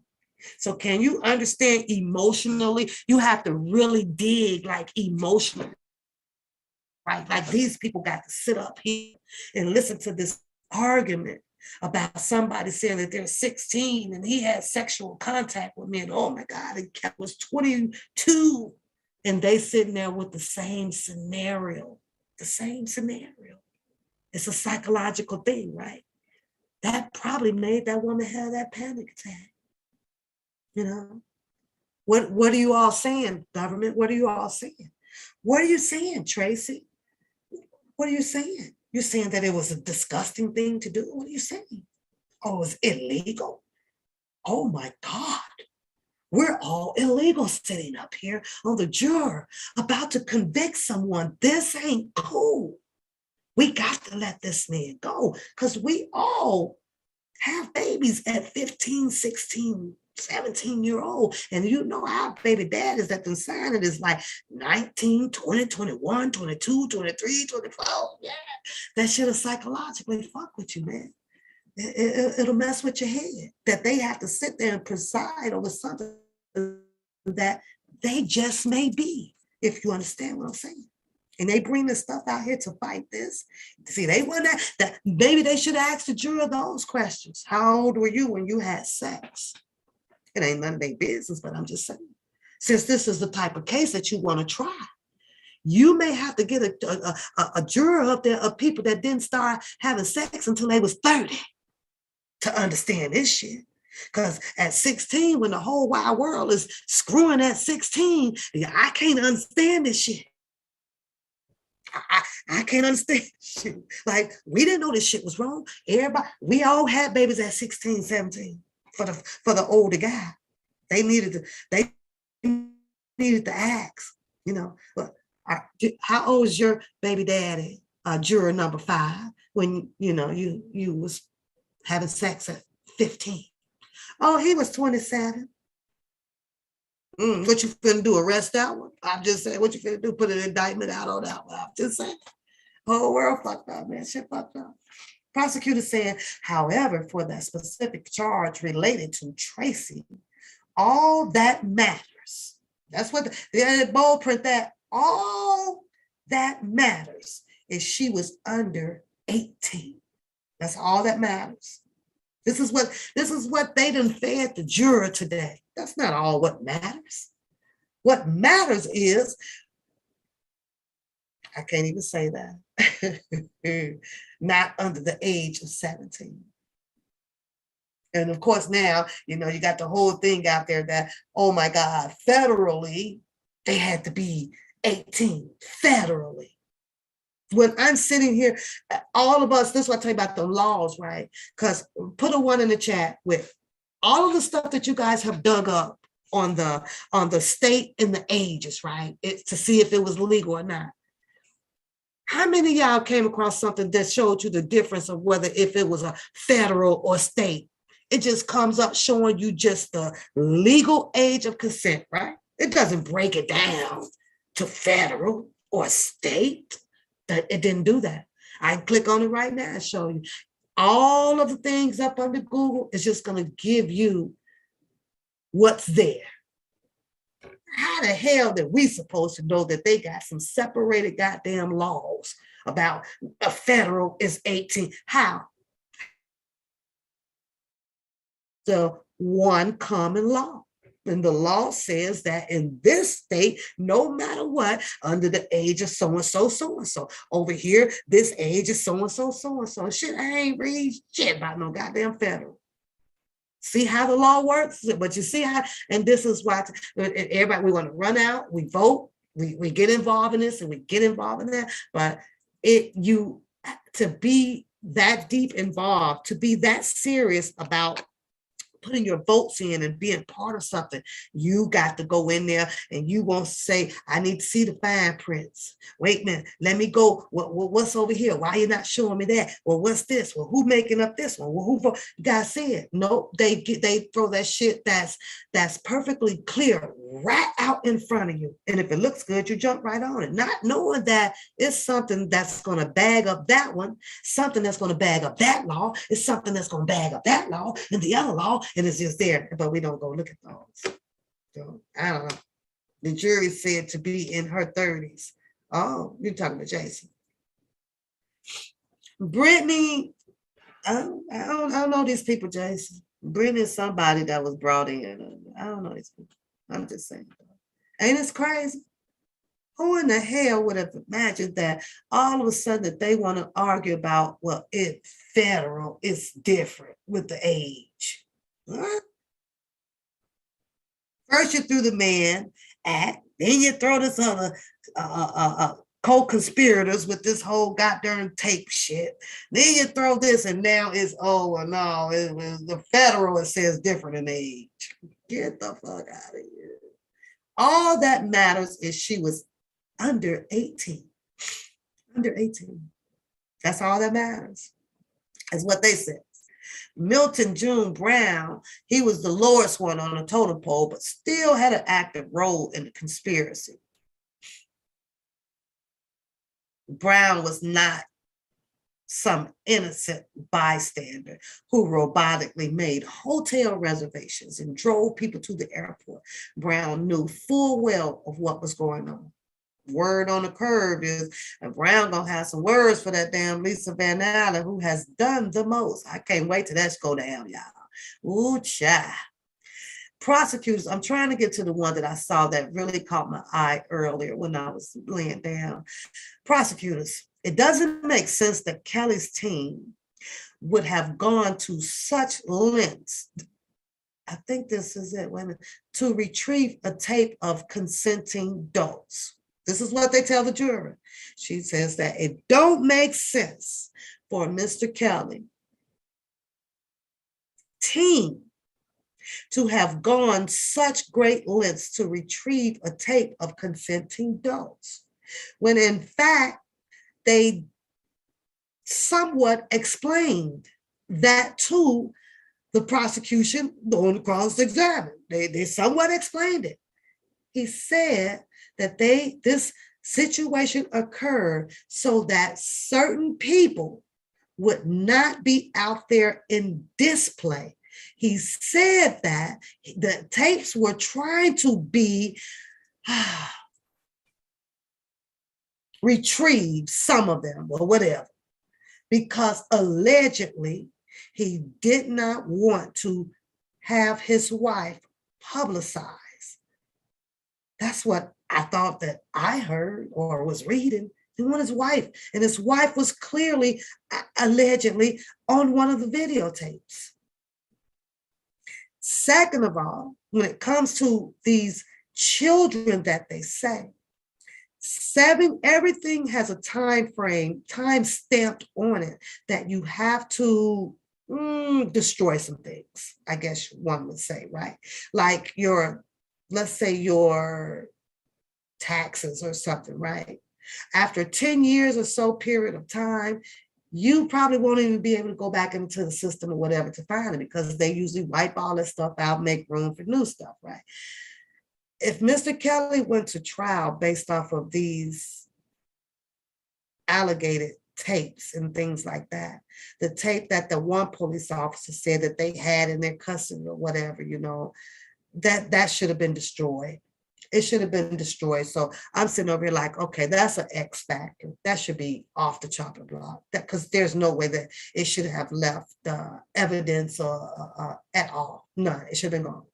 So can you understand emotionally? You have to really dig like emotionally, right? Like these people got to sit up here and listen to this argument about somebody saying that they're 16 and he had sexual contact with me. And oh my God, he was 22. And they sitting there with the same scenario, the same scenario. It's a psychological thing, right? That probably made that woman have that panic attack. You know, what are you all saying, government? What are you all saying? What are you saying, Tracy? What are you saying? You're saying that it was a disgusting thing to do? What are you saying? Oh, it was illegal? Oh my God. We're all illegal sitting up here on the juror about to convict someone. This ain't cool. We got to let this man go because we all have babies at 15, 16, 17-year-old. And you know our baby dad is that the signing is like 19, 20, 21, 22, 23, 24. Yeah, that shit'll psychologically fuck with you, man. It'll mess with your head that they have to sit there and preside over something that they just may be, if you understand what I'm saying. And they bring this stuff out here to fight this. See, they want that maybe they should ask the juror those questions. How old were you when you had sex? It ain't none of their business, but I'm just saying. Since this is the type of case that you want to try, you may have to get a juror up there of people that didn't start having sex until they was 30 to understand this shit. Because at 16, when the whole wide world is screwing at 16, I can't understand this shit. I can't understand shit. Like, we didn't know this shit was wrong. Everybody, we all had babies at 16, 17 for the older guy. They needed to ask, you know, but how old is your baby daddy, juror number 5, when, you know, you was having sex at 15? Oh, he was 27. What you finna do, arrest that one? I'm just saying, what you finna do, put an indictment out on that one? I'm just saying. Whole world fucked up, man. Shit fucked up. Prosecutor saying, however, for that specific charge related to Tracy, all that matters. That's what the bold print, that all that matters is she was under 18. That's all that matters. This is what they done fed the juror today. That's not all what matters. What matters is, I can't even say that, not under the age of 17. And of course now, you know, you got the whole thing out there that, oh my God, federally, they had to be 18, federally. When I'm sitting here, all of us, this is what I tell you about the laws, right? Because put a 1 in the chat with all of the stuff that you guys have dug up on the state and the ages, right? To see if it was legal or not. How many of y'all came across something that showed you the difference of whether if it was a federal or state? It just comes up showing you just the legal age of consent, right? It doesn't break it down to federal or state. That it didn't do that. I can click on it right now and show you all of the things up under Google. It's just going to give you what's there. How the hell did we supposed to know that they got some separated goddamn laws about a federal is 18? How? So one common law. And the law says that in this state, no matter what, under the age of so-and-so, so-and-so. Over here, this age is so-and-so, so-and-so. Shit, I ain't read shit about no goddamn federal. See how the law works? But you see how, and this is why everybody, we want to run out, we vote, we get involved in this and we get involved in that. But to be that deep involved, to be that serious about putting your votes in and being part of something, you got to go in there and you won't say, I need to see the fine prints. Wait a minute, let me go. What's over here? Why are you not showing me that? Well, what's this? Well, who making up this one? Well, who? You gotta see it. No, they throw that shit that's perfectly clear right out in front of you. And if it looks good, you jump right on it, not knowing that it's something that's going to bag up that one, something that's going to bag up that law, it's something that's going to bag up that law and the other law, and it's just there. But we don't go look at those. So I don't know. The jury said to be in her 30s. Oh, you're talking to Jason. Brittany, I don't know these people, Jason. Brittany is somebody that was brought in. I don't know these people. I'm just saying. Ain't this crazy? Who in the hell would have imagined that all of a sudden that they want to argue about, well, it's federal, it's different with the age. Huh? First you threw the Mann Act, then you throw this other co-conspirators with this whole goddamn tape shit. Then you throw this, and now it's, oh, no, it was the federal, it says different in age. Get the fuck out of here. All that matters is she was under 18. Under 18. That's all that matters. That's what they said. Milton June Brown, he was the lowest one on the totem pole, but still had an active role in the conspiracy. Brown was not some innocent bystander who robotically made hotel reservations and drove people to the airport. Brown knew full well of what was going on. Word on the curve is, and Brown gonna have some words for that damn Lisa Van Allen, who has done the most. I can't wait till that go down, y'all. Ooh, child. Prosecutors, I'm trying to get to the one that I saw that really caught my eye earlier when I was laying down. Prosecutors, it doesn't make sense that Kelly's team would have gone to such lengths, I think this is it, wait a minute, to retrieve a tape of consenting adults. This is what they tell the jury. She says that it don't make sense for Mr. Kelly team to have gone such great lengths to retrieve a tape of consenting adults, when in fact, they somewhat explained that to the prosecution on the cross-examination. They somewhat explained it. He said that this situation occurred so that certain people would not be out there in display. He said that the tapes were trying to be retrieved, some of them or whatever, because allegedly he did not want to have his wife publicized. That's what I thought that I heard or was reading. He wanted his wife, and his wife was clearly, allegedly, on one of the videotapes. Second of all, when it comes to these children that they say, everything has a time frame, time stamped on it, that you have to destroy some things, I guess one would say, right? Like let's say your taxes or something, right? After 10 years or so period of time, you probably won't even be able to go back into the system or whatever to find it, because they usually wipe all that stuff out, make room for new stuff, right? If Mr. Kelly went to trial based off of these alleged tapes and things like that, the tape that the one police officer said that they had in their custody or whatever, that should have been destroyed. It should have been destroyed. So I'm sitting over here like, okay, that's an X factor. That should be off the chopping block. That because there's no way that it should have left evidence or at all. None. It should have been gone.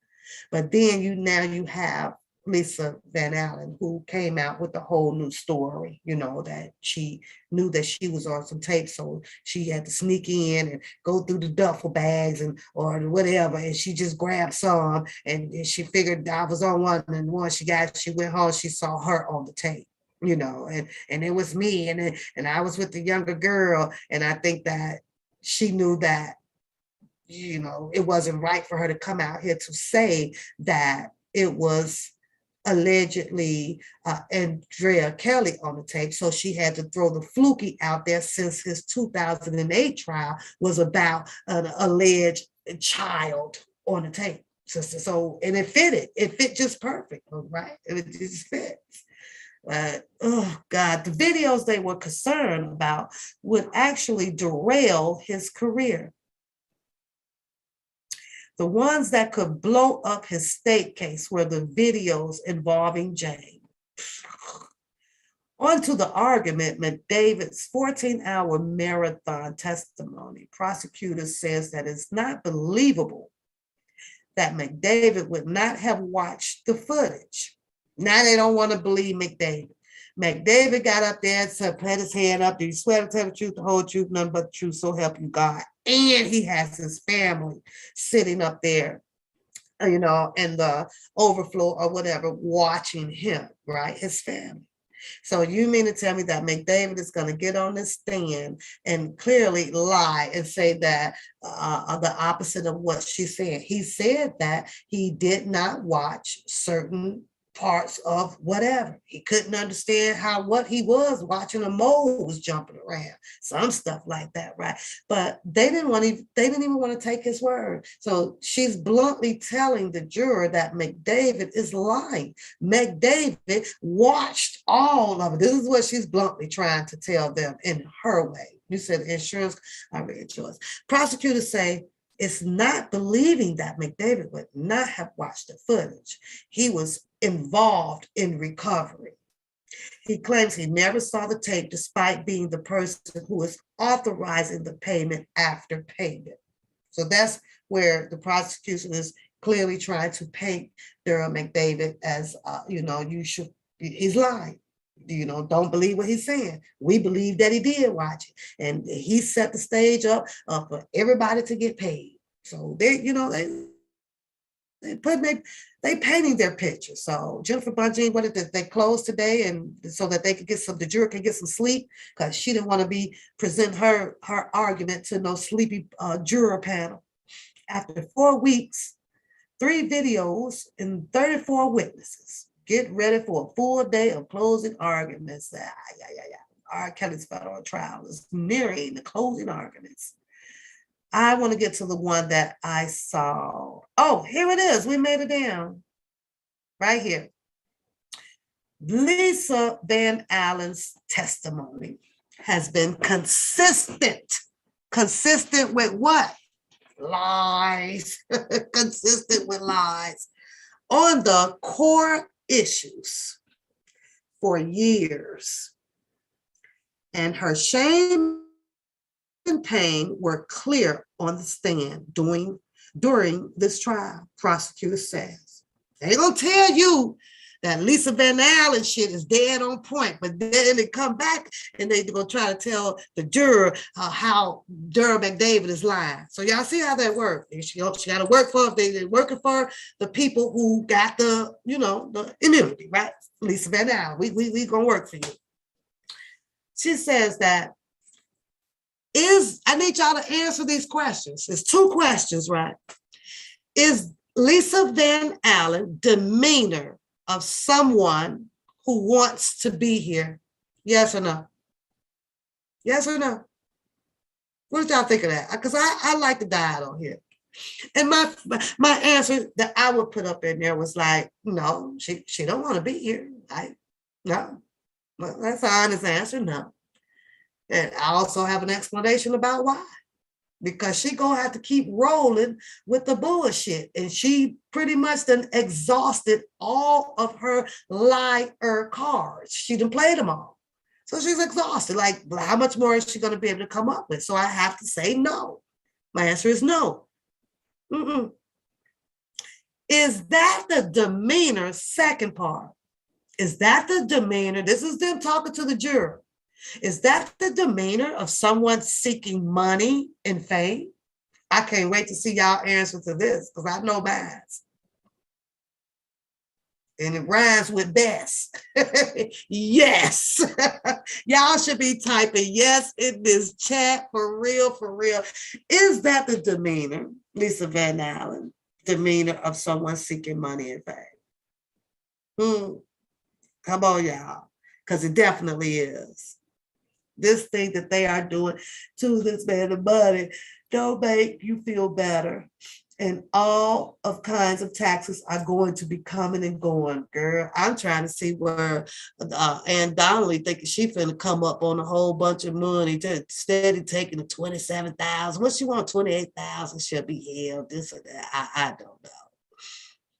But then you have Lisa Van Allen, who came out with a whole new story, that she knew that she was on some tape. So she had to sneak in and go through the duffel bags or whatever. And she just grabbed some and she figured I was on one. And once she went home, she saw her on the tape. And it was me, and I was with the younger girl, and I think that she knew that it wasn't right for her to come out here to say that it was allegedly Andrea Kelly on the tape. So she had to throw the fluky out there since his 2008 trial was about an alleged child on the tape. So and it fit just perfect, right? It just fits. Oh God, the videos they were concerned about would actually derail his career. The ones that could blow up his state case were the videos involving Jane. On to the argument, McDavid's 14-hour marathon testimony. Prosecutor says that it's not believable that McDavid would not have watched the footage. Now they don't want to believe McDavid. McDavid got up there and put his hand up. Did he swear to tell the truth, the whole truth, nothing but the truth, so help you God? And he has his family sitting up there, in the overflow or whatever, watching him, right? His family. So you mean to tell me that McDavid is going to get on this stand and clearly lie and say that the opposite of what she's saying? He said that he did not watch certain parts of whatever. He couldn't understand what he was watching. A mole was jumping around, some stuff like that, right? But they didn't even want to take his word. So she's bluntly telling the juror that McDavid is lying. McDavid watched all of it. This is what she's bluntly trying to tell them in her way. You said insurance, I read yours. Prosecutors say it's not believing that McDavid would not have watched the footage. He was involved in recovery. He claims he never saw the tape despite being the person who is authorizing the payment after payment. So that's where the prosecution is clearly trying to paint Daryl McDavid as, he's lying. Don't believe what he's saying. We believe that he did watch it. And he set the stage up for everybody to get paid. So they painting their picture. So Jennifer Bunting, what did they close today, and so that they could the juror could get some sleep, because she didn't want to present her argument to no sleepy juror panel. After 4 weeks, 3 videos, and 34 witnesses, get ready for a full day of closing arguments. R. Kelly's federal trial is nearing the closing arguments. I want to get to the one that I saw. Oh, here it is. We made it down. Right here. Lisa Van Allen's testimony has been consistent. Consistent with what? Lies. Consistent with lies on the core issues for years. And her shame and pain were clear on the stand during this trial, prosecutor says. They're going to tell you that Lisa Van Allen shit is dead on point, but then they come back and they're going to try to tell the juror how Daryl McDavid is lying. So y'all see how that works. She got to work for, they're working for the people who got the immunity, right? Lisa Van Allen, we going to work for you. She says that I need y'all to answer these questions. There's 2 questions, right? Is Lisa Van Allen demeanor of someone who wants to be here? Yes or no? Yes or no? What did y'all think of that? Because I like the dialogue here. And my answer that I would put up in there was like, no, she don't want to be here. No. Well, that's an honest answer, no. And I also have an explanation about why. because she gonna have to keep rolling with the bullshit. And she pretty much done exhausted all of her liar cards. She done played them all. So she's exhausted. Like, how much more is she gonna be able to come up with? So I have to say no. My answer is no. Mm-mm. Is that the demeanor? Second part. Is that the demeanor? This is them talking to the juror. Is that the demeanor of someone seeking money and fame? I can't wait to see y'all answer to this because I know mine. And it rhymes with best. Yes. Y'all should be typing yes in this chat for real, for real. Is that the demeanor, Lisa Van Allen, demeanor of someone seeking money and fame? Come on, y'all, because it definitely is. This thing that they are doing to this man of money don't make you feel better. And all of kinds of taxes are going to be coming and going, girl. I'm trying to see where Ann Donnelly thinking she finna come up on a whole bunch of money, steady taking the 27,000. What she want? 28,000 she'll be held. This or that. I don't know.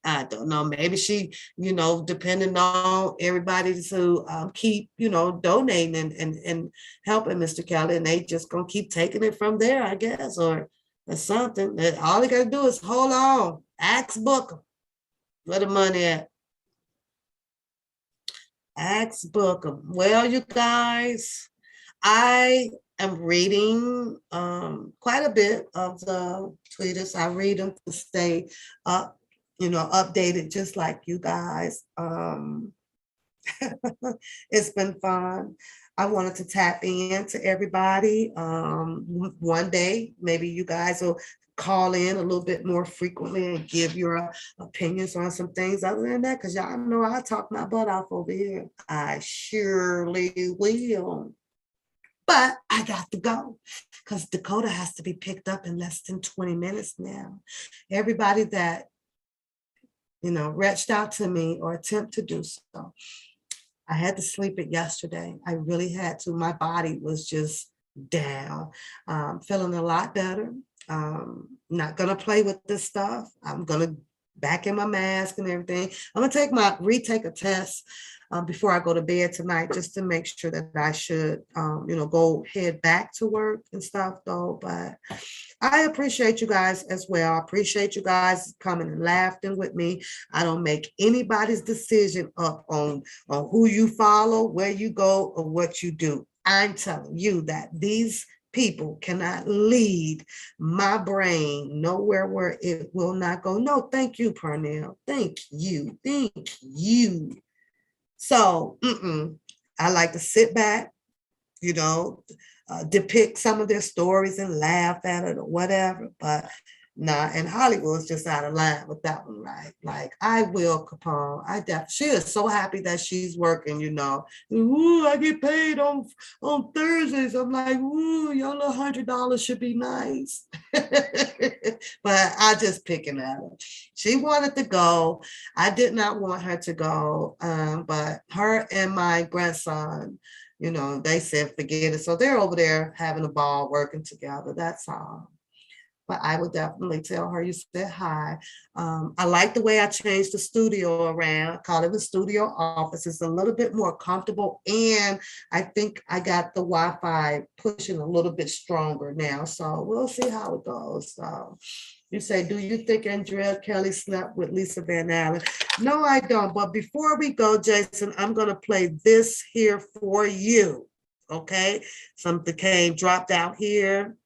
I don't know. Maybe she, depending on everybody to keep, donating and helping Mr. Kelly, and they just gonna keep taking it from there, I guess, or something. That all they gotta do is hold on, ask Booker where the money at. Ask Booker. Well, you guys, I am reading quite a bit of the tweeters. I read them to stay up, updated just like you guys. It's been fun. I wanted to tap into everybody. One day, maybe you guys will call in a little bit more frequently and give your opinions on some things other than that, because y'all know I talk my butt off over here. I surely will. But I got to go because Dakota has to be picked up in less than 20 minutes now. Everybody that reached out to me or attempt to do so. I had to sleep it yesterday. I really had to. My body was just down. Feeling a lot better. Not gonna play with this stuff. I'm gonna back in my mask and everything. I'm gonna retake a test before I go to bed tonight, just to make sure that I should, go head back to work and stuff though. But I appreciate you guys as well. I appreciate you guys coming and laughing with me. I don't make anybody's decision up on who you follow, where you go, or what you do. I'm telling you that these people cannot lead my brain nowhere where it will not go. No, thank you, Pernell. Thank you. Thank you. So I like to sit back, depict some of their stories and laugh at it or whatever. But nah, and Hollywood's just out of line with that one, right? Like, I will Capone. She is so happy that she's working, Ooh, I get paid on Thursdays. I'm like, ooh, your little $100 should be nice. But I just picking at her. She wanted to go. I did not want her to go. But her and my grandson, they said forget it. So they're over there having a ball, working together. That's all. But I would definitely tell her you said hi. I like the way I changed the studio around. I call it the studio office. It's a little bit more comfortable. And I think I got the Wi-Fi pushing a little bit stronger now. So we'll see how it goes. So you say, do you think Andrea Kelly slept with Lisa Van Allen? No, I don't. But before we go, Jason, I'm going to play this here for you. Okay? Something dropped out here.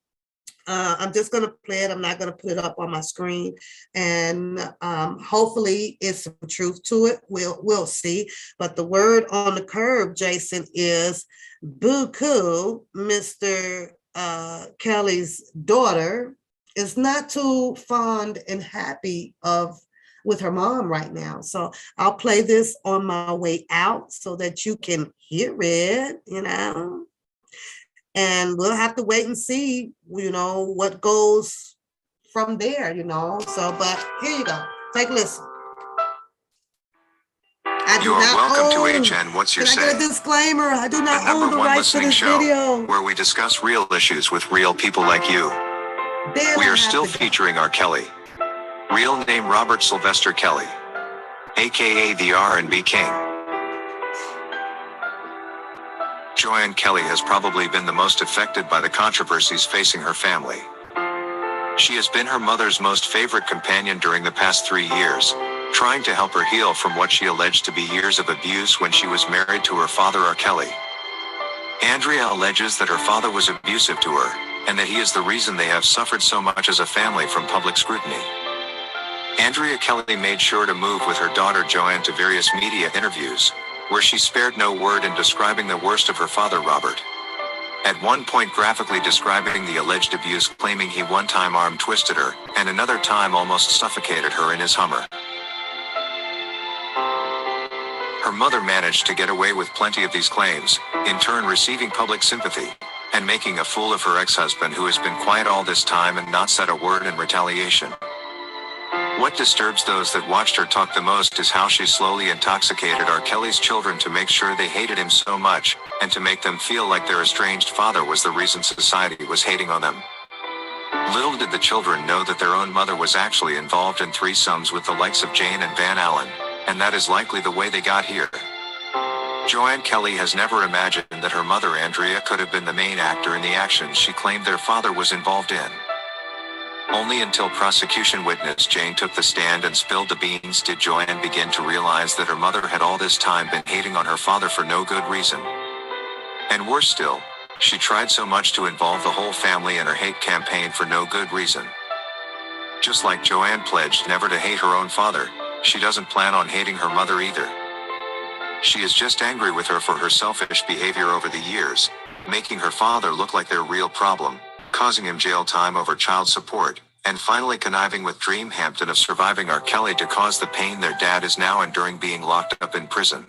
I'm just going to play it. I'm not going to put it up on my screen. And hopefully it's some truth to it. We'll see. But the word on the curb, Jason, is Buku, Mr. Kelly's daughter, is not too fond and happy with her mom right now. So I'll play this on my way out so that you can hear it, And we'll have to wait and see, what goes from there, So, but here you go. Take a listen. You are welcome to HN What's Your Say? Can I get a disclaimer? I do not own the rights to this show video. where we discuss real issues with real people like you. Then We I are have still to go. featuring R. Kelly. Real name Robert Sylvester Kelly, aka the R&B King. Joanne Kelly has probably been the most affected by the controversies facing her family. She has been her mother's most favorite companion during the past 3 years, trying to help her heal from what she alleged to be years of abuse when she was married to her father R. Kelly. Andrea alleges that her father was abusive to her, and that he is the reason they have suffered so much as a family from public scrutiny. Andrea Kelly made sure to move with her daughter Joanne to various media interviews, where she spared no word in describing the worst of her father Robert. At one point graphically describing the alleged abuse, claiming he one time arm twisted her, and another time almost suffocated her in his Hummer. Her mother managed to get away with plenty of these claims, in turn receiving public sympathy, and making a fool of her ex-husband who has been quiet all this time and not said a word in retaliation. What disturbs those that watched her talk the most is how she slowly intoxicated R. Kelly's children to make sure they hated him so much, and to make them feel like their estranged father was the reason society was hating on them. Little did the children know that their own mother was actually involved in threesomes with the likes of Jane and Van Allen, and that is likely the way they got here. Joanne Kelly has never imagined that her mother Andrea could have been the main actor in the actions she claimed their father was involved in. Only until prosecution witness Jane took the stand and spilled the beans did Joanne begin to realize that her mother had all this time been hating on her father for no good reason. And worse still, she tried so much to involve the whole family in her hate campaign for no good reason. Just like Joanne pledged never to hate her own father, she doesn't plan on hating her mother either. She is just angry with her for her selfish behavior over the years, making her father look like their real problem, causing him jail time over child support, and finally conniving with Dream Hampton of surviving R. Kelly to cause the pain their dad is now enduring being locked up in prison.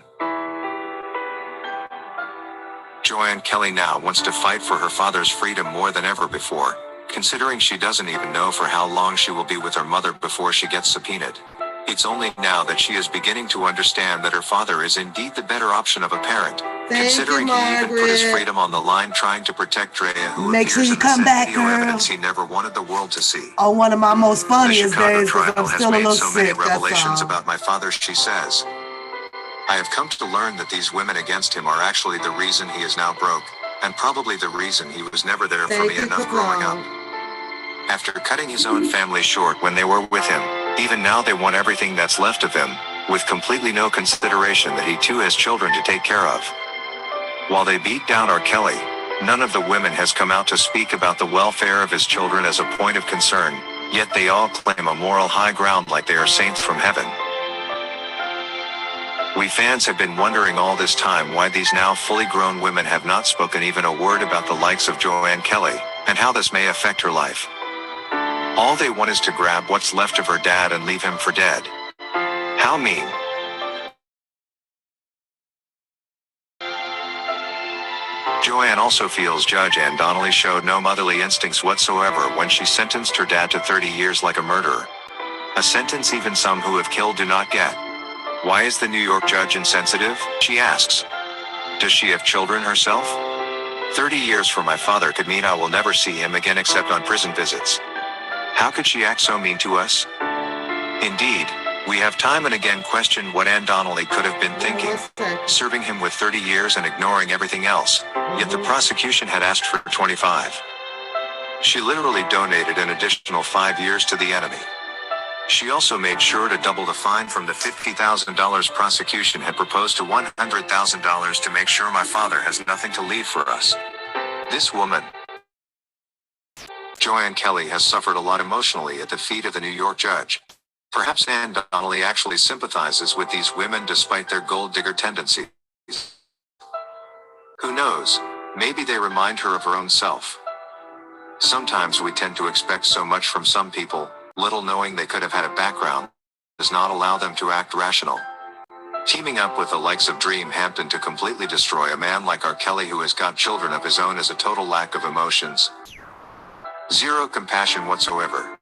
Joanne Kelly now wants to fight for her father's freedom more than ever before, considering she doesn't even know for how long she will be with her mother before she gets subpoenaed. It's only now that she is beginning to understand that her father is indeed the better option of a parent, considering he even put his freedom on the line trying to protect Drea, who Make sure appears you in come the back, video girl. evidence he never wanted the world to see. On one of my most The funniest Chicago days, because trial I'm has still a made little so many sick, that's revelations all. about my father, she says. I have come to learn that these women against him are actually the reason he is now broke, and probably the reason he was never there for me enough growing up. After cutting his own family short when they were with him, even now they want everything that's left of him, with completely no consideration that he too has children to take care of. While they beat down R. Kelly, none of the women has come out to speak about the welfare of his children as a point of concern, yet they all claim a moral high ground like they are saints from heaven. We fans have been wondering all this time why these now fully grown women have not spoken even a word about the likes of Joanne Kelly, and how this may affect her life. All they want is to grab what's left of her dad and leave him for dead. How mean. Joanne also feels Judge Ann Donnelly showed no motherly instincts whatsoever when she sentenced her dad to 30 years like a murderer. A sentence even some who have killed do not get. Why is the New York judge insensitive? She asks. Does she have children herself? 30 years for my father could mean I will never see him again except on prison visits. How could she act so mean to us? Indeed, we have time and again questioned what Ann Donnelly could have been thinking, serving him with 30 years and ignoring everything else, yet the prosecution had asked for 25. She literally donated an additional 5 years to the enemy. She also made sure to double the fine from the $50,000 prosecution had proposed to $100,000 to make sure my father has nothing to leave for us. This woman, Joanne Kelly, has suffered a lot emotionally at the feet of the New York judge. Perhaps Ann Donnelly actually sympathizes with these women despite their gold digger tendencies. Who knows, maybe they remind her of her own self. Sometimes we tend to expect so much from some people, little knowing they could have had a background does not allow them to act rational. Teaming up with the likes of Dream Hampton to completely destroy a man like R. Kelly who has got children of his own is a total lack of emotions. Zero compassion whatsoever.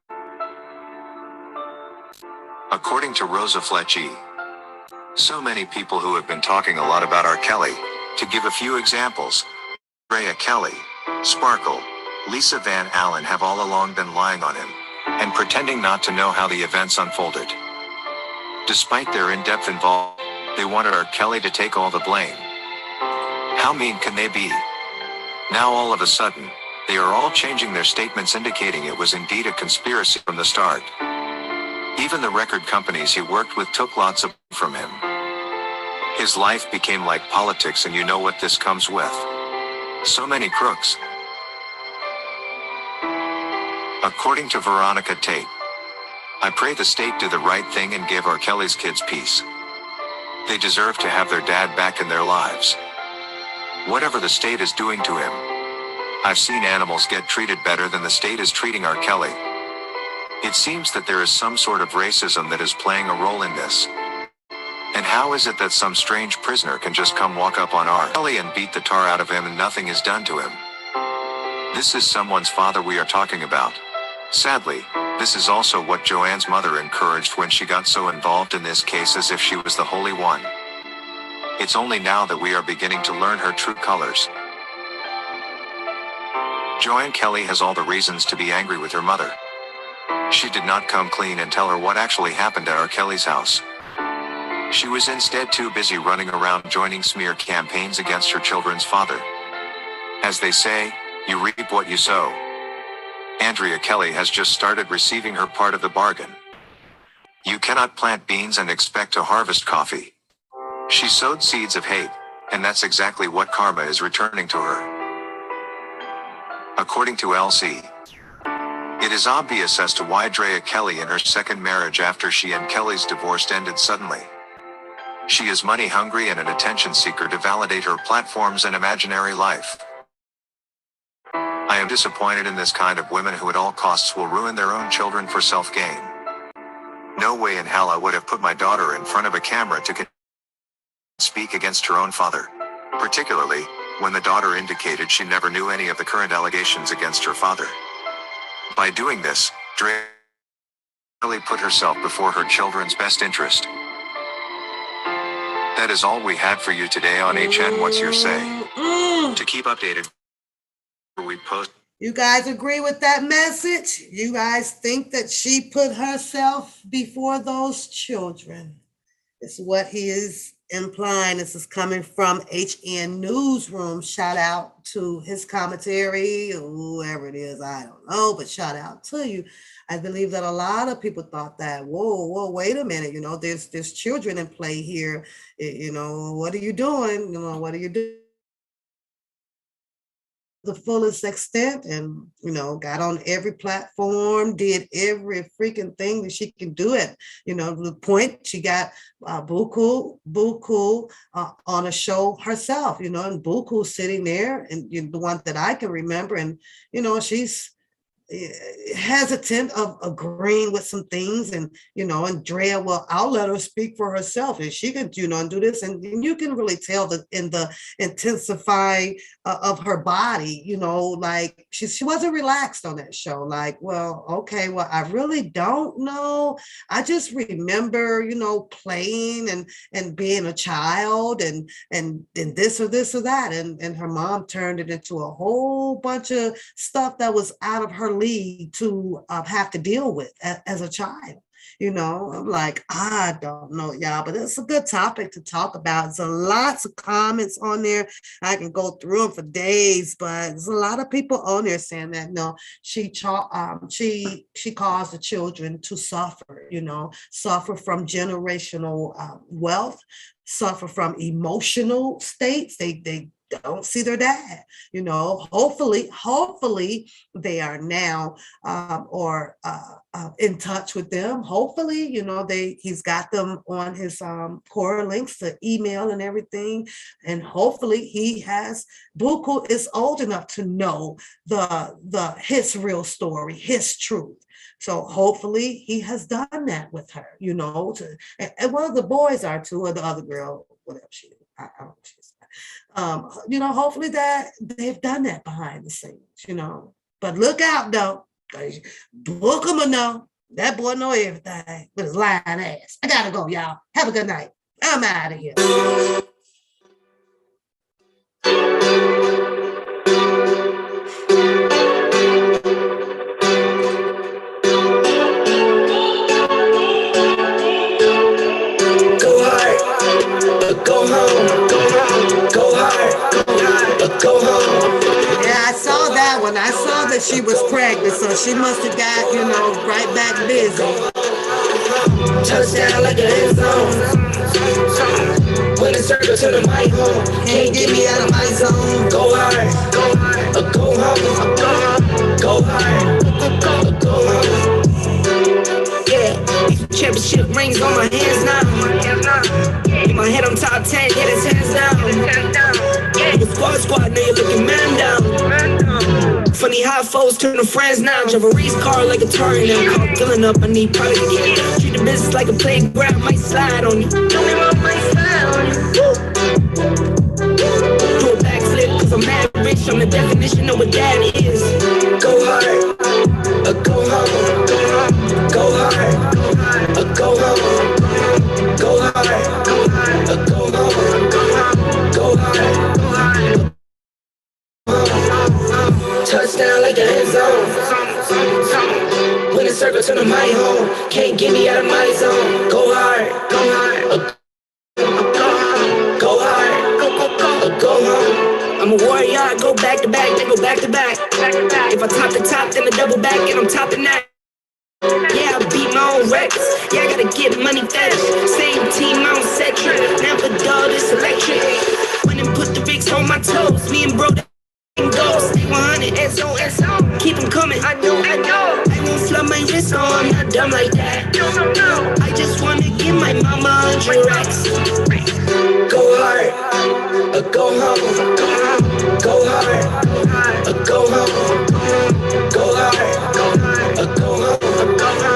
According to Rosa Fletchy, so many people who have been talking a lot about R. Kelly, to give a few examples: Drea Kelly, Sparkle, Lisa Van Allen have all along been lying on him and pretending not to know how the events unfolded. Despite their in-depth involvement, they wanted R. Kelly to take all the blame. How mean can they be? Now all of a sudden, they are all changing their statements indicating it was indeed a conspiracy from the start. Even the record companies he worked with took lots of from him. His life became like politics, and you know what this comes with. So many crooks. According to Veronica Tate, I pray the state do the right thing and give R. Kelly's kids peace. They deserve to have their dad back in their lives. Whatever the state is doing to him, I've seen animals get treated better than the state is treating R. Kelly. It seems that there is some sort of racism that is playing a role in this. And how is it that some strange prisoner can just come walk up on R. Kelly and beat the tar out of him and nothing is done to him? This is someone's father we are talking about. Sadly, this is also what Joanne's mother encouraged when she got so involved in this case, as if she was the Holy One. It's only now that we are beginning to learn her true colors. Joanne Kelly has all the reasons to be angry with her mother. She did not come clean and tell her what actually happened at R. Kelly's house. She was instead too busy running around joining smear campaigns against her children's father. As they say, you reap what you sow. Andrea Kelly has just started receiving her part of the bargain. You cannot plant beans and expect to harvest coffee. She sowed seeds of hate, and that's exactly what karma is returning to her. According to LC, it is obvious as to why Drea Kelly in her second marriage after she and Kelly's divorce ended suddenly. She is money hungry and an attention seeker to validate her platforms and imaginary life. I am disappointed in this kind of women who at all costs will ruin their own children for self-gain. No way in hell I would have put my daughter in front of a camera to speak against her own father, particularly when the daughter indicated she never knew any of the current allegations against her father. By doing this, Drea really put herself before her children's best interest. That is all we had for you today on HN What's Your Say. To keep updated, we post. You guys agree with that message? You guys think that she put herself before those children? It's what he is implying. This is coming from HN Newsroom. Shout out to his commentary, whoever it is, I don't know, but shout out to you. I believe that a lot of people thought that, whoa, wait a minute, there's children in play here. What are you doing? What are you doing? The fullest extent, and got on every platform, did every freaking thing that she can do it. The point she got Buku on a show herself, and Buku sitting there, and the one that I can remember, and she's hesitant of agreeing with some things, and Drea, well, I'll let her speak for herself, and she can and do this, and you can really tell that in the intensifying of her body, like she wasn't relaxed on that show. Like, well, okay, well, I really don't know. I just remember playing and being a child, and this or this or that, and her mom turned it into a whole bunch of stuff that was out of her league to have to deal with as a child. I'm like, I don't know, y'all, but it's a good topic to talk about. There's lots of comments on there. I can go through them for days, but there's a lot of people on there saying that no, she caused the children to suffer, suffer from generational wealth, suffer from emotional states. They don't see their dad. Hopefully they are now in touch with them. Hopefully, he's got them on his core links to email and everything. And hopefully Buku is old enough to know his real story, his truth. So hopefully he has done that with her, and one of the boys are too, or the other girl, whatever she is. I don't know what she is. Hopefully that they've done that behind the scenes, but look out though, Book him or no, that boy know everything with his lying ass. I gotta go, y'all. Have a good night. I'm out of here. but she was pregnant, so she must have got, right back busy. Touchdown like an end zone. When the circle to the mic home. Can't get me out of my zone. Go hard, go home. Go hard, go home. Yeah, championship rings on my hands now. In my head I'm top 10, yeah, that's hands down. You squad, now you're looking man down. Funny how foes turn to friends now. Drive a race car like a Atari now. Caught filling up, I need product again. Treat the business like a playground, might slide on you. Don't me wrong, might slide on you. Do a backflip, cause I'm mad rich. I'm the definition of what that is. Go hard, go home. Go hard, go home. Go hard, go home. Go hard. Touchdown like an end zone. When the circle to my home. Can't get me out of my zone. Go hard, go hard, go home. I'm a warrior, I go back to back, then go back to back. If I top the top, then the double back, and I'm topping that. Yeah, I beat my own records. Yeah, I gotta get money fast. Same team, I don't set trick. Never dull, this electric. When and put the Vicks on my toes. Me and bro, go. Stay 100, SO. Keep them coming, I know. I won't flood my wrist, no, I'm not dumb like that. No. I just wanna give my mama 100 racks. Go hard, go home. Go hard, go home. Go hard.